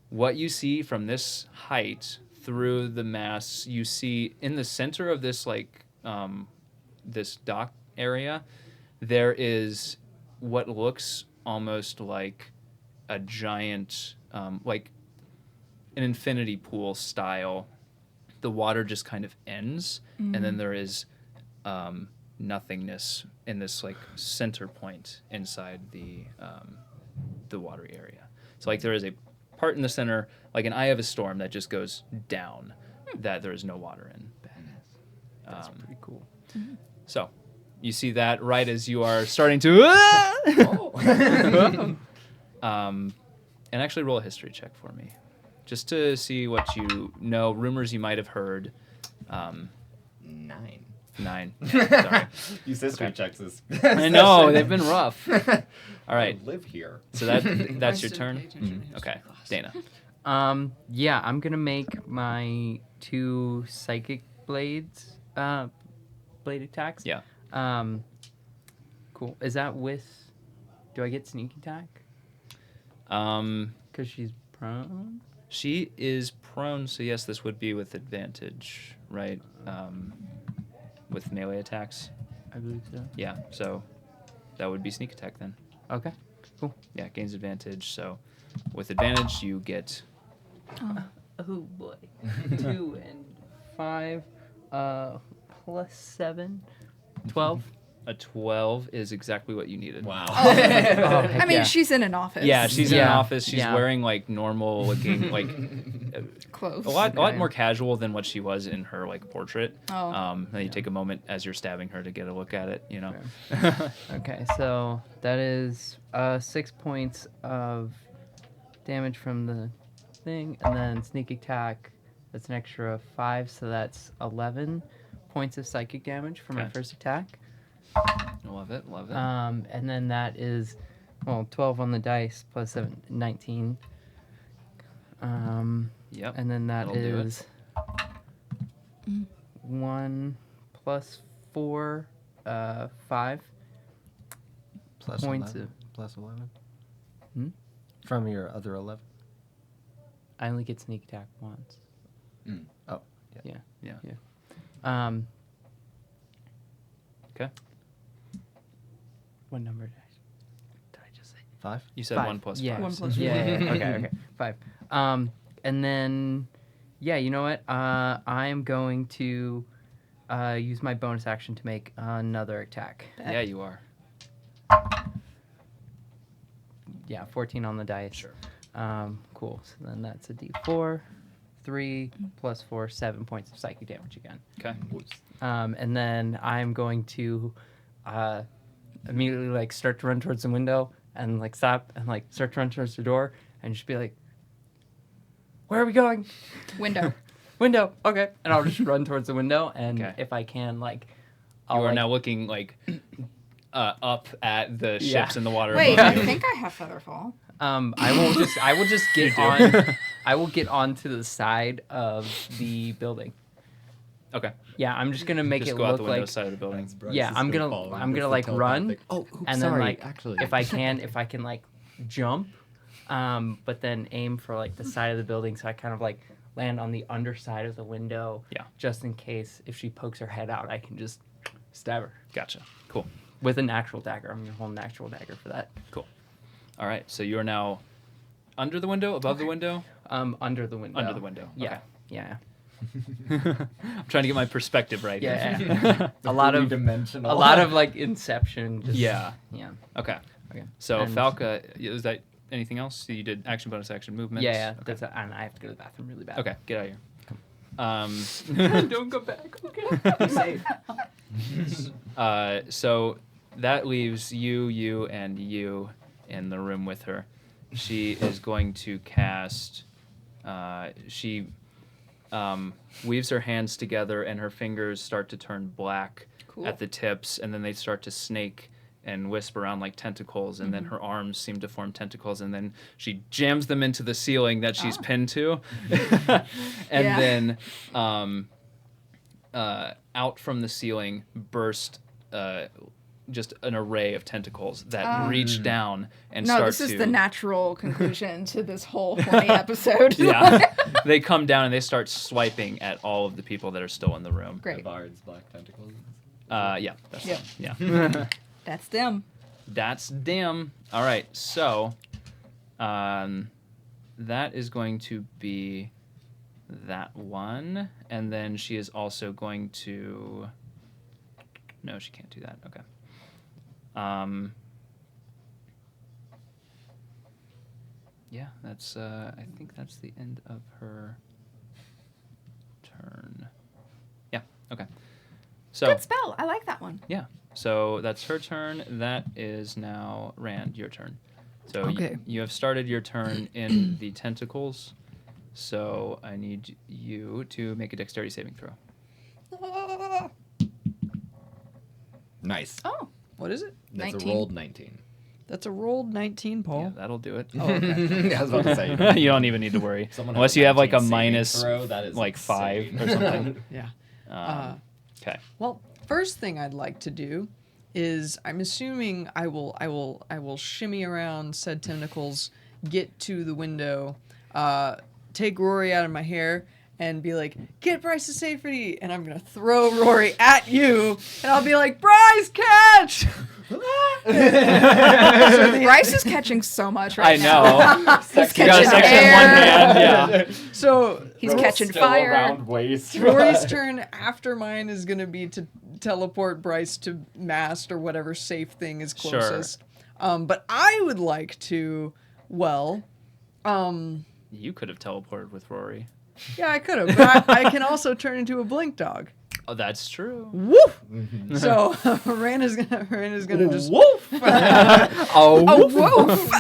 What you see from this height through the masts, you see in the center of this this dock area, there is what looks almost like a giant, like an infinity pool style. The water just kind of ends, and then there is nothingness in this like center point inside the water area. So like there is a part in the center, like an eye of a storm, that just goes down, that there is no water in. That's pretty cool. So, you see that right as you are starting to. And actually, roll a history check for me, just to see what you know, rumors you might have heard. 9. 9. Sorry. Use history checks this. I know they've been rough. All right. I live here. So that's your Bryce turn. didn't pay attention to history Okay, class. Deyna. Yeah, I'm gonna make my 2 psychic blades, blade attacks. Yeah. Cool. Is that with? Do I get sneak attack? Because she's prone. She is prone, so yes, this would be with advantage, right? With melee attacks. I believe so. Yeah, so that would be sneak attack then. Okay. Cool. Yeah, gains advantage. So with advantage, you get. Oh boy. 2 and 5, plus 7, 12. A 12 is exactly what you needed. Wow. I mean, she's in an office. Yeah, she's in an Yeah, office. She's yeah. wearing like normal looking, like Close. a lot Okay. more casual than what she was in her like portrait. Oh. And you take a moment as you're stabbing her to get a look at it. You know. Okay, so that is 6 points of damage from the thing, and then sneak attack. That's an extra 5, so that's 11 points of psychic damage from my Okay. first attack. Love it. Love it. And then that is, 12 on the dice plus 7, 19. Yep. And then that That'll do it. is 1 plus 4, 5 Plus points 11. of. Plus 11. Hmm? From your other 11. I only get sneak attack once. Oh, Yeah. Okay. What number did I just say? 5. You said 5. 1 plus Yeah. 5. 1 plus Yeah. Okay. 5. And then, yeah, you know what? I am going to use my bonus action to make another attack. Yeah, you are. Yeah, 14 on the dice. Sure. Cool. So then that's a D4, 3 plus 4, 7 points of psychic damage again. Okay. And then I'm going to immediately like start to run towards the window and like stop and like start to run towards the door and just be like, "Where are we going?" Window. Window. Okay. And I'll just run towards the window, and Okay. if I can, like, You are like, now looking like up at the Yeah. ships in the water. Wait, above I you. think I have Featherfall. I will just get do. on. I will get onto the side of the building. Okay. Yeah, I'm just gonna make Just it go out look the window like. side of the building. Yeah, I'm gonna like run, Oh, oops, and then sorry, like actually. if I can like jump, but then aim for like the side of the building, so I kind of like land on the underside of the window. Yeah. Just in case if she pokes her head out, I can just stab her Gotcha. Cool. with a natural dagger. I'm gonna hold a natural dagger for that. All right. So you are now under the window, above the window, Under the window. under the window. Yeah. Yeah. I'm trying to get my perspective right. here. Yeah. a lot of dimensional. a lot of like Inception. Just, Yeah. Yeah. Okay. Okay. So And- Falca, is that anything else? You did action, bonus action, movement. Yeah. Okay. That's and I have to go to the bathroom really bad. Okay. Get out of here. Don't go back. Okay. So that leaves you, and you in the room with her. She is going to cast. She weaves her hands together, and her fingers start to turn black Cool. at the tips, and then they start to snake and wisp around like tentacles, and then her arms seem to form tentacles, and then she jams them into the ceiling that she's pinned to, and Yeah. then out from the ceiling burst just an array of tentacles that reach down and No, start this to. is the natural conclusion to this whole horny episode. Yeah, they come down and they start swiping at all of the people that are still in the room. Great. Bard's black tentacles. Yeah, that's Yep. yeah. That's them. That's dim. All right, so that is going to be that one, and then she is also going to. No, she can't do that. Okay. Yeah, that's. I think that's the end of her turn. Yeah. Okay. So Good spell. I like that one. yeah. So that's her turn. That is now Rand, your turn. So Okay. you have started your turn in the tentacles. So I need you to make a dexterity saving throw. Nice. Oh, What is it? That's 19. a rolled 19. That's a rolled 19, Yeah, Paul. that'll do it. Oh, okay. I was about to say. You don't even need to worry. Someone Unless has a you have like a 19 saving minus throw, that is like 5 insane. or something. Yeah. Okay. Well, first thing I'd like to do is I'm assuming I will shimmy around said tentacles, get to the window, take Rory out of my hair, and be like, "Get Bryce to safety!" And I'm gonna throw Rory at you, and I'll be like, "Bryce, catch!" Bryce is catching so much right I now. know. He's You got a catching section in air. one hand. Yeah. So He's catching fire. waist. Rory's turn after mine is gonna be to teleport Bryce to mast or whatever safe thing is Sure. closest. But I would like to, well, You could have teleported with Rory. yeah, I could have, but I can also turn into a blink dog. Oh, that's true. Woof! So Rand is gonna just Woof! Oh, woof.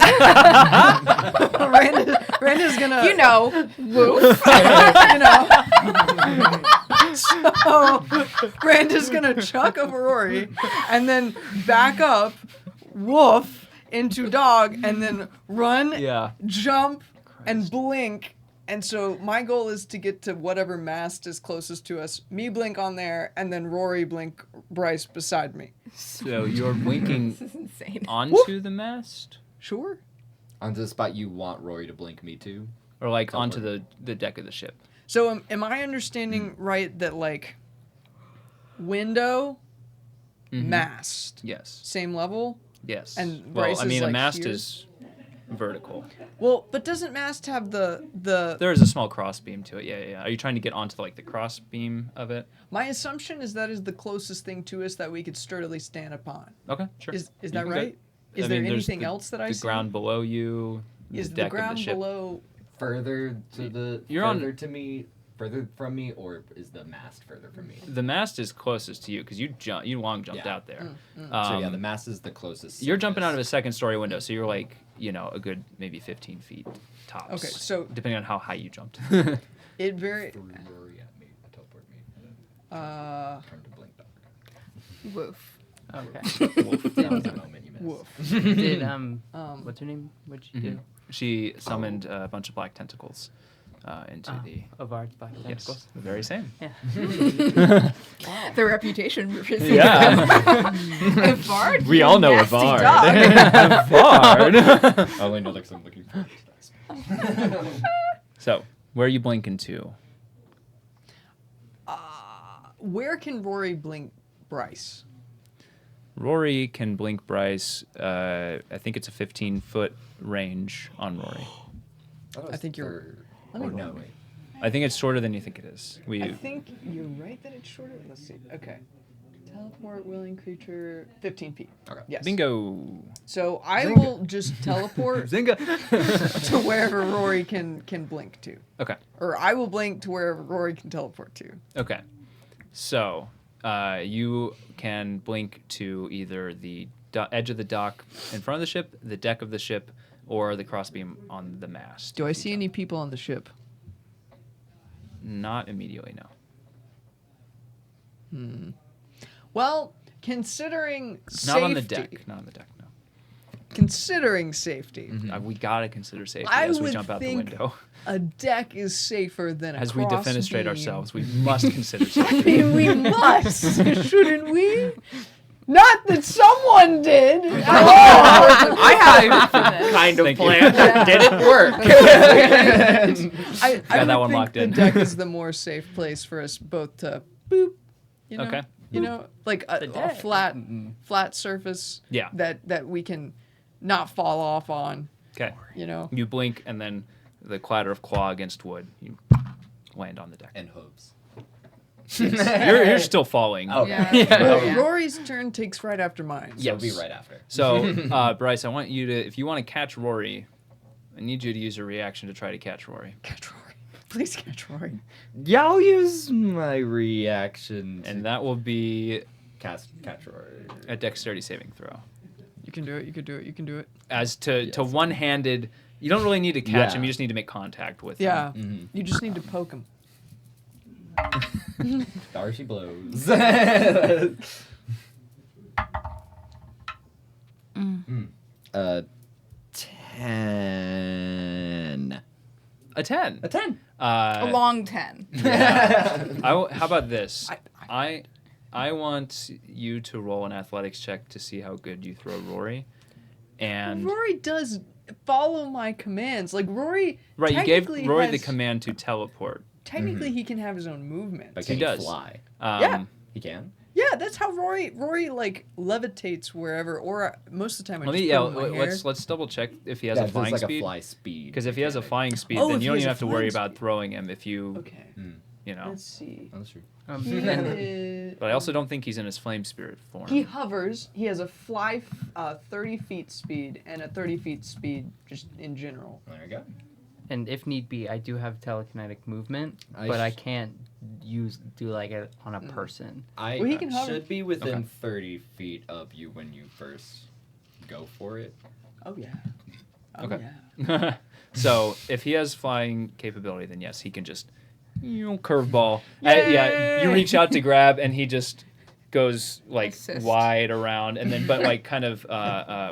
Rand is gonna You know, woof. you know. So Rand is gonna chuck a Rory and then back up, woof, into dog, and then run, Yeah. jump, and blink. And so my goal is to get to whatever mast is closest to us. Me blink on there, and then Rory blink Bryce beside me. So you're blinking This is insane. onto the mast? Sure. Onto the spot you want Rory to blink me to. Or like Teleport. onto the deck of the ship? So am I understanding right that like window, mast, Yes. same level? Yes. And well, Bryce I is, mean, a like, mast here? is vertical. Well, but doesn't mast have the There is a small cross beam to it. Yeah, yeah. Are you trying to get onto like the cross beam of it? My assumption is that is the closest thing to us that we could sturdily stand upon. Okay, sure. Is You that can right? go- Is I there mean, there's anything the- else that I the see? ground below you? Is the the deck of ground the ship. below? Further to the You're further on- to me, further from me, or is the mast further from me? The mast is closest to you because you long jumped Yeah. out there. So yeah, the mast is the closest. You're jumping out of a surface. second story window, so you're like, a good maybe 15 feet tops. Okay, so- depending on how high you jumped. It very. Threw Rory at me, teleport me, and then Uh, turn to blink dog. Woof. Okay. That was the moment you missed. woof. Did what's her name? What'd she do? She summoned a bunch of black tentacles into the Of Ard's Black yes, Tentacles. the very same. Yeah. The reputation precedes Yeah. them. Bard, We you all know a nasty Bard. dog. Bard. I only know because I'm looking for. So, where are you blinking to? Where can Rory blink Bryce? Rory can blink Bryce. I think it's a 15-foot range on Rory. I think you're. Let me Or no, roll. wait. I think it's shorter than you think it is. I think you're right that it's shorter. Let's see. Okay. Teleport willing creature 15 feet. Okay. Yes. Bingo. So I will just teleport Zinga. to wherever Rory can blink to. Okay. Or I will blink to wherever Rory can teleport to. Okay. So, you can blink to either the edge of the dock in front of the ship, the deck of the ship, or the crossbeam on the mast. Do I if you see any people on the ship? Not immediately, no. Well, considering safety. Not on the deck. Not on the deck, no. Considering safety, We gotta consider safety I as we would jump out the think window. a deck is safer than a As we cross defenestrate beam. ourselves, we must consider I safety. mean, we must, shouldn't we? Not that someone did. I have for this. Kind of Thank you. plan that didn't work. I Got that would one think locked the in. deck is the more safe place for us both to boop. You know, Okay. You know, like a deck. flat surface. Yeah. That we can not fall off on. Okay. You know. You blink, and then the clatter of claw against wood. You land on the deck. And hooves. You're still falling. Okay. Yeah. Rory's turn takes right after mine. So it'll be Yes. right after. So, Bryce, I want you to, if you want to catch Rory, I need you to use a reaction to try to catch Rory. Catch Rory. Please catch Rory. Yeah, I'll use my reaction And that will be Catch Rory. a dexterity saving throw. You can do it. You can do it. You can do it. As to one-handed, you don't really need to catch him. You just need to make contact with him. Yeah. Mm-hmm. You just need to poke him. Darcy blows. 10. A 10. A 10. A long 10. How about this? I want you to roll an athletics check to see how good you throw Rory. And Rory does follow my commands. Like Rory. right, you gave technically Rory has- the command to teleport. Technically, he can have his own movement. But He can does. fly? Yeah. He can? Yeah, that's how Rory like levitates wherever. Or most of the time, I Let just me put him in my hair. let's double check if he has Yeah, a if flying there's like speed. a fly speed. Because if he has a flying speed, Oh, then if you he don't has even a have to worry flying about throwing him if you Okay. you know. Let's see. Oh, that's true. He But I is- also don't think he's in his flame spirit form. He hovers. He has a 30 feet speed and a 30 feet speed just in general. There you go. And if need be, I do have telekinetic movement, I but I sh- can't do like it on a person. I Well, he can hover. should be within Okay. 30 feet of you when you first go for it. Oh yeah. Oh, Okay. Yeah. So if he has flying capability, then yes, he can just curveball. Yeah, you reach out to grab, and he just goes like Assist. wide around, and then but like kind of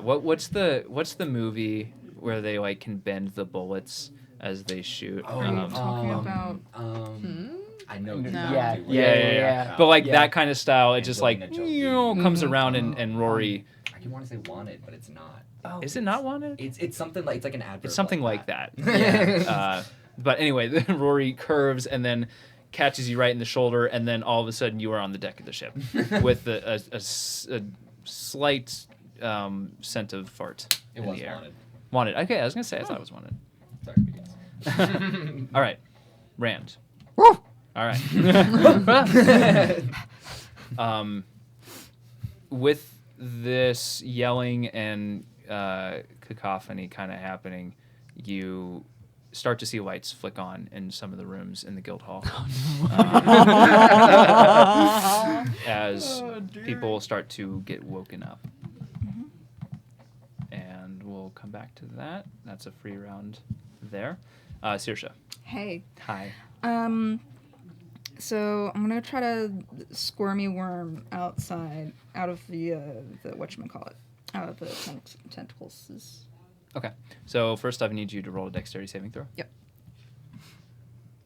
what's the movie where they like can bend the bullets as they shoot? Talking about. I know No. exactly what Yeah. you're talking about. But like Yeah. that kind of style, it just like Angelina Jolie. comes around and Rory. I do want to say wanted, but it's not. Is it not wanted? It's something like it's like an advert. It's something like that. Yeah. But anyway, then Rory curves and then catches you right in the shoulder, and then all of a sudden you are on the deck of the ship with a slight scent of fart It in was the air. wanted. Wanted. Okay, I was gonna say I thought it was wanted. Sorry, Pete. All right, Rand. All right. With this yelling and cacophony kind of happening, you start to see lights flick on in some of the rooms in the guild hall. As people start to get woken up. And we'll come back to that. That's a free round there. Saoirse. Hey. Hi. So I'm gonna try to squirmy worm outside, out of the whatchamacallit, out of the tentacles. Okay. So first I need you to roll a dexterity saving throw.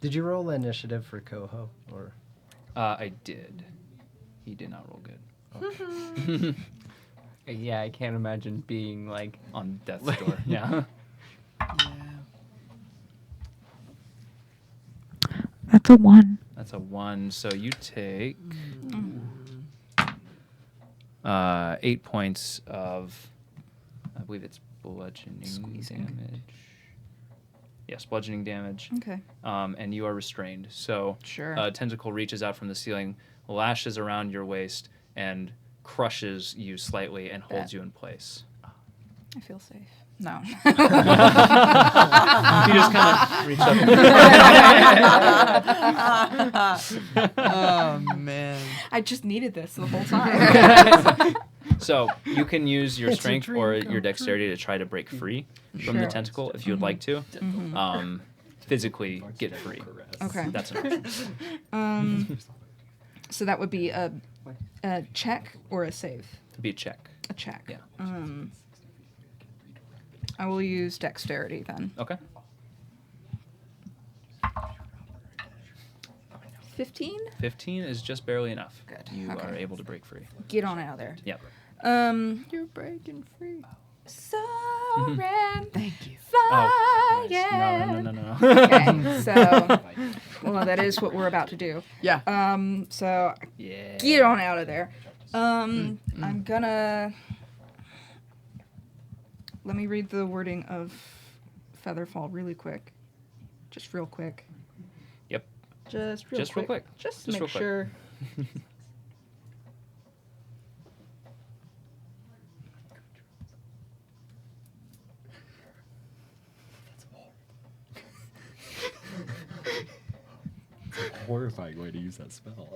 Did you roll initiative for Coho? Or I did. He did not roll good. Yeah, I can't imagine being like On death's door. Yeah. That's a 1. That's a 1. So you take 8 points of, I believe it's bludgeoning damage. Yes, bludgeoning damage. Okay. And you are restrained. So Sure. a tentacle reaches out from the ceiling, lashes around your waist, and crushes you slightly and holds you in place. I feel safe. No. You just kind of reach up. Oh man. I just needed this the whole time. So you can use your It's a strength dream or come your dexterity to try to break free from the Sure. tentacle if you would like to. Physically get free. Okay. That's an option. So that would be a check or a save? To be a check. A check. Yeah. I will use dexterity then. Okay. 15? 15 is just barely enough. Good. You Okay. are able to break free. Get on out of there. Yep. You're breaking free. Soaring. Thank you. Oh, Flying. no. Okay, so, well, that is what we're about to do. Yeah. So Yeah. get on out of there. I'm gonna. Let me read the wording of Featherfall really quick. Just real quick. Yep. Just real Just real quick. quick. Just Just make real quick. sure. horrifying way to use that spell.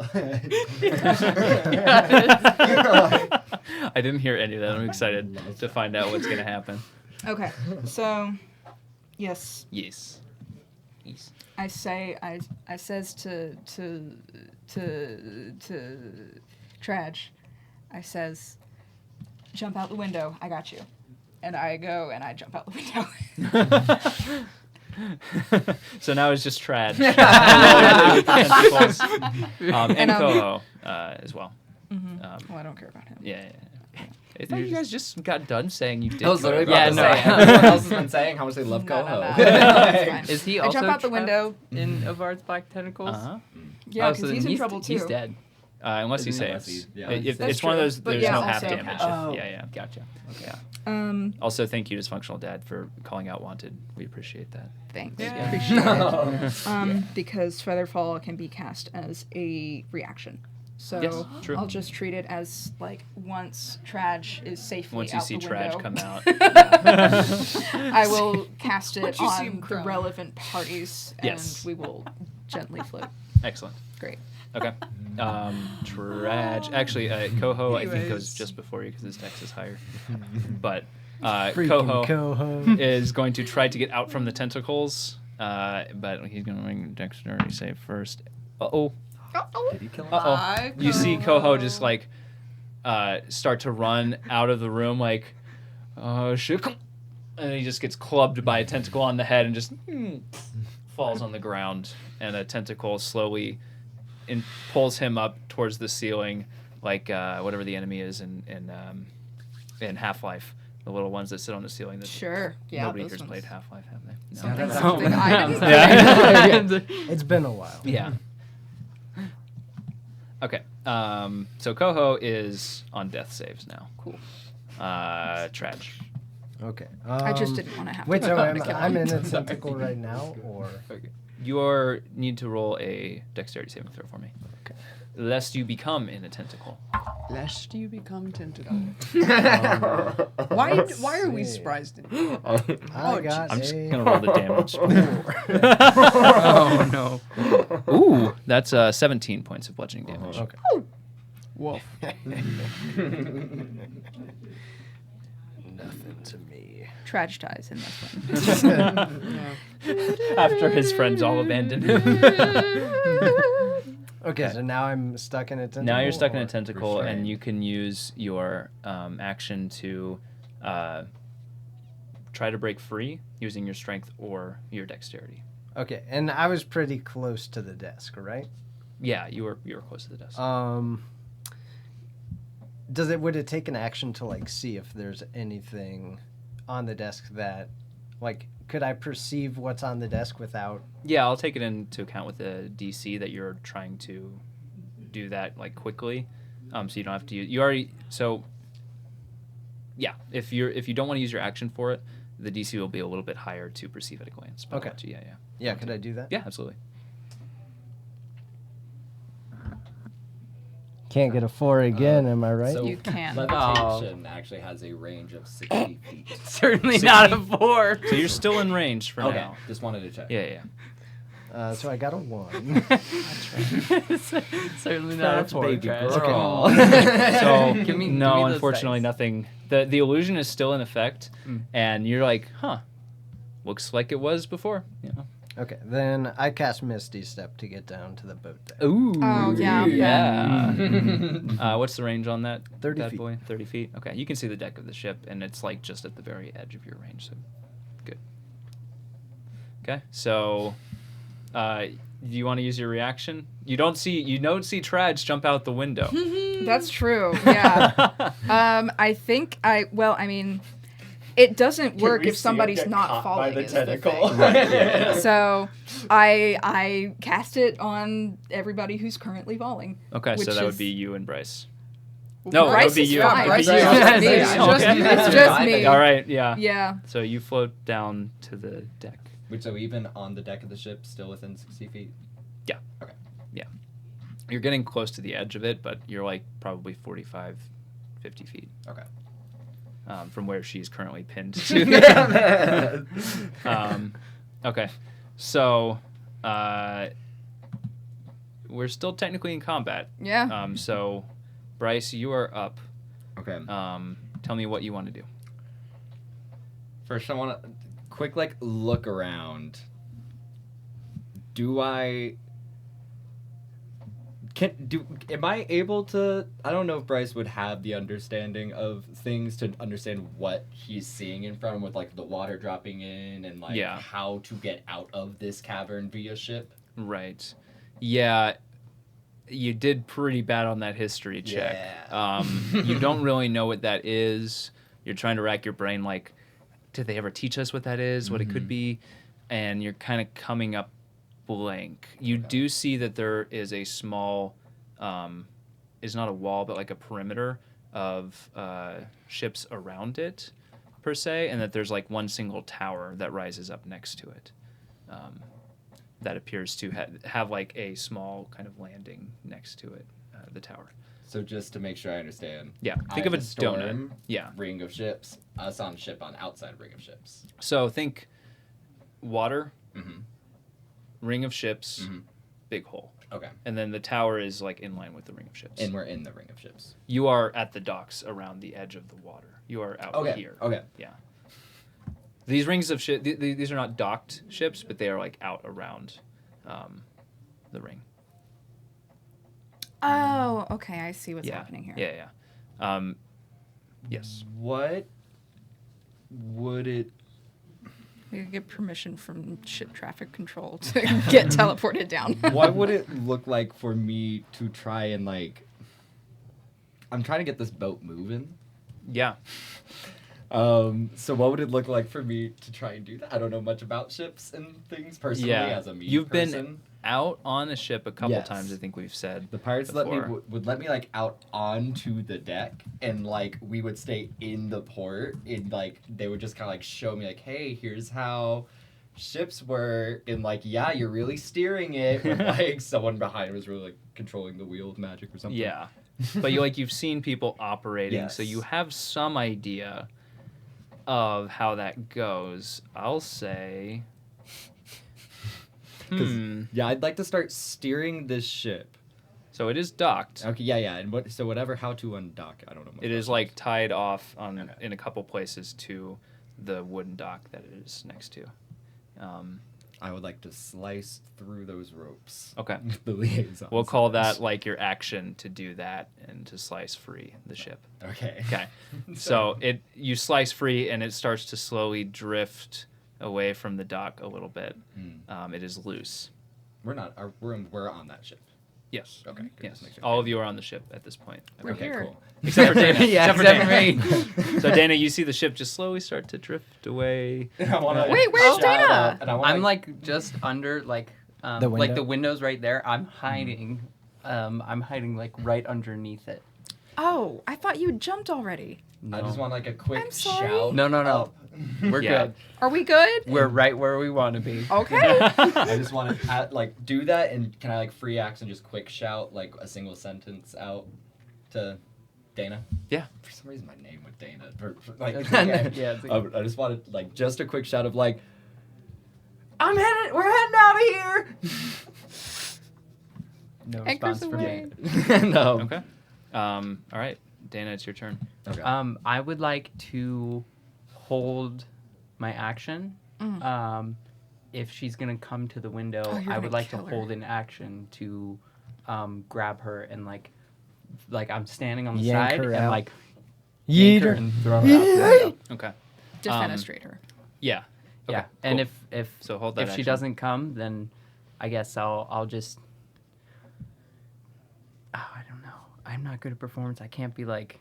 I didn't hear any of that. I'm excited to find out what's gonna happen. Okay, so yes, Yes. Yes. I says to Tradj, I says, jump out the window. I got you. And I go and I jump out the window. So now it's just Tradj. And And, Coho as well. Well, I don't care about him. Yeah. I thought you guys just got done saying you did. I was literally Coho. about to say, everyone else has been saying how much they love No, Coho. no, no. It's fine. Is he I also jump out the trapped window. in Avard's black tentacles? Uh-huh. Yeah, Oh, because so he's then in trouble too. He's dead. Unless he Unless saves. he- yeah. If That's it's one of true. those, But there's yeah, no half also damage. Oh. Yeah, gotcha. Okay. Also, Thank you, Dysfunctional Dad, for calling out Wanted. We appreciate that. thanks. Yeah. Appreciate it. Because Featherfall can be cast as a reaction. So Yes, true. I'll just treat it as like once Tradj is safely Once you out see the Tradj window, come out. I will cast it Once you see him on the crawl. relevant parties, and Yes. we will gently float. Excellent. Great. Okay. Tradj. Actually, Coho, I think, goes Anyways. just before you because his dex is higher. But Freaking Coho Coho. is going to try to get out from the tentacles, but he's going to make a dexterity save first. Uh-oh. Did he kill him? Uh-oh. Bye, You see Coho just, like, start to run out of the room, like, oh, shit. And he just gets clubbed by a tentacle on the head and just falls on the ground. And a tentacle slowly pulls him up towards the ceiling, like whatever the enemy is in Half-Life. The little ones that sit on the ceiling. That Sure. Yeah. Nobody those here's ones. played Half-Life, have they? No. Something, that's something I haven't Yeah. It's been a while. Yeah. Okay. So Coho is on death saves now. Cool. Tradj. Okay. I just didn't want to have Wait, to so come to kill I'm him. in a tentacle right now, or You need to roll a dexterity saving throw for me. Okay. Lest you become in a tentacle. Lest you become tentacle. Um, Why are we see. surprised? I got I'm just a gonna roll the damage. Oh no. Ooh, that's 17 points of bludgeoning damage. Okay. Woof. Nothing to me. Tradj dies in this one. Yeah. After his friends all abandoned him. Okay, so now I'm stuck in a tentacle. Now you're stuck in a or- tentacle, and restrained. you can use your action to try to break free using your strength or your dexterity. Okay, and I was pretty close to the desk, right? Yeah, you were close to the desk. Would it take an action to like see if there's anything on the desk that, like, could I perceive what's on the desk without? Yeah, I'll take it into account with the DC that you're trying to do that like quickly, so you don't have to use. You already so. Yeah, if you don't want to use your action for it, the DC will be a little bit higher to perceive at a glance. But I'll Okay. let you- yeah. Yeah, could I do that? Yeah, absolutely. Can't get a 4 again, am I right? So You can. levitation actually has a range of 60 feet. Certainly not a 4. So you're still in range for Okay, now. just wanted to check. Yeah. So I got a 1. Certainly not That's a 4. baby Trash. girl. So Give me no, those unfortunately, dice. nothing. The illusion is still in effect, and you're like, huh, looks like it was before. You know. Okay, then I cast Misty Step to get down to the boat deck. Ooh. Oh, yeah. Yeah. What's the range on that 30 bad feet. boy? 30 feet. Okay, you can see the deck of the ship, and it's like just at the very edge of your range. So, good. Okay, so, do you want to use your reaction? You don't see Tradj jump out the window. That's true. Yeah. I think it doesn't work if somebody's not falling. Is the thing. So I cast it on everybody who's currently falling. Okay, so Which that would is- be you and Bryce. No, Bryce it would be is you. fine. Bryce It's is just fine. me. Okay. It's just me. All right, yeah. Yeah. So you float down to the deck. So even on the deck of the ship, still within 60 feet? Yeah. Okay. Yeah. You're getting close to the edge of it, but you're like probably 45, 50 feet. Okay. From where she's currently pinned to the okay. So we're still technically in combat. Yeah. So, Bryce, you are up. Okay. Tell me what you want to do. First, I want to quick look around. Am I able to? I don't know if Bryce would have the understanding of things to understand what he's seeing in front of him with the water dropping in and how to get out of this cavern via ship. Right. Yeah. You did pretty bad on that history check. Yeah. You don't really know what that is. You're trying to rack your brain did they ever teach us what that is, what it could be? And you're kind of coming up blank. You do see that there is a small, is not a wall, but a perimeter of ships around it, per se, and that there's one single tower that rises up next to it. That appears to have a small kind of landing next to it, the tower. So just to make sure I understand. Yeah, I think of a have storm, donut. Yeah. Ring of ships. Us on ship on outside ring of ships. So think water, Mm-hmm. ring of ships, Mm-hmm. big hole. Okay. And then the tower is in line with the ring of ships. And we're in the ring of ships. You are at the docks around the edge of the water. You are out here. Okay. Yeah. These rings of ship, these are not docked ships, but they are out around the ring. Oh, okay. I see what's happening here. Yeah. Yes. What would it? We could get permission from ship traffic control to get teleported down. What would it look like for me to try and I'm trying to get this boat moving. Yeah. So what would it look like for me to try and do that? I don't know much about ships and things personally as a me You've person. been out on a ship a couple Yes. times, I think we've said. The pirates before. would let me out onto the deck, and we would stay in the port. And they would just kind of show me hey, here's how ships work, and yeah, you're really steering it. With someone behind was really controlling the wheel with magic or something. Yeah. But you've seen people operating, so Yes. you have some idea of how that goes. I'll say. Yeah, I'd like to start steering this ship. So it is docked. Okay, yeah, and whatever, how to undock it, I don't know. Much It is about ships. tied off Okay. in a couple places to the wooden dock that it is next to. I would like to slice through those ropes. Okay. The liaison. We'll call says. that your action to do that and to slice free the ship. Okay. Okay. So you slice free and it starts to slowly drift away from the dock a little bit. It is loose. We're not. We're on that ship. Yes. Okay. Good. Yes. Make sure. All of you are on the ship at this point. We're Okay. here. Cool. Except for Deyna. Yeah, except for Deyna. So Deyna, you see the ship just slowly start to drift away. I wanna Wait, where's shout Deyna? out, and I wanna, I'm just under The window? the windows right there. I'm hiding. I'm hiding right underneath it. Oh, I thought you jumped already. I just want a quick I'm sorry. shout. No. up. We're Yeah. good. Are we good? We're right where we want to be. Okay. I just want to do that, and can I free action just quick shout a single sentence out to Deyna? Yeah. For some reason, my name was Deyna. Yeah, it's I just wanted just a quick shout of we're heading out of here. No Anchors response from away. me. No. Okay. All right. Deyna, it's your turn. Okay. I would like to hold my action. If she's gonna come to the window, Oh, you're I gonna would like to kill her. hold an action to grab her and I'm standing on the Yank side her and out. yank her Yeeter. and throw her out the window. Okay. Defenestrate her. Yeah. Okay, Yeah, and cool. if So hold that if she action. doesn't come, then I guess I'll just. Oh, I don't know. I'm not good at performance. I can't be like,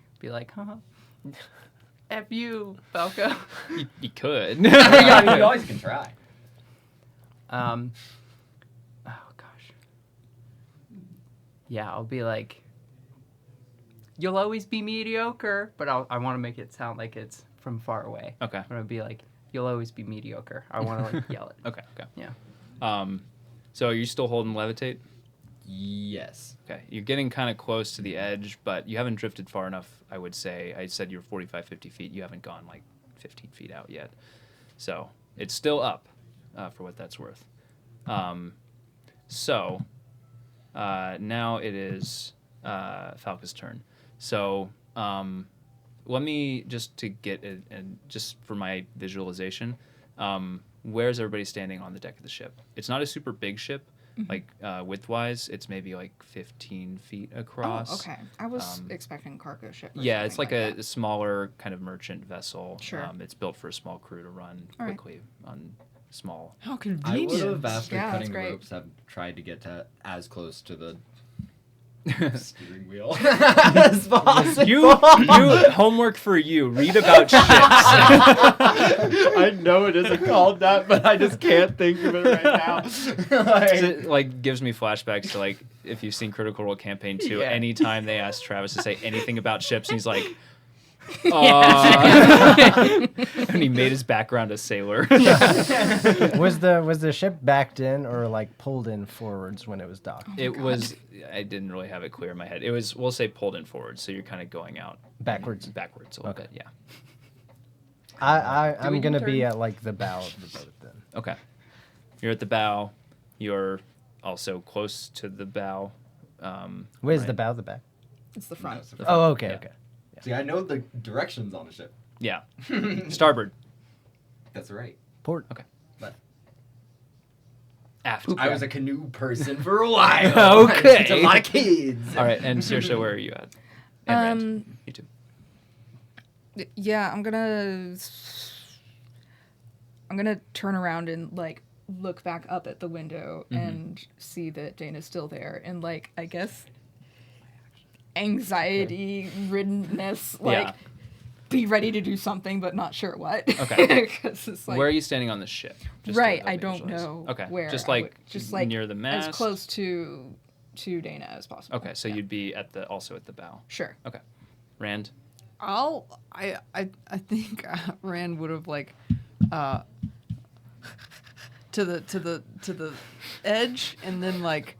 huh? F you, Falco. You could. You always can try. Oh gosh. Yeah, I'll be like, you'll always be mediocre, but I want to make it sound like it's from far away. Okay. I'm gonna be like, you'll always be mediocre. I want to yell it. Okay. Okay. Yeah. So are you still holding levitate? Yes. Okay. You're getting kind of close to the edge, but you haven't drifted far enough, I would say. I said you're 45, 50 feet. You haven't gone 15 feet out yet. So it's still up, for what that's worth. So Now it is Falca's turn. So let me just to get it, and just for my visualization, where's everybody standing on the deck of the ship? It's not a super big ship. Like width-wise, it's maybe like 15 feet across. Oh, okay. I was expecting cargo ship. Or Yeah, it's something like a that. smaller kind of merchant vessel. Sure. It's built for a small crew to run All right. quickly on small. How I convenient. would have, after Yeah, that's cutting great. ropes, have tried to get to as close to the steering wheel as possible. You homework for you. Read about ships. I know it isn't called that, but I just can't think of it right now. It like gives me flashbacks to like if you've seen Critical Role Campaign 2, Yeah. anytime they ask Travis to say anything about ships, and he's like, and he made his background a sailor. Was the ship backed in or like pulled in forwards when it was docked? It was. I didn't really have it clear in my head. It was. We'll say pulled in forward, so you're kind of going out Backwards. a little Okay. bit. Yeah. I'm we gonna turn? be at like the bow of the boat then. Okay. You're at the bow. You're also close to the bow. Where's right. the bow? The back? It's the front. Oh, okay, Yeah. okay. See, I know the directions on the ship. Yeah. Starboard. That's right. Port. Okay. But Aft. I was a canoe person for a while. Okay. It's a lot of kids. All right. And Saoirse, where are you at? And Rand. You too. Yeah, I'm gonna turn around and like look back up at the window and see that Dana's still there, and like I guess anxiety riddenness, like Yeah. be ready to do something but not sure what. Okay. 'Cause it's like, Where are you standing on the ship? Just to right, help I me don't visualize. know Okay. where. Just I like would- just like near the mast. as close to Dana as possible. Okay, so Yeah. you'd be also at the bow. Sure. Okay. Rand. I think Rand would have like to the edge and then like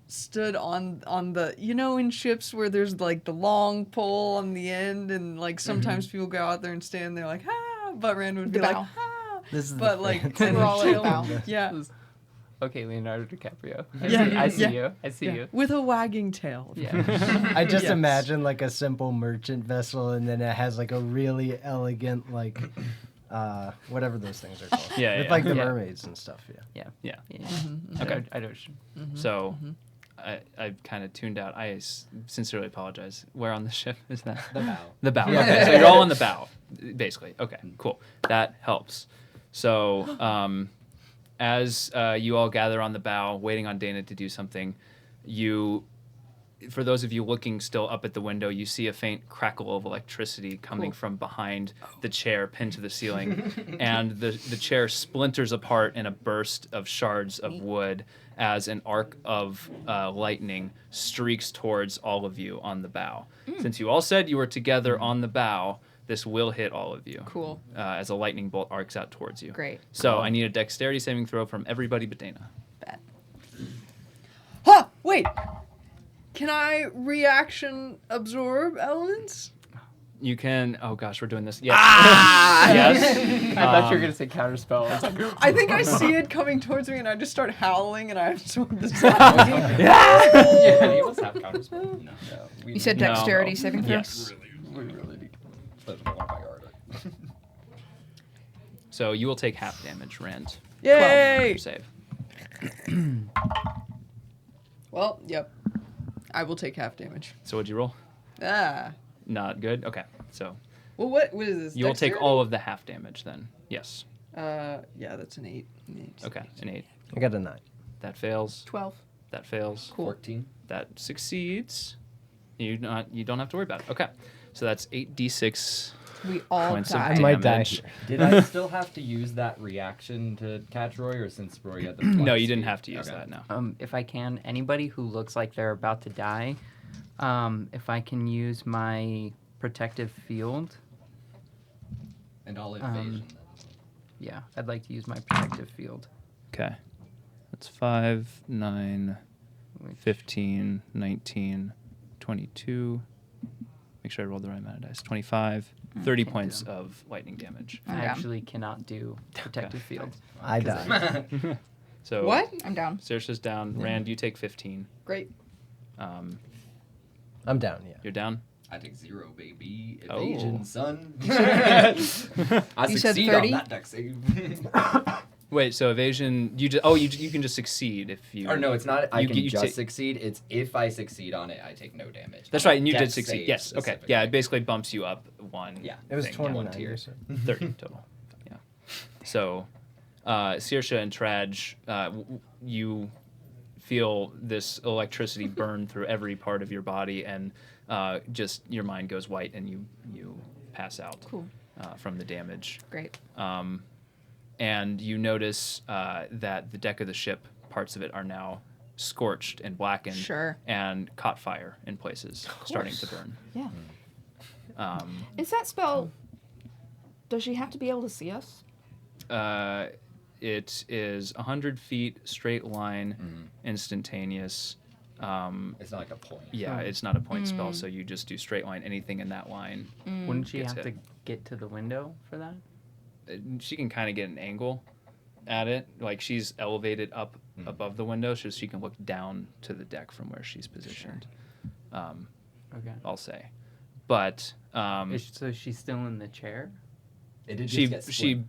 stood on the in ships where there's like the long pole on the end and like sometimes people go out there and stand there like but Rand would be The like bow. This is but the like fan. We're all at the chill. bow. Yeah. Okay, Leonardo DiCaprio. Yeah, I see yeah. you. I see Yeah. you. With a wagging tail. Yeah. I just Yes. imagine like a simple merchant vessel, and then it has like a really elegant like, whatever those things are called. Yeah, With yeah. like the Yeah. mermaids and stuff. Yeah. Yeah. Okay. I know. So I kind of tuned out. I sincerely apologize. Where on the ship is that? The bow. The bow. Okay, so you're all on the bow, basically. Okay, cool. That helps. So, as you all gather on the bow, waiting on Deyna to do something, for those of you looking still up at the window, you see a faint crackle of electricity coming from behind the chair pinned to the ceiling, and the chair splinters apart in a burst of shards of wood as an arc of lightning streaks towards all of you on the bow. Since you all said you were together on the bow, this will hit all of you. Cool. As a lightning bolt arcs out towards you. Great. So I need a dexterity saving throw from everybody but Deyna. Bet. Huh! Wait. Can I reaction absorb elements? You can. Oh gosh, we're doing this. Yes. Yes. I thought you were gonna say counterspell. I was like, I think I see it coming towards me, and I just start howling, and I absorb this. Yeah, you must have counterspell. No. You said No. dexterity saving throw? Yes. We really need. That's one by guard. So you will take half damage, Rand. Yay! Save. Well, yep. I will take half damage. So what'd you roll? Ah. Not good. Okay. So Well, what is this? you will take dexterity? all of the half damage then. Yes. Yeah, that's an 8. Okay. An 8. I got a 9. That fails. 12. That fails. Cool. 14. That succeeds. You don't have to worry about it. Okay. So that's 8d6 We all points of die. I might die. damage. Did I still have to use that reaction to catch Roy, or since Roy had the No, plus you didn't speed? have to use Okay. that. No. if I can, anybody who looks like they're about to die, if I can use my protective field, And all evasion. yeah, I'd like to use my protective field. Okay. That's 5, 9, 15, 19, 22. Make sure I rolled the right amount of dice. 25, 30 can't points do of lightning damage. I Okay. actually cannot do protective field. I died. So What? I'm down. Saoirse's down. Rand, you take 15. Great. I'm down, yeah. You're down. I take 0, baby. Oh. Evasion, son. I You said succeed 30? on that deck save. Wait, so evasion, you can just succeed if you... Or no, it's not. I You- can you just take- succeed. It's if I succeed on it, I take no damage. That's On right, and you deck did succeed. save Yes, okay. specifically. Yeah, it basically bumps you up one. Yeah. It was thing, 29. tier. you said. 30 total. Yeah. So, Saoirse and Tradj, you feel this electricity burn through every part of your body, and just your mind goes white, and you pass out Cool. from the damage. Great. And you notice that the deck of the ship, parts of it are now scorched and blackened, Sure. and caught fire in places, starting to burn. Yeah. Um, Is that spell? Does she have to be able to see us? It is 100 feet, straight line, instantaneous. It's not like a point. Yeah, it's not a point spell, so you just do straight line. Anything in that line, Wouldn't she Gets have to hit. get to the window for that? she can kind of get an angle at it. Like she's elevated up above the window, so she can look down to the deck from where she's positioned. Okay. I'll say, but So she's still in the chair? It did just she get split. she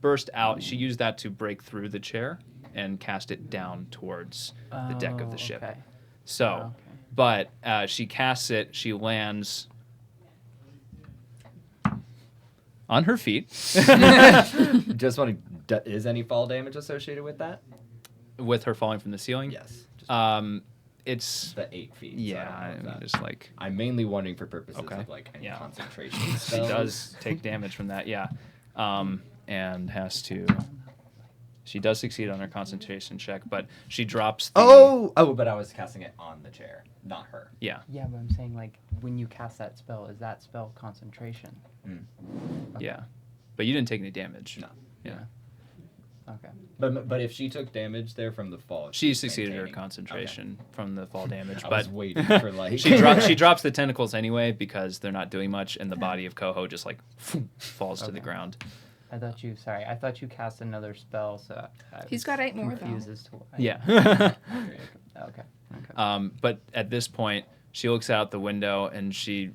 burst out. She used that to break through the chair and cast it down towards the deck of the ship. Okay. So, Okay. but she casts it. She lands on her feet Just want to. Is any fall damage associated with that? with her falling from the ceiling. Yes. Just It's the 8 feet. so yeah. I I don't know mean, if that- just like I'm mainly wondering for purposes Okay. of like any Yeah. concentration. she spells. does take damage from that. Yeah, and has to. She does succeed on her concentration check, but she drops. The, Oh, but I was casting it on the chair, not her. Yeah. Yeah, but I'm saying, like, when you cast that spell, is that spell concentration? Yeah, but you didn't take any damage. No. Yeah. Okay. But if she took damage there from the fall, She she's succeeded her maintaining. concentration from the fall damage, I but was waiting for like she drops the tentacles anyway because they're not doing much, and the body of Coho just like falls to the Okay. ground. I thought you cast another spell, so I He's got 8 more, confused though. as to why. Yeah. Okay. But at this point, she looks out the window and she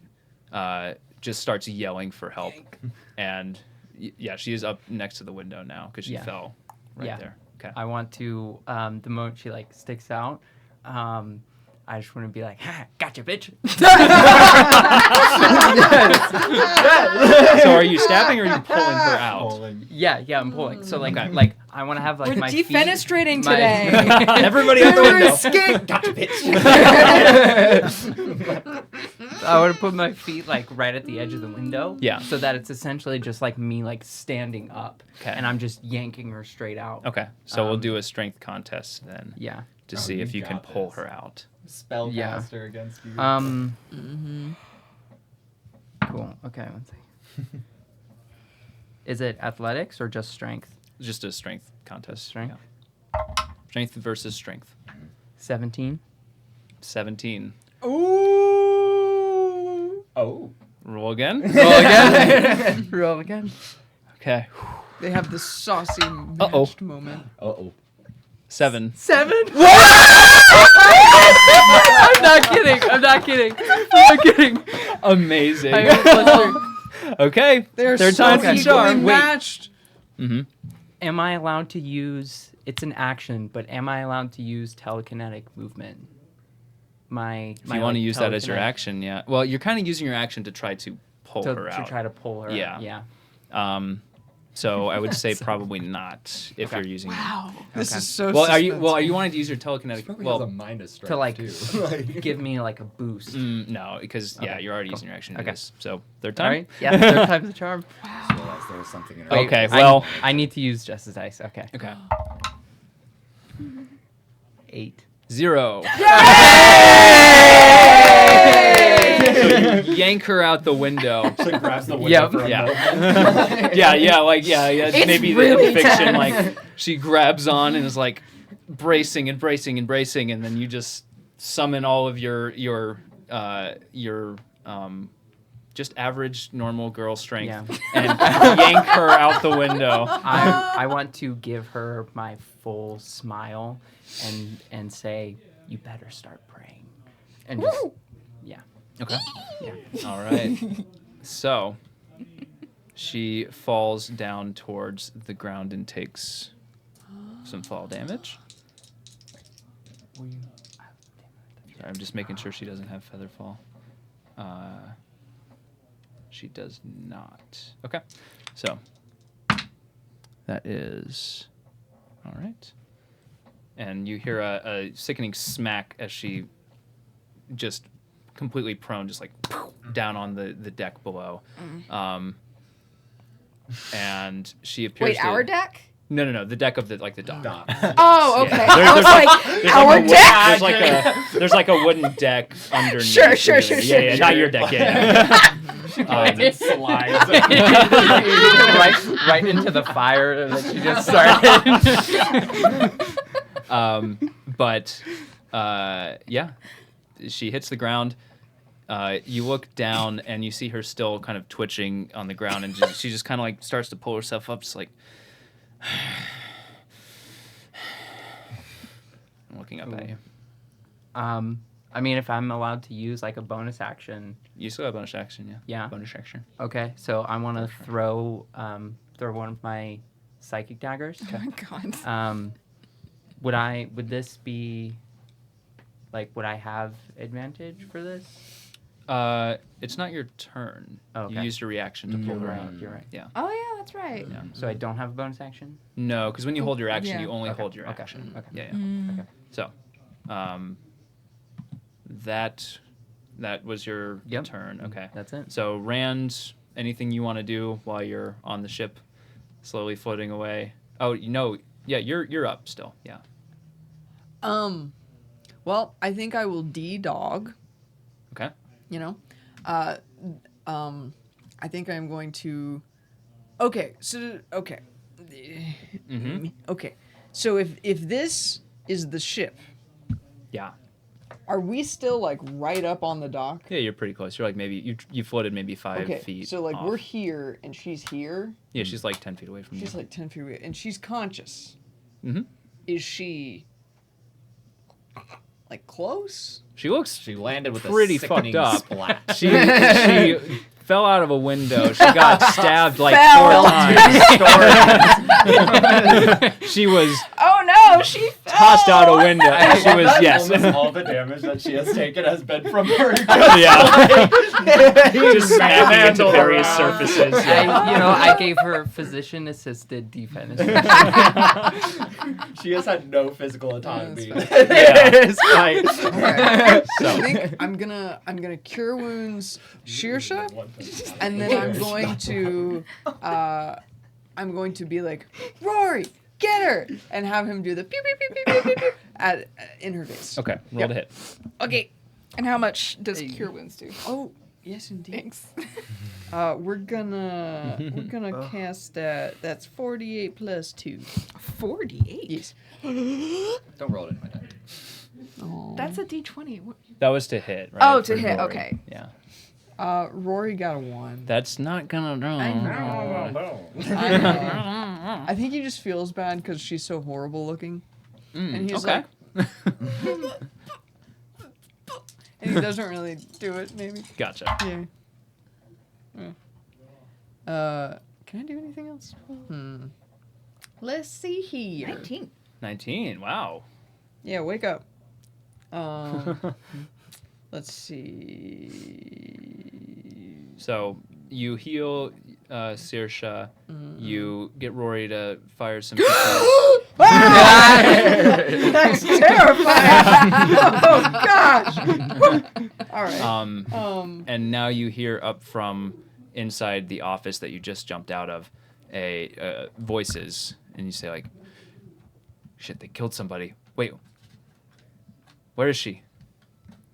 just starts yelling for help, and yeah, she is up next to the window now because she Yeah. fell right Yeah. there. Okay. I want to, the moment she, like, sticks out, I just want to be like, ha, gotcha, bitch. So are you stabbing or are you pulling her out? Yeah, I'm pulling. So, like, Okay. like I want to have, like, We're my feet. defenestrating my- today. Everybody out the window. Gotcha, bitch. I want to put my feet, like, right at the edge of the window. Yeah. So that it's essentially just, like, me, like, standing up. Okay. And I'm just yanking her straight out. Okay, so we'll Um, do a strength contest then Yeah. to see if you you can got pull this. her out. Spellcaster against you. Cool. Okay. Let's see. Is it athletics or just strength? Just a strength contest. Strength? Yeah. Strength versus strength. 17. 17. Ooh. Oh. Roll again. Roll again. Roll again. Okay. They have the saucy Uh-oh. matched moment. Uh-oh. 7. 7. I'm not kidding. I'm not kidding. Amazing. I have a plus Okay. They're Third so time's the equally charm. Wait. matched. Mm-hmm. Am I allowed to use? It's an action, but am I allowed to use telekinetic movement? If you want to use that as your action, yeah. Well, you're kind of using your action to try to pull her out. to try to pull her. Yeah. Out. Yeah. So I would say probably not if Okay. you're using. Wow. This Okay. is so Well, are you suspenseful. wanting to use your telekinetic? Probably Well, has a minus strength To like too. give me like a boost. no, because yeah, Okay, you're already cool. using your action. To Okay. do this. So third All time. right. Yeah. Third time's the charm. I realized there was something in her. Wait, Okay, I- well- I need to use Justice Dice. Okay. Okay. 8. 0. So you yank her out the window. She grabs the window Yep. for a Yeah. moment. yeah. It's Maybe really the fiction, tense. like she grabs on and is like bracing and bracing and bracing, and then you just summon all of your just average normal girl strength Yeah. and yank her out the window. I want to give her my full smile and say, you better start praying. And just, yeah. Okay. Yeah. All right. So she falls down towards the ground and takes some fall damage. Sorry, I'm just making sure she doesn't have feather fall. She does not. Okay. So that is all right. And you hear a sickening smack as she just completely prone, just like down on the deck below. And she appears Wait, our deck? No, the deck of the dock. Oh, okay. Yeah. I was like, our deck? There's like a wooden deck underneath. Sure. Yeah, not your deck. Yeah. It slides. right into the fire that you just started. Yeah, she hits the ground. You look down and you see her still kind of twitching on the ground, and she just kind of like starts to pull herself up, just like looking up at you. I mean, if I'm allowed to use like a bonus action. You still have bonus action, yeah. Yeah. Bonus action. Okay, so I want to throw one of my psychic daggers. Oh my god. Would this be like, would I have advantage for this? It's not your turn. Oh, okay. You used a reaction to pull her out. You're right. Yeah. Oh yeah, that's right. Yeah. So I don't have a bonus action? No, because when you hold your action, Yeah. you only Okay, hold your okay, action. okay. Yeah. Okay. So, that was your Yep. turn. Okay. That's it. So Rand, anything you want to do while you're on the ship, slowly floating away? Oh, yeah, you're up still. Yeah. Well, I think I will D-dog. Okay. You know, I think I'm going to. Okay, so okay, okay. So if this is the ship, Yeah. are we still like right up on the dock? Yeah, you're pretty close. You're like maybe you floated maybe 5 Okay, feet. so like off. we're here and she's here. Yeah, she's like 10 feet away from She's you. like 10 feet away and she's conscious. Mm-hmm. Is she like close? She looks She landed with pretty a sickening fucked up. splat. She fell out of a window. She got stabbed like Fell. 4 times. She was Oh no, she fell. tossed out a window. And she was yes. Almost all the damage that she has taken has been from her. Yeah. Just smacking into Manhandled various around. surfaces. Yeah. I gave her physician-assisted defense. She has had no physical autonomy. That's It's like, I think I'm gonna cure wounds Saoirse, and then I'm going to be like, Rory, get her, and have him do the pew pew pew pew pew pew, pew in her face. Okay, roll to hit. Okay. And how much does cure wounds do? Oh yes, indeed. Thanks. We're gonna cast that. That's 48 plus 2. 48. Yes. don't roll it in my deck. Oh. That's a D20. That was to hit, right? Oh, to For hit. Rory. Okay. Yeah. Rory got a 1. That's not gonna do. I know. I think he just feels bad because she's so horrible looking, and he's okay. like, and he doesn't really do it. Maybe. Gotcha. Yeah. Can I do anything else? Let's see here. 19. 19. Wow. Yeah, wake up. Let's see. So you heal Saoirse. You get Rory to fire some. Pistons. That's terrifying. Oh gosh. All right. And now you hear up from inside the office that you just jumped out of, voices, and you say like, "Shit, they killed somebody. Wait, where is she?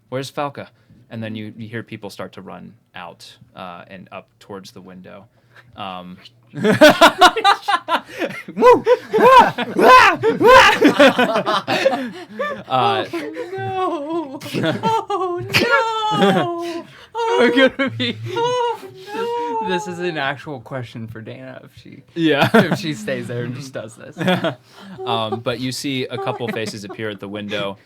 Where's Falca?" And then you hear people start to run out and up towards the window. Woo! No. Oh no. We're gonna be This is an actual question for Deyna Yeah. if she stays there and just does this. But you see a couple faces appear at the window,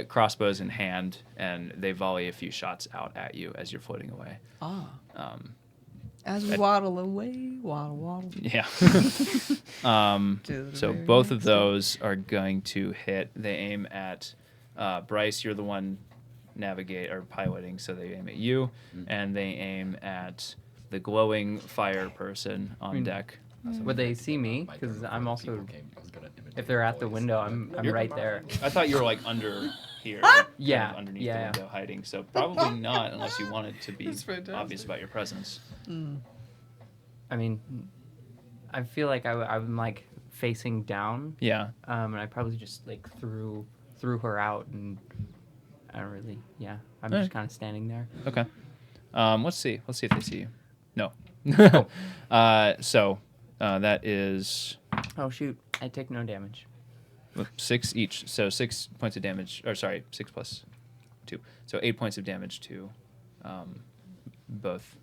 crossbows in hand, and they volley a few shots out at you as you're floating away. As we waddle away, waddle. Yeah. To the So very both of next those are going to hit. They aim at Bryce. You're the one piloting, so they aim at you, and they aim at the glowing fire person on deck. Would they see me? Because I'm also. If they're at the window, I'm right there. I thought you were like under here. Yeah, kind of underneath yeah. the window hiding. So probably not unless you wanted to be That's fantastic. obvious about your presence. I mean, I feel like I'm like facing down, Yeah. and I probably just like threw her out, and I don't really. Yeah, I'm just kind of standing there. Okay. Let's see. Let's see if they see you. No. So that is Oh shoot! I take no damage. 6 each. So 6 points of damage. Or sorry, 6 plus 2. So 8 points of damage to both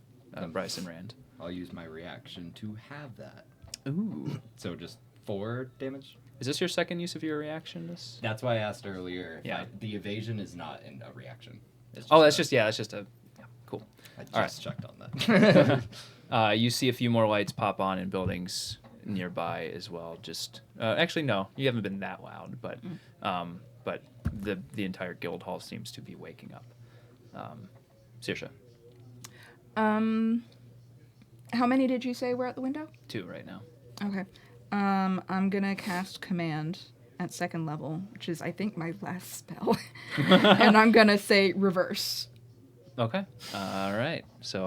Bryce and Rand. I'll use my reaction to have that. Ooh. So just 4 damage. Is this your second use of your reaction? That's why I asked earlier. If Yeah. the evasion is not in a reaction. It's That's just a cool. I just all right. checked on that. You see a few more lights pop on in buildings nearby as well. Just actually, no, you haven't been that loud, but the entire guild hall seems to be waking up. Saoirse, How many did you say were at the window? 2 right now. Okay. I'm gonna cast command at 2nd level, which is I think my last spell, and I'm gonna say reverse. Okay. All right. So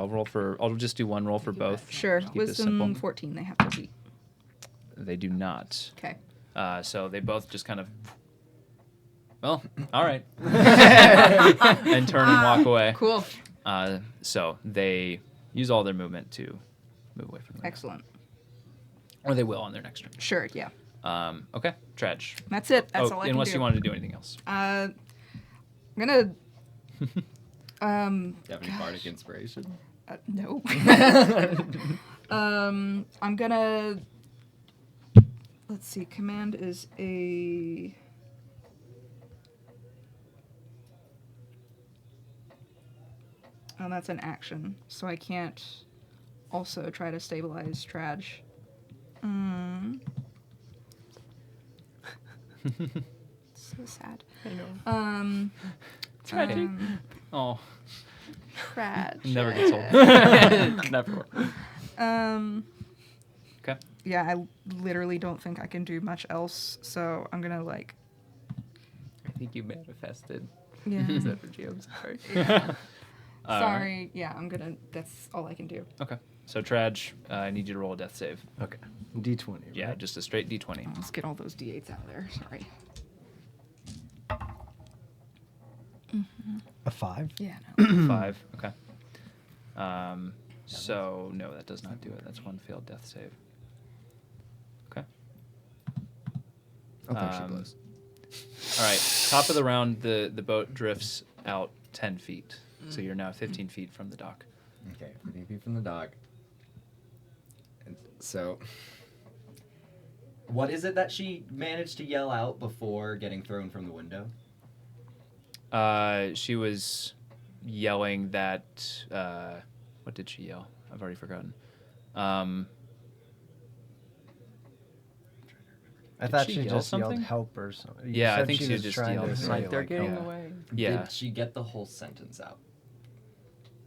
I'll just do one roll for both. Sure. Keep this Wisdom simple. 14. They have to beat. They do not. Okay. So they both just kind of. Well, all right. And turn and walk away. Cool. So they use all their movement to move away from them. Excellent. Or they will on their next turn. Sure. Yeah. Okay. Tradj. That's it. That's all I can do. Unless you wanted to do anything else. I'm gonna. Do you have any bardic inspiration? No. I'm gonna. Let's see. Command is a. Oh, that's an action, so I can't also try to stabilize Tradj. So sad. I know. Tradj. Oh, Tradj. never gets old. Never. Okay. Yeah, I literally don't think I can do much else, so I'm gonna like. I think you manifested. Yeah. Is that for you? I'm sorry. Sorry. Yeah, I'm gonna. That's all I can do. Okay. So Tradj, I need you to roll a death save. Okay. D20. Yeah, right? just a straight D20. Let's get all those d8s out of there. Sorry. A 5. Yeah. No. 5. Okay. So no, that does not do it. That's one failed death save. Okay. Oh, thanks, Um, she blows. All right. Top of the round, the boat drifts out 10 feet. So you're now 15 feet from the dock. Okay, 15 feet from the dock. And so, what is it that she managed to yell out before getting thrown from the window? She was yelling that. What did she yell? I've already forgotten. I Did thought she she yell just something? yelled help or something. You Yeah, I said think she was just trying yelled to something. say, Like they're getting help. away. Yeah, Did she get the whole sentence out?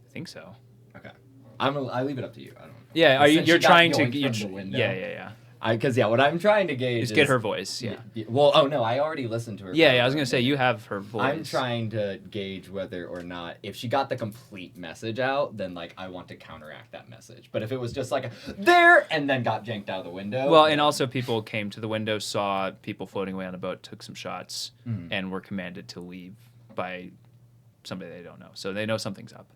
I think so. Okay. I leave it up to you. I don't know. Yeah, But since you're she got trying to. going You're, from the window- yeah. Because, what I'm trying to gauge Just is... get her voice. Yeah. Well, oh, no, I already listened to her. Yeah, I was gonna say you have her voice. I'm trying to gauge whether or not, if she got the complete message out, then, I want to counteract that message. But if it was just there, and then got janked out of the window... Well, and also people came to the window, saw people floating away on a boat, took some shots, and were commanded to leave by somebody they don't know. So they know something's up.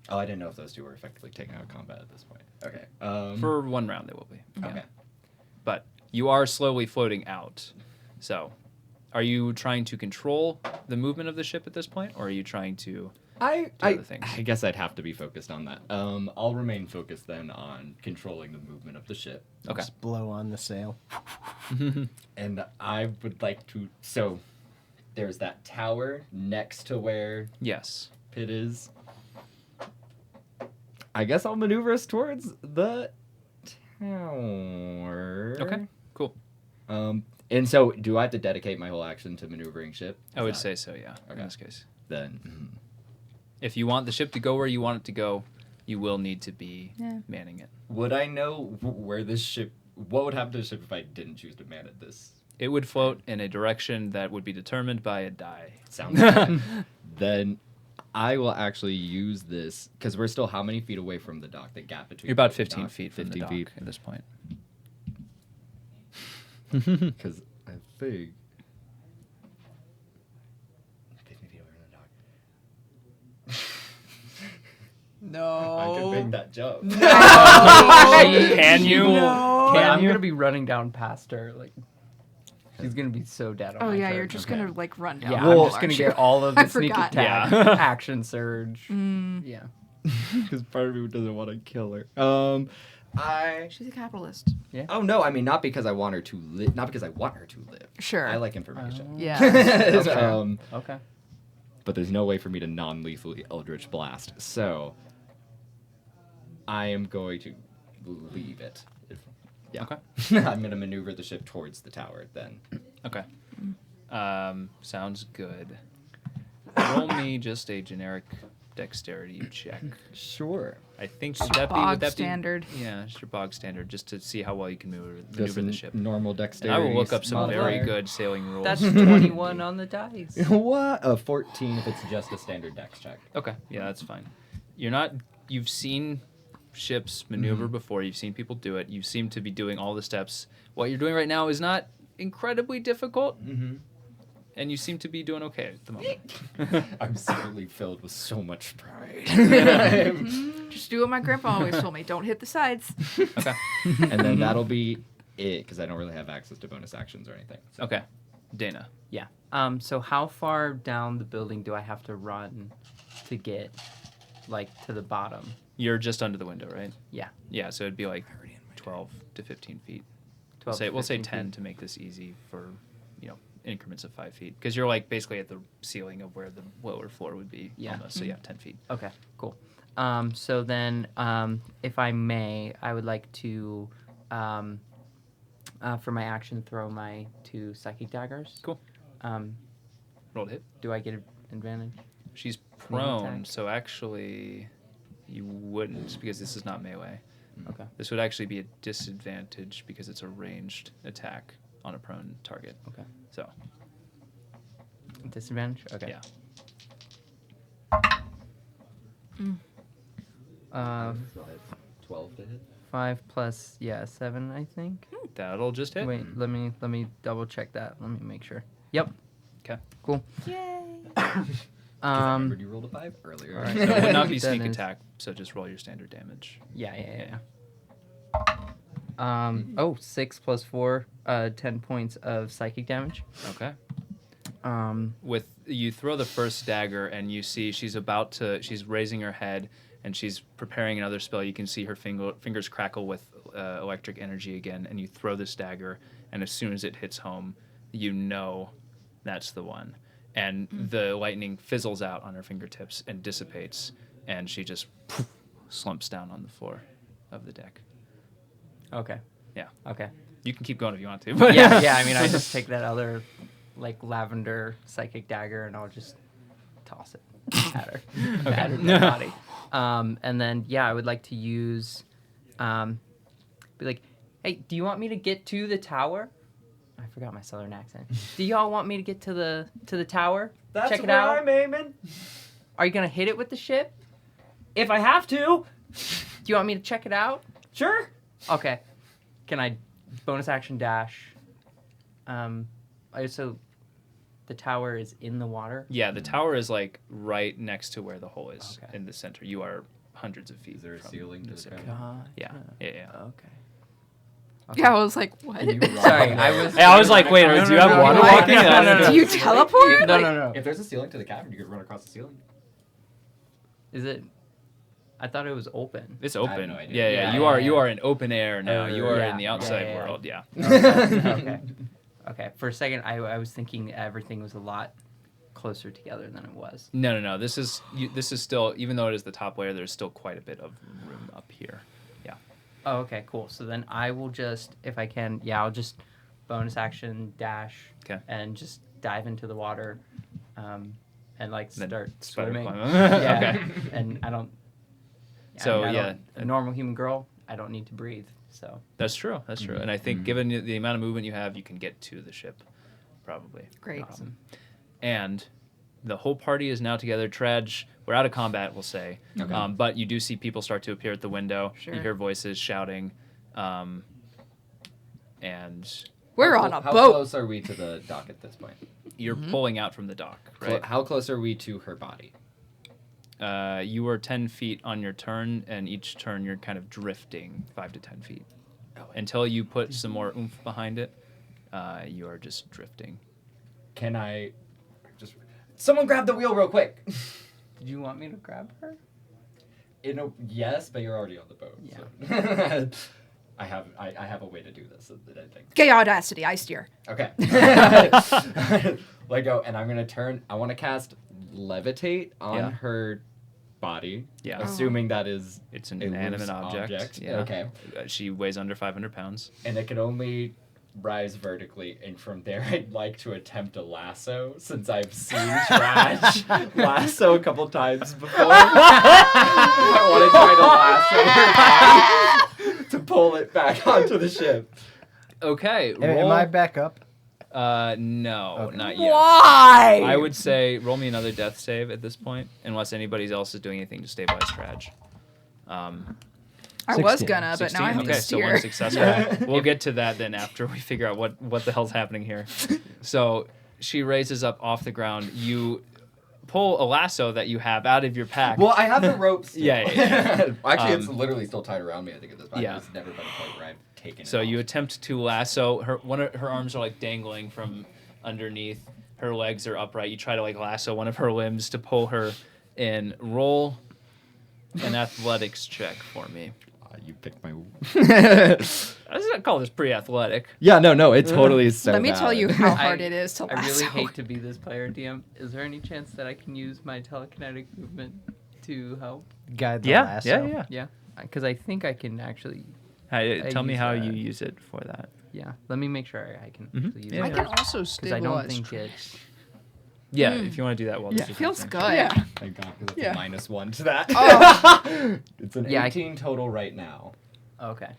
Oh, I didn't know if those two were effectively taken out of combat at this point. Okay. For one round, they will be. Yeah. Okay. But you are slowly floating out. So, are you trying to control the movement of the ship at this point, or are you trying to other things. I guess I'd have to be focused on that. I'll remain focused then on controlling the movement of the ship. Okay. Just blow on the sail. And I would like to. So, there's that tower next to where Yes. Pit is. I guess I'll maneuver us towards the tower. Okay. Cool. And so, do I have to dedicate my whole action to maneuvering ship? I would Is say so. Yeah. Okay. In this case, then. if you want the ship to go where you want it to go, you will need to be manning it. Would I know where this ship? What would happen to the ship if I didn't choose to man it? This It would float in a direction that would be determined by a die. sounds good. Then I will actually use this because we're still how many feet away from the dock? The gap between You're about the 15 dock? feet from 15 the dock feet. at this point. Because I think 15 feet away from the dock. No. I can make that jump. Can you? No. Okay, Can I'm you? gonna be running down past her. Like, she's gonna be so dead on Oh my yeah, turn. you're just Okay. gonna like run down. Yeah, the I'm wall, just gonna aren't get you? all of I the sneak forgot. attack, Yeah. action surge. Yeah. Because part of me doesn't want to kill her. She's a capitalist. Oh no, I mean not because I want her to live. Not because I want her to live. Sure. I like information. Yeah. Okay. Okay. But there's no way for me to non-lethally Eldritch Blast. So I am going to leave it. Yeah. Okay. I'm going to maneuver the ship towards the tower then. Okay. Sounds good. Roll me just a generic dexterity check. Sure. I think Just would that be bog would that standard. Be, yeah, just your bog standard, just to see how well you can Just maneuver the ship. normal And dexterity. I will look up some very modifier. good sailing rules. That's 21 on the dice. What? A 14 if it's just a standard dex check. Okay, yeah, that's fine. You're not. You've seen ships maneuver Mm-hmm. before. You've seen people do it. You seem to be doing all the steps. What you're doing right now is not incredibly difficult, Mm-hmm. and you seem to be doing okay at the moment. I'm secretly filled with so much pride. Just do what my grandpa always told me. Don't hit the sides. Okay. And then that'll be it because I don't really have access to bonus actions or anything. So. Okay. Deyna. Yeah. So how far down the building do I have to run to get, like, to the bottom? You're just under the window, right? Yeah. Yeah, so it'd be like 12 to 15 feet. 12 to We'll say 15 10 feet. to make this easy for, increments of 5 feet. Because you're like basically at the ceiling of where the lower floor would be. Yeah. Almost, so yeah, 10 feet. Okay, cool. So then, if I may, I would like to, for my action, throw my 2 psychic daggers. Cool. Roll to hit. Do I get an advantage? She's Melee prone, attack. so actually you wouldn't because this is not melee. Okay. This would actually be a disadvantage because it's a ranged attack on a prone target. Okay. So, Disadvantage? Okay. yeah. 12 to hit. 5 plus, 7, I think. That'll just hit. Wait, let me double check that. Let me make sure. Yep. Okay. Cool. Yay. I remembered you rolled a 5 earlier. All right. So it would not be Then sneak it's- attack, so just roll your standard damage. Yeah. 6 plus 4, 10 points of psychic damage. Okay. Um, You throw the first dagger and you see she's raising her head and she's preparing another spell. You can see her fingers crackle with electric energy again, and you throw this dagger, and as soon as it hits home, you know that's the one. And the lightning fizzles out on her fingertips and dissipates, and she just slumps down on the floor of the deck. okay. Yeah. Okay. You can keep going if you want to. But yeah. I mean, I just take that other, like, lavender psychic dagger, and I'll just toss it at her, at her dead body. And then, I would like to use, be like, hey, do you want me to get to the tower? I forgot my southern accent. Do y'all want me to get to the tower? That's Check it where out. I'm aiming. Are you gonna hit it with the ship? If I have to, Do you want me to check it out? sure. Okay. Can I bonus action dash? The tower is in the water. Yeah, the tower is like right next to where the hole is Okay. in the center. You are hundreds of feet. Is there a from ceiling to the center. tower? Yeah. Okay. Yeah, I was like, what? Sorry, I was. Hey, I was like, wait, do you have water no, walking? no, no, no. Do you teleport? No, no, no. If there's a ceiling to the cavern, you could run across the ceiling. Is it? I thought it was open. It's have open. no idea. Yeah. Yeah, You yeah, are yeah. in open air now. You are Yeah, in the yeah, outside yeah. world. Yeah. Okay. Okay. For a second, I was thinking everything was a lot closer together than it was. No. This is still, even though it is the top layer, there's still quite a bit of room up here. Yeah. Oh, okay, cool. So then I will just, if I can, I'll just bonus action dash 'Kay. and just dive into the water, and like Then start spider swimming. climb. Yeah. Okay. And I don't. So, I yeah. don't- a normal human girl, I don't need to breathe. So That's true. And I think given the amount of movement you have, you can get to the ship, probably. Great. awesome. And the whole party is now together. Tradj, we're out of combat, we'll say. Okay. But you do see people start to appear at the window. Sure. You hear voices shouting. And We're on a How boat. close are we to the dock at this point? you're pulling out from the dock, right? How close are we to her body? You are 10 feet on your turn, and each turn you're kind of drifting 5 to 10 feet. Until you put some more oomph behind it, you are just drifting. Can I just... Someone grab the wheel real quick! Did you want me to grab her? Yes, but you're already on the boat. Yeah. So. I have a way to do this, I think. Gay audacity. I steer. Okay. Let go, and I'm gonna turn. I want to cast levitate on Yeah. her body. Yeah. Assuming that is It's an a inanimate loose object. Yeah. Okay. She weighs under 500 pounds. And it can only rise vertically, and from there I'd like to attempt a lasso, since I've seen Tradj lasso a couple times before. I want to try to lasso her body to pull it back onto the ship. Okay. Am I back up? No, Okay. not yet. Why? I would say roll me another death save at this point, unless anybody else is doing anything to stabilize Tradj. I was 16. gonna, but now I have okay, to so steer. one successful. We'll get to that then after we figure out what the hell's happening here. So she raises up off the ground. You pull a lasso that you have out of your pack. Well, I have the rope still. Yeah. Actually, it's literally still tied around me, I think, at this point. Yeah. It's never been a point where I've taken So it you off. attempt to lasso her. One of her arms are like dangling from underneath. Her legs are upright. You try to like lasso one of her limbs to pull her in. Roll an athletics check for me. You picked my... I was gonna call this pre-athletic. Yeah, no, it totally is so Let me tell you valid. how hard it is to I lasso. really hate to be this player, DM. Is there any chance that I can use my telekinetic movement to help? Guide the lasso. Yeah, because I think I can actually. Tell me use how that. you use it for that. Yeah, let me make sure I can Mhm. actually use Yeah, I it. can also Because I don't stabilize. think it's. Yeah, if you want to do that, well, Yeah, feels good. Yeah. Thank God, because it's Yeah. a -1 to that. Oh. It's an Yeah, I 18 total right now. Okay.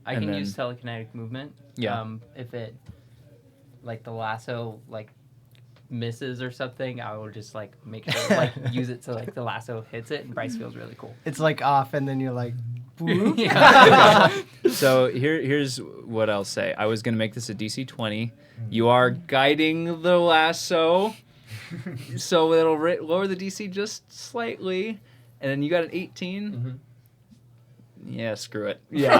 I And can then- use telekinetic movement. Yeah. If it, like the lasso, like misses or something, I will just like make sure like use it so like the lasso hits it, and Bryce feels really cool. It's like off, and then you're like, whoop. Yeah. So here's what I'll say. I was gonna make this a DC 20. You are guiding the lasso, so it'll lower the DC just slightly, and then you got an 18. Yeah, screw it. Yeah.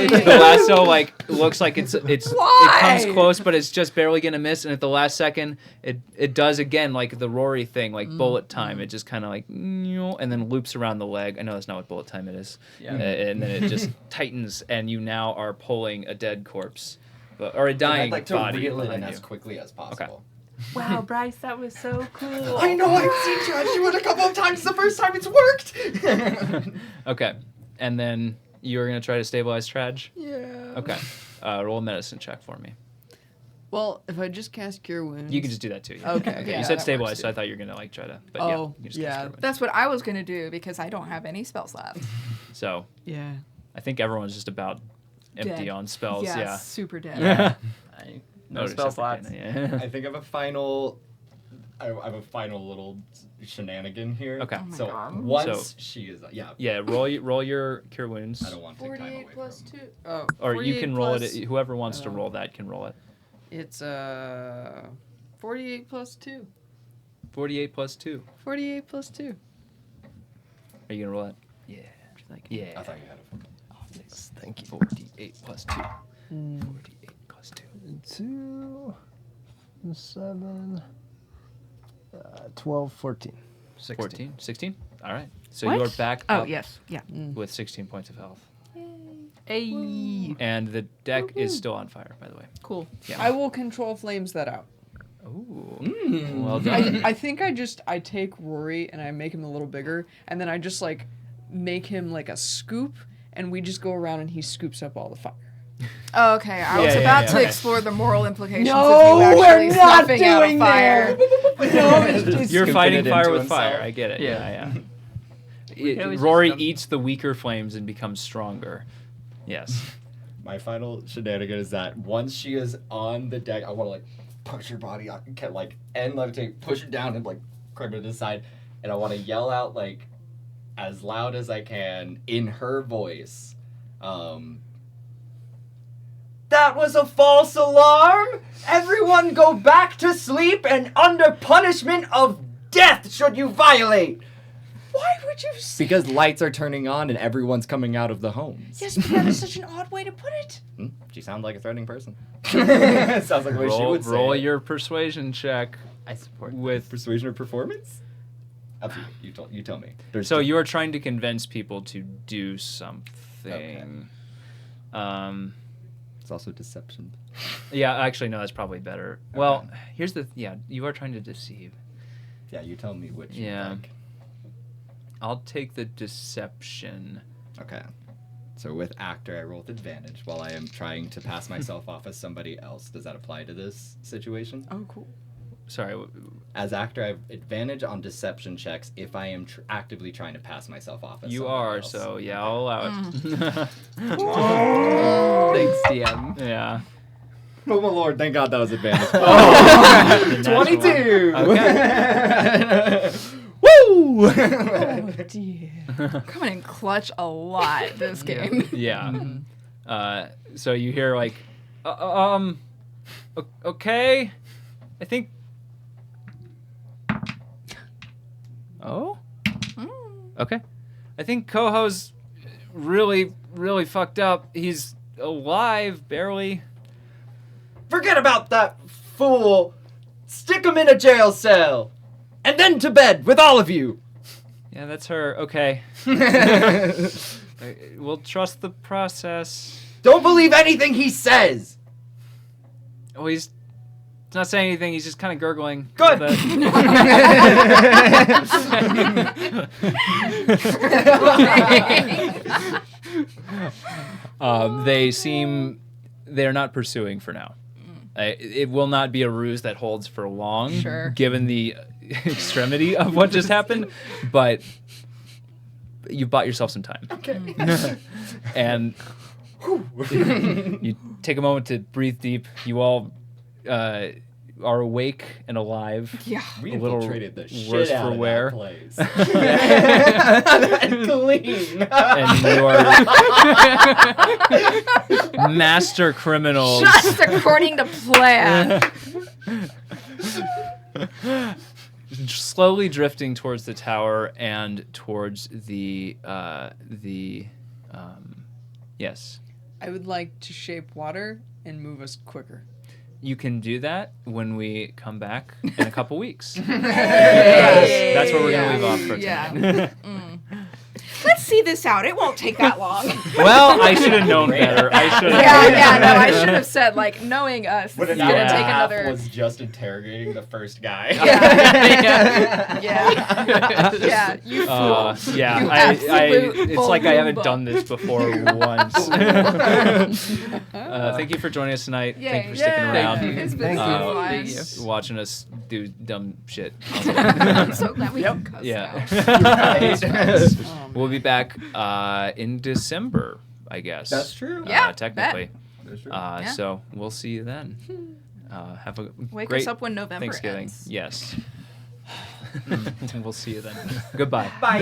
The lasso like looks like it comes close, but it's just barely gonna miss. And at the last second, it does again like the Rory thing, like bullet time. It just kind of like and then loops around the leg. I know that's not what bullet time it is. Yeah. And then it just tightens, and you now are pulling a dead corpse, or a dying I'd like to body. reel it in behind as you. quickly as possible. Wow, Bryce, that was so cool. I know, I've seen Tradj do it a couple of times. It's the first time it's worked. Okay, and then you're gonna try to stabilize Tradj. Yeah. Okay, roll a medicine check for me. Well, if I just cast Cure Wounds. You can just do that too. Yeah. Okay, Okay. yeah, you said that stabilize, works, so I too. thought you were gonna like try to. But Oh, yeah, you just yeah. cast Cure Wounds. That's what I was gonna do because I don't have any spells left. So Yeah. I think everyone's just about empty Dead. on spells. Yes, Yeah. super dead. Yeah. No spell slots. Yeah. I think I have a final little shenanigan here. Okay. Oh my So God. once So- she is, yeah. Yeah. Roll your cure wounds. I don't want to take time away 48 plus from 2. Oh, Or you 48 can roll plus- it. Whoever wants to uh, roll that can roll it. It's 48 plus 2. 48 plus 2. 48 plus 2. Are you gonna roll it? Yeah. Yeah. I thought you had a Yes, thank you. 48 plus 2. 48 plus 2. 2, 7, 12, 14. 14? 16? All right. So What? you are back Oh up yes, yeah. with 16 points of health. Hey. And the deck is still on fire, by the way. Cool. Yeah. I will control flames that out. Ooh. Well done. I think I take Rory and I make him a little bigger, and then I just like make him like a scoop, and we just go around and he scoops up all the fire. Oh, okay, I was Yeah, about yeah, to okay. explore the moral implications No, of you we're actually not snuffing out a doing fire. You're Scooping fighting it fire into with himself. fire. I get it. Yeah. Yeah. We could always Rory just, eats the weaker flames and becomes stronger. Yes. My final shenanigan is that once she is on the deck, I want to like push her body up, like and levitate, push her down, and like crib her to the side, and I want to yell out like as loud as I can in her voice. That was a false alarm! Everyone go back to sleep and under punishment of death should you violate! Why would you say? Because lights are turning on and everyone's coming out of the homes. Yes, but that is such an odd way to put it. She sounds like a threatening person. Sounds like the way she would say roll it. your persuasion check I support. with. Persuasion or performance? Up to you. You tell me. There's So you are trying to convince people to do something. It's also deception. Yeah, actually, no, that's probably better. Well, here's the. Yeah, you are trying to deceive. Yeah, you tell me which Yeah. you like. I'll take the deception. Okay. So with actor, I roll with advantage while I am trying to pass myself off as somebody else. Does that apply to this situation? Oh, cool. Sorry. As actor, I have advantage on deception checks if I am actively trying to pass myself off as You somebody are, else. so yeah, I'll allow it. Thanks, DM. Yeah. Oh my lord, thank god that was advantage. The natural 22! one. Woo! Oh dear. Coming in clutch a lot this game. Yeah. So you hear like, okay, I think. Oh. Okay. I think Koho's really, really fucked up. He's alive, barely. Forget about that fool! Stick him in a jail cell! And then to bed with all of you! Yeah, that's her. Okay. We'll trust the process. Don't believe anything he says! Oh, he's not saying anything. He's just kind of gurgling. Good. They're not pursuing for now. It will not be a ruse that holds for long, Sure. given the extremity of what just happened. But you bought yourself some time. Okay. And you take a moment to breathe deep. You all are awake and alive. Yeah. We A little infiltrated the shit worse out for of wear. that place. And clean. And you are master criminals. Just according to plan. Slowly drifting towards the tower and towards the yes. I would like to shape water and move us quicker. You can do that when we come back in a couple weeks. That's where we're gonna leave off for tonight. Let's see this out. It won't take that long. Well, I should have known better. I should have. No, I should have said, like, knowing us, What this an is hour going and to a take half another... was just interrogating the first guy. Yeah, you fool. Yeah, You I absolute it's like I haven't balloon done this before once. Thank you for joining us tonight. Thank you for sticking around. It's been so Thank fun. you. Watching us do dumb shit. I'm so glad we can cuss Yeah. now. We'll be back in December, I guess. That's true. Yeah, technically. That's true. So we'll see you then. Have a Wake great us up when November Thanksgiving. ends. Yes. We'll see you then. Goodbye. Bye.